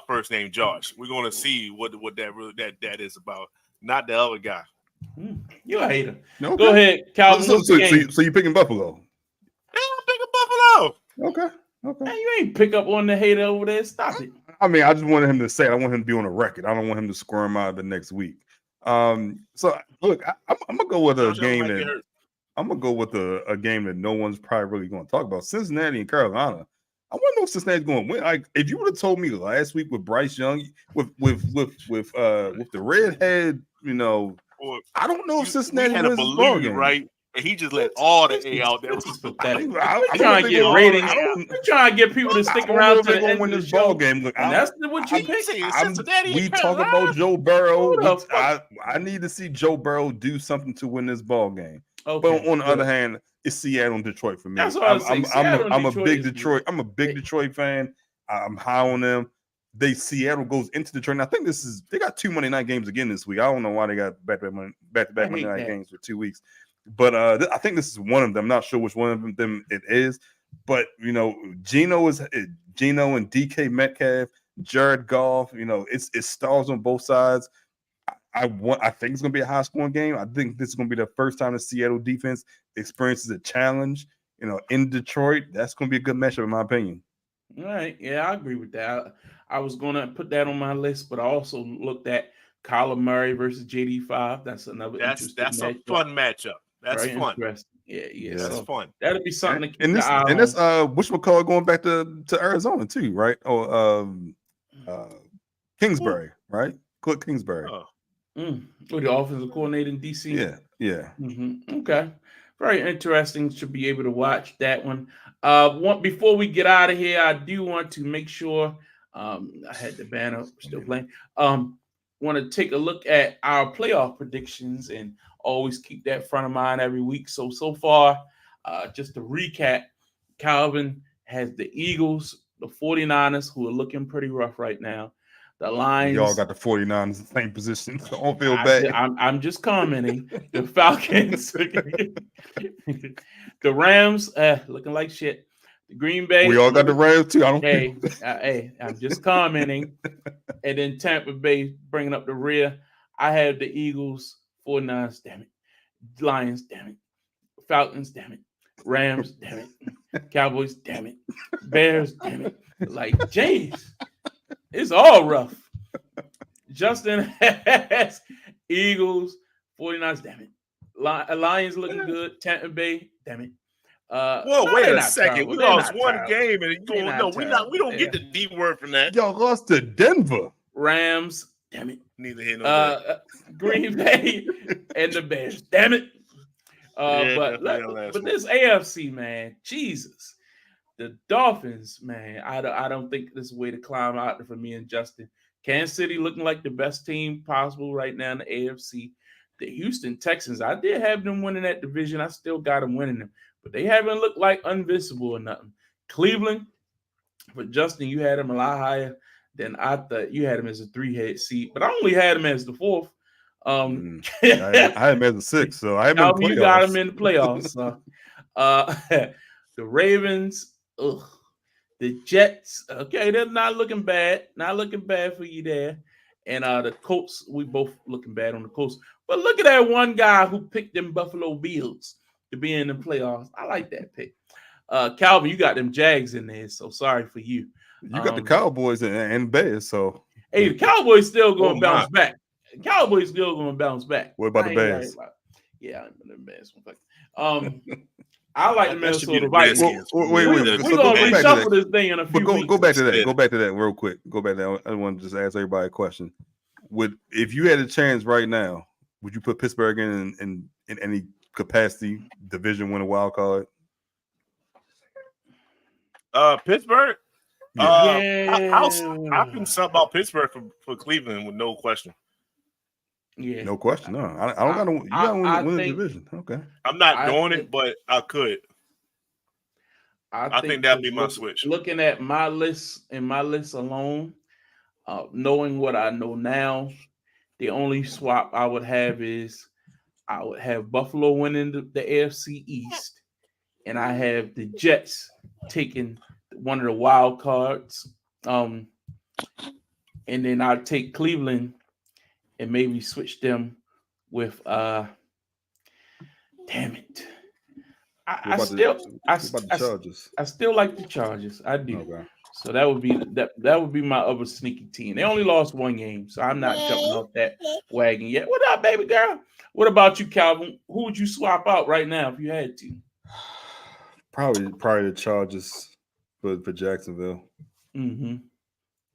first name Josh. We're gonna see what that really that is about. Not the other guy. You a hater. Okay. Go ahead, Calvin. What's the game? So you picking Buffalo? Yeah, I'm picking Buffalo. Okay. Man, you ain't pick up on the hater over there. Stop it. I mean, I just wanted him to say it. I want him to be on the record. I don't want him to squirm out the next week. So look, I'm gonna go with a game that I'm gonna go with a game that no one's probably really going to talk about. Cincinnati and Carolina. I want to know if Cincinnati's going to win. Like, if you would have told me last week with Bryce Young, with the redhead, I don't know if Cincinnati had a wins this balloon, ballgame. right? And he just let all the A out there. This is pathetic. I'm trying to get ratings. We're trying to get people to stick around to the end win of the this show. ball game. Look, And that's what you pick. we talk about Joe Burrow. Who the fuck? I need to see Joe Burrow do something to win this ball game. Okay, But on the other hand, it's Seattle and Detroit for me. That's what I was saying. I'm a big Detroit fan. I'm high on them. Seattle goes into Detroit. And I think they got 2 Monday night games again this week. I don't know why they got back-to-back Monday night games for 2 weeks. But I think this is one of them. I'm not sure which one of them it is. But Geno and DK Metcalf, Jared Goff. It stars on both sides. I think it's going to be a high-scoring game. I think this is going to be the first time the Seattle defense experiences a challenge. In Detroit, that's going to be a good matchup in my opinion. All right, yeah, I agree with that. I was going to put that on my list, but I also looked at Kyler Murray versus JD5. That's another. That's a fun matchup. That's very fun. Yeah, that's so fun. That'll be something to keep and the eye on. And this whatchamacallit going back to Arizona too, right? Or Kingsbury, right? Cliff Kingsbury. With the offensive coordinator in DC. Yeah. Okay, very interesting. Should be able to watch that one. Before we get out of here, I do want to make sure. I had the banner still playing. Want to take a look at our playoff predictions and always keep that front of mind every week. So far, just to recap, Calvin has the Eagles, the 49ers, who are looking pretty rough right now. The Lions. Y'all got the 49ers in the same position. So don't feel bad. I'm just commenting. The Falcons. The Rams, looking like shit. The Green Bay. We all got the Rams too. I don't Hey, I'm just commenting. And then Tampa Bay bringing up the rear. I have the Eagles, 49ers, damn it. Lions, damn it. Falcons, damn it. Rams, damn it. Cowboys, damn it. Bears, damn it. Like, jeez. It's all rough. Justin has Eagles, 49ers, damn it. Lions looking good. Tampa Bay, damn it. Whoa, wait a second. We lost one game and we don't get the D word from that. Y'all lost to Denver. Rams, damn it. Neither here nor there. Green Bay and the Bears, damn it. But this AFC, man, Jesus. The Dolphins, man, I don't think this is a way to climb out there for me and Justin. Kansas City looking like the best team possible right now in the AFC. The Houston Texans, I did have them winning that division. I still got them winning them. But they haven't looked like invincible or nothing. Cleveland, but Justin, you had them a lot higher than I thought. You had them as a 3-head seed, but I only had them as the 4th. I had them as a 6, so I have you got them in the playoffs. So. The Ravens, the Jets, okay, they're not looking bad. Not looking bad for you there. And the Colts, we both looking bad on the Colts. But look at that one guy who picked them Buffalo Bills to be in the playoffs. I like that pick. Calvin, you got them Jags in there, so sorry for you. You got the Cowboys and Bears, so. Hey, the Cowboys still going to bounce back. Cowboys still going to bounce back. What about the Bears? Yeah, the Bears. I like the Minnesota Vikings. Wait. We're going to reshuffle this thing in a few weeks. Go back to that. Go back to that real quick. Go back to that. I want to just ask everybody a question. If you had a chance right now, would you put Pittsburgh in any capacity, division win a wild card? Pittsburgh? Yeah. I can sub out Pittsburgh for Cleveland with no question. Yeah, no question. No, I don't got to. You got to win the division. Okay, I'm not doing it, but I could. I think that'd be my switch. Looking at my list alone, knowing what I know now, the only swap I would have is I would have Buffalo winning the AFC East, and I have the Jets taking one of the wild cards. and then I'd take Cleveland and maybe switch them with damn it. I still Chargers? I still like the Chargers. I do. Okay. So that would be my other sneaky team. They only lost one game, so I'm not jumping off that wagon yet. What up, baby girl? What about you, Calvin? Who would you swap out right now if you had to? Probably the Chargers for Jacksonville. Mm-hmm.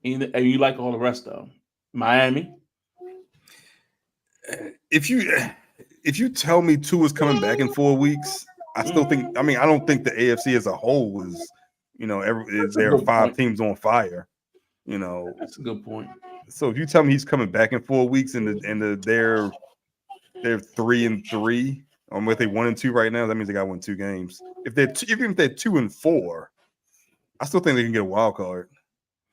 And you like all the rest of them? Miami. If you tell me Tua is coming back in 4 weeks, I still think. I mean, I don't think the AFC as a whole is. There are 5 teams on fire. That's a good point. So if you tell me he's coming back in 4 weeks and they're 3-3, if they 1-2 right now, that means they got won 2 games. Even if they're 2-4, I still think they can get a wild card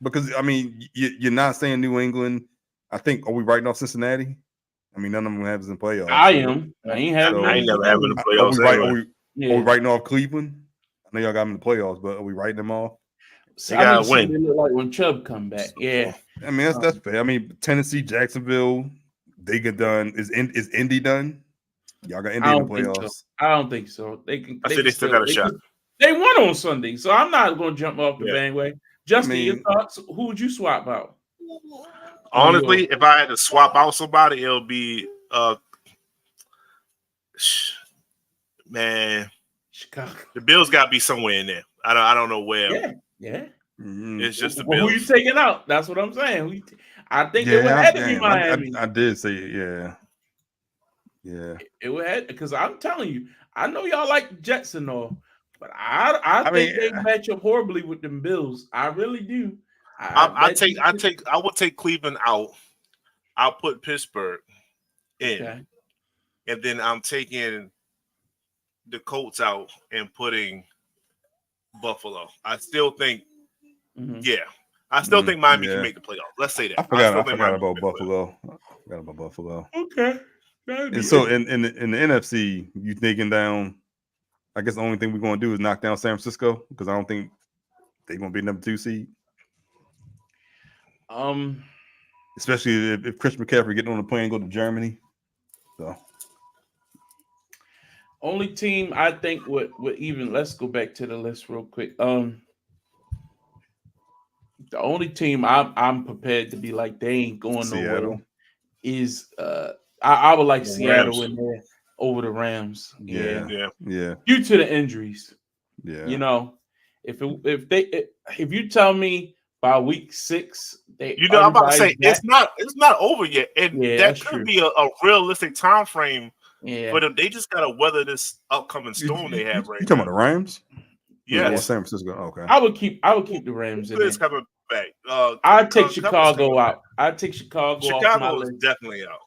because I mean you're not saying New England. I think are we writing off Cincinnati? I mean none of them have us in playoffs. I am. I ain't having. I ain't never having the playoffs. Are we writing off Cleveland? I know y'all got them in the playoffs, but are we writing them off? You gotta win. They look like when Chubb come back. Yeah. I mean that's fair. I mean Tennessee, Jacksonville, they get done. Is Indy done? Y'all got Indy in the playoffs. I don't think so. They can. I think they still got a shot. They won on Sunday, so I'm not going to jump off the bandwagon. Justin, your thoughts? Who would you swap out? Honestly, if I had to swap out somebody, it'll be man. Chicago. The Bills got to be somewhere in there. I don't know where. Yeah. Mm-hmm. It's just the Bills. Who you taking out? That's what I'm saying. I think it would have to be Miami. I did say yeah. It would have because I'm telling you, I know y'all like the Jets and all, but I think they match up horribly with them Bills. I really do. I would take Cleveland out. I'll put Pittsburgh in, and then I'm taking the Colts out and putting Buffalo. I still think, I still think Miami can make the playoffs. Let's say that. I forgot about Buffalo. Okay. And so in the NFC, you thinking down? I guess the only thing we're going to do is knock down San Francisco because I don't think they're going to be number 2 seed. Especially if Chris McCaffrey getting on the plane and go to Germany. So only team I think would even let's go back to the list real quick. The only team I'm prepared to be like they ain't going nowhere is I would like Seattle in there over the Rams. Yeah. Due to the injuries. Yeah. If you tell me by week 6, I'm about to say it's not over yet, and that could be a realistic time frame. Yeah, for them. They just gotta weather this upcoming storm they have right now. You talking about the Rams? Yeah, San Francisco. Okay. I would keep the Rams in there. It's coming back. I'd take Chicago out. I'd take Chicago off my list. Is definitely out.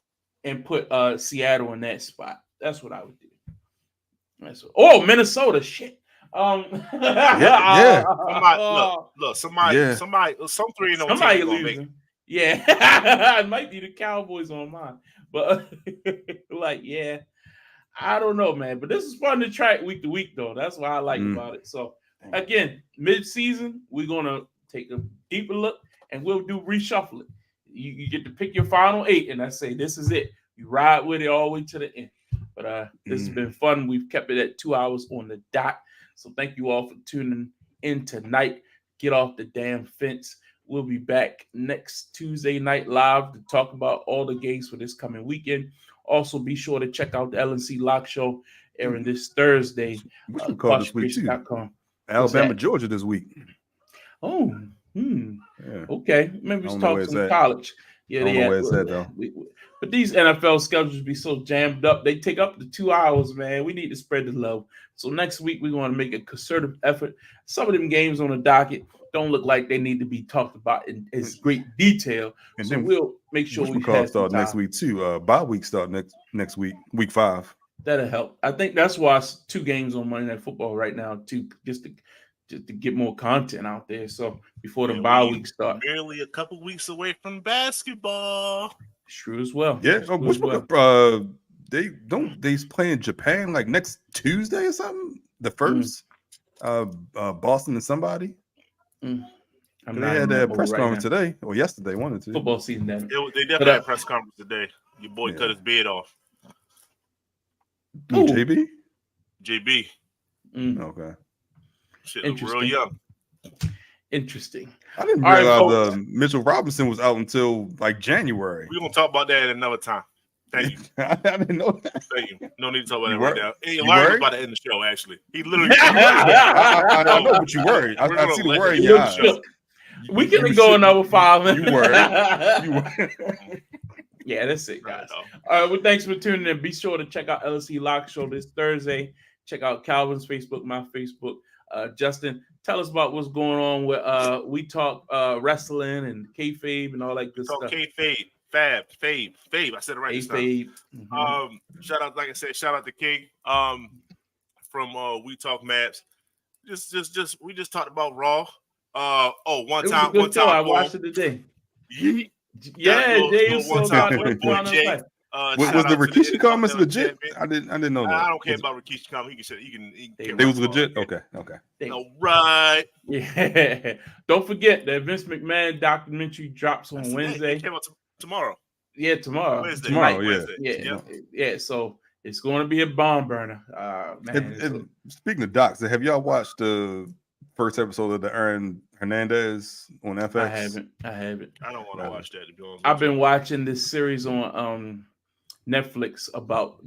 And put Seattle in that spot. That's what I would do. Minnesota. Shit. Yeah. Somebody, some 3-0 somebody team losing. Yeah, it might be the Cowboys on mine, but I don't know, man. But this is fun to track week to week, though. That's what I like about it. So again, mid-season, we're gonna take a deeper look and we'll do reshuffling. You get to pick your final 8, and I say this is it. You ride with it all the way to the end. But this has been fun. We've kept it at 2 hours on the dot. So thank you all for tuning in tonight. Get off the damn fence. We'll be back next Tuesday night live to talk about all the games for this coming weekend. Also, be sure to check out the LNC Lock Show airing this Thursday. We can call this week too. Alabama, Georgia this week. Oh, okay. Maybe we talk some college. Yeah, I don't know where it's at though. But these NFL schedules be so jammed up. They take up to 2 hours, man. We need to spread the love. So next week, we're going to make a concerted effort. Some of them games on the docket don't look like they need to be talked about in great detail. And so then we'll make sure we have start next week too. Bye week start next week, week 5. That'll help. I think that's why it's 2 games on Monday Night Football right now, too, just to get more content out there. So before the bye week start, barely a couple weeks away from basketball. True as well. Yeah. They play in Japan like next Tuesday or something. The first, Boston and somebody. I'm They not had in that that mode press right conference now. today or yesterday, one or two. Football season, then. They But, definitely had a press conference today. Your boy cut his beard off. Ooh, JB? JB. Okay. Shit look real young. Interesting. I didn't All right, realize folks. Mitchell Robinson was out until like January. We're gonna talk about that at another time. Thank you. I didn't know that. Thank you. No need to talk about You that right worried? now. Hey, You Larry was worried? about to end the show, actually. He literally I know, but you worried. We're I gonna see the let worry him in your end the eyes. show. We can You go should- another 5 minutes. You worried. You worried. Yeah, that's it, guys. No. All right, well, thanks for tuning in. Be sure to check out LSC Lock Show this Thursday. Check out Calvin's Facebook, my Facebook. Justin, tell us about what's going on with We Talk Wrestling and kayfabe and all that good Talk stuff. K-Fade, Fab. I said it right this time. Kayfabe. Mhm. Shout out, like I said, shout out to King. From We Talk Maps. We just talked about Raw. One It was a time, good show. I boom. watched it today. Yeet. Yeah, Little Jay was one so time about with to boy on Jay. the Was Shout the out to Rikishi comments Intercontinental legit? Champion. I didn't know that. I don't care about Rikishi comments. He can They was legit. Okay. All right. Yeah. Don't forget that Vince McMahon documentary drops on That's today. Wednesday. It came out tomorrow. Yeah, tomorrow. Wednesday. Tomorrow, yeah. Wednesday. Yeah. Yep. Yeah. So it's going to be a bomb burner. Man. And speaking of docs, have y'all watched the first episode of the Aaron Hernandez on FX? I haven't. I don't want to watch that, to be honest. I've been watching this series on Netflix about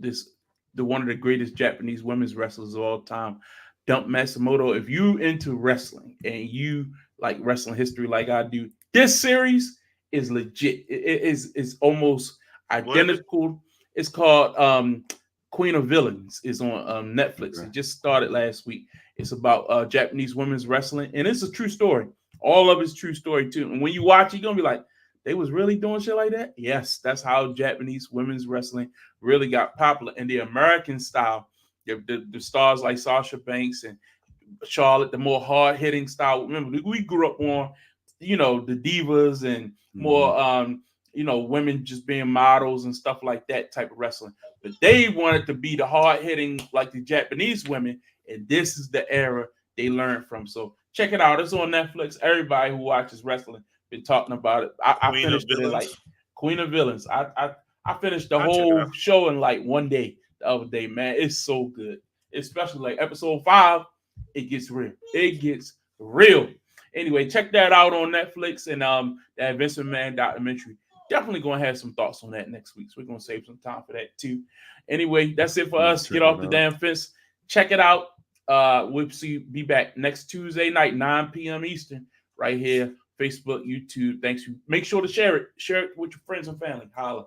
one of the greatest Japanese women's wrestlers of all time, Dump Matsumoto. If you into wrestling and you like wrestling history like I do, this series is legit. It's almost identical. It's called Queen of Villains. It's on Netflix. Okay. It just started last week. It's about Japanese women's wrestling, and it's a true story. All of it's true story too. And when you watch it, you're gonna be like, they was really doing shit like that? Yes, that's how Japanese women's wrestling really got popular. In the American style, the stars like Sasha Banks and Charlotte, the more hard-hitting style. Remember, we grew up on, the divas and more, women just being models and stuff like that type of wrestling. But they wanted to be the hard-hitting like the Japanese women, and this is the era they learned from. So check it out. It's on Netflix. Everybody who watches wrestling been talking about it. I finished it in like Queen of Villains. I finished the whole show in like one day the other day, man. It's so good. Especially like episode 5, it gets real. It gets real. Anyway, check that out on Netflix and that Vince McMahon documentary. Definitely gonna have some thoughts on that next week. So we're gonna save some time for that too. Anyway, that's it for us. Get off the damn fence. Check it out. We'll be back next Tuesday night, 9 p.m. Eastern, right here. Facebook, YouTube. Thanks. Make sure to share it. Share it with your friends and family. Holla.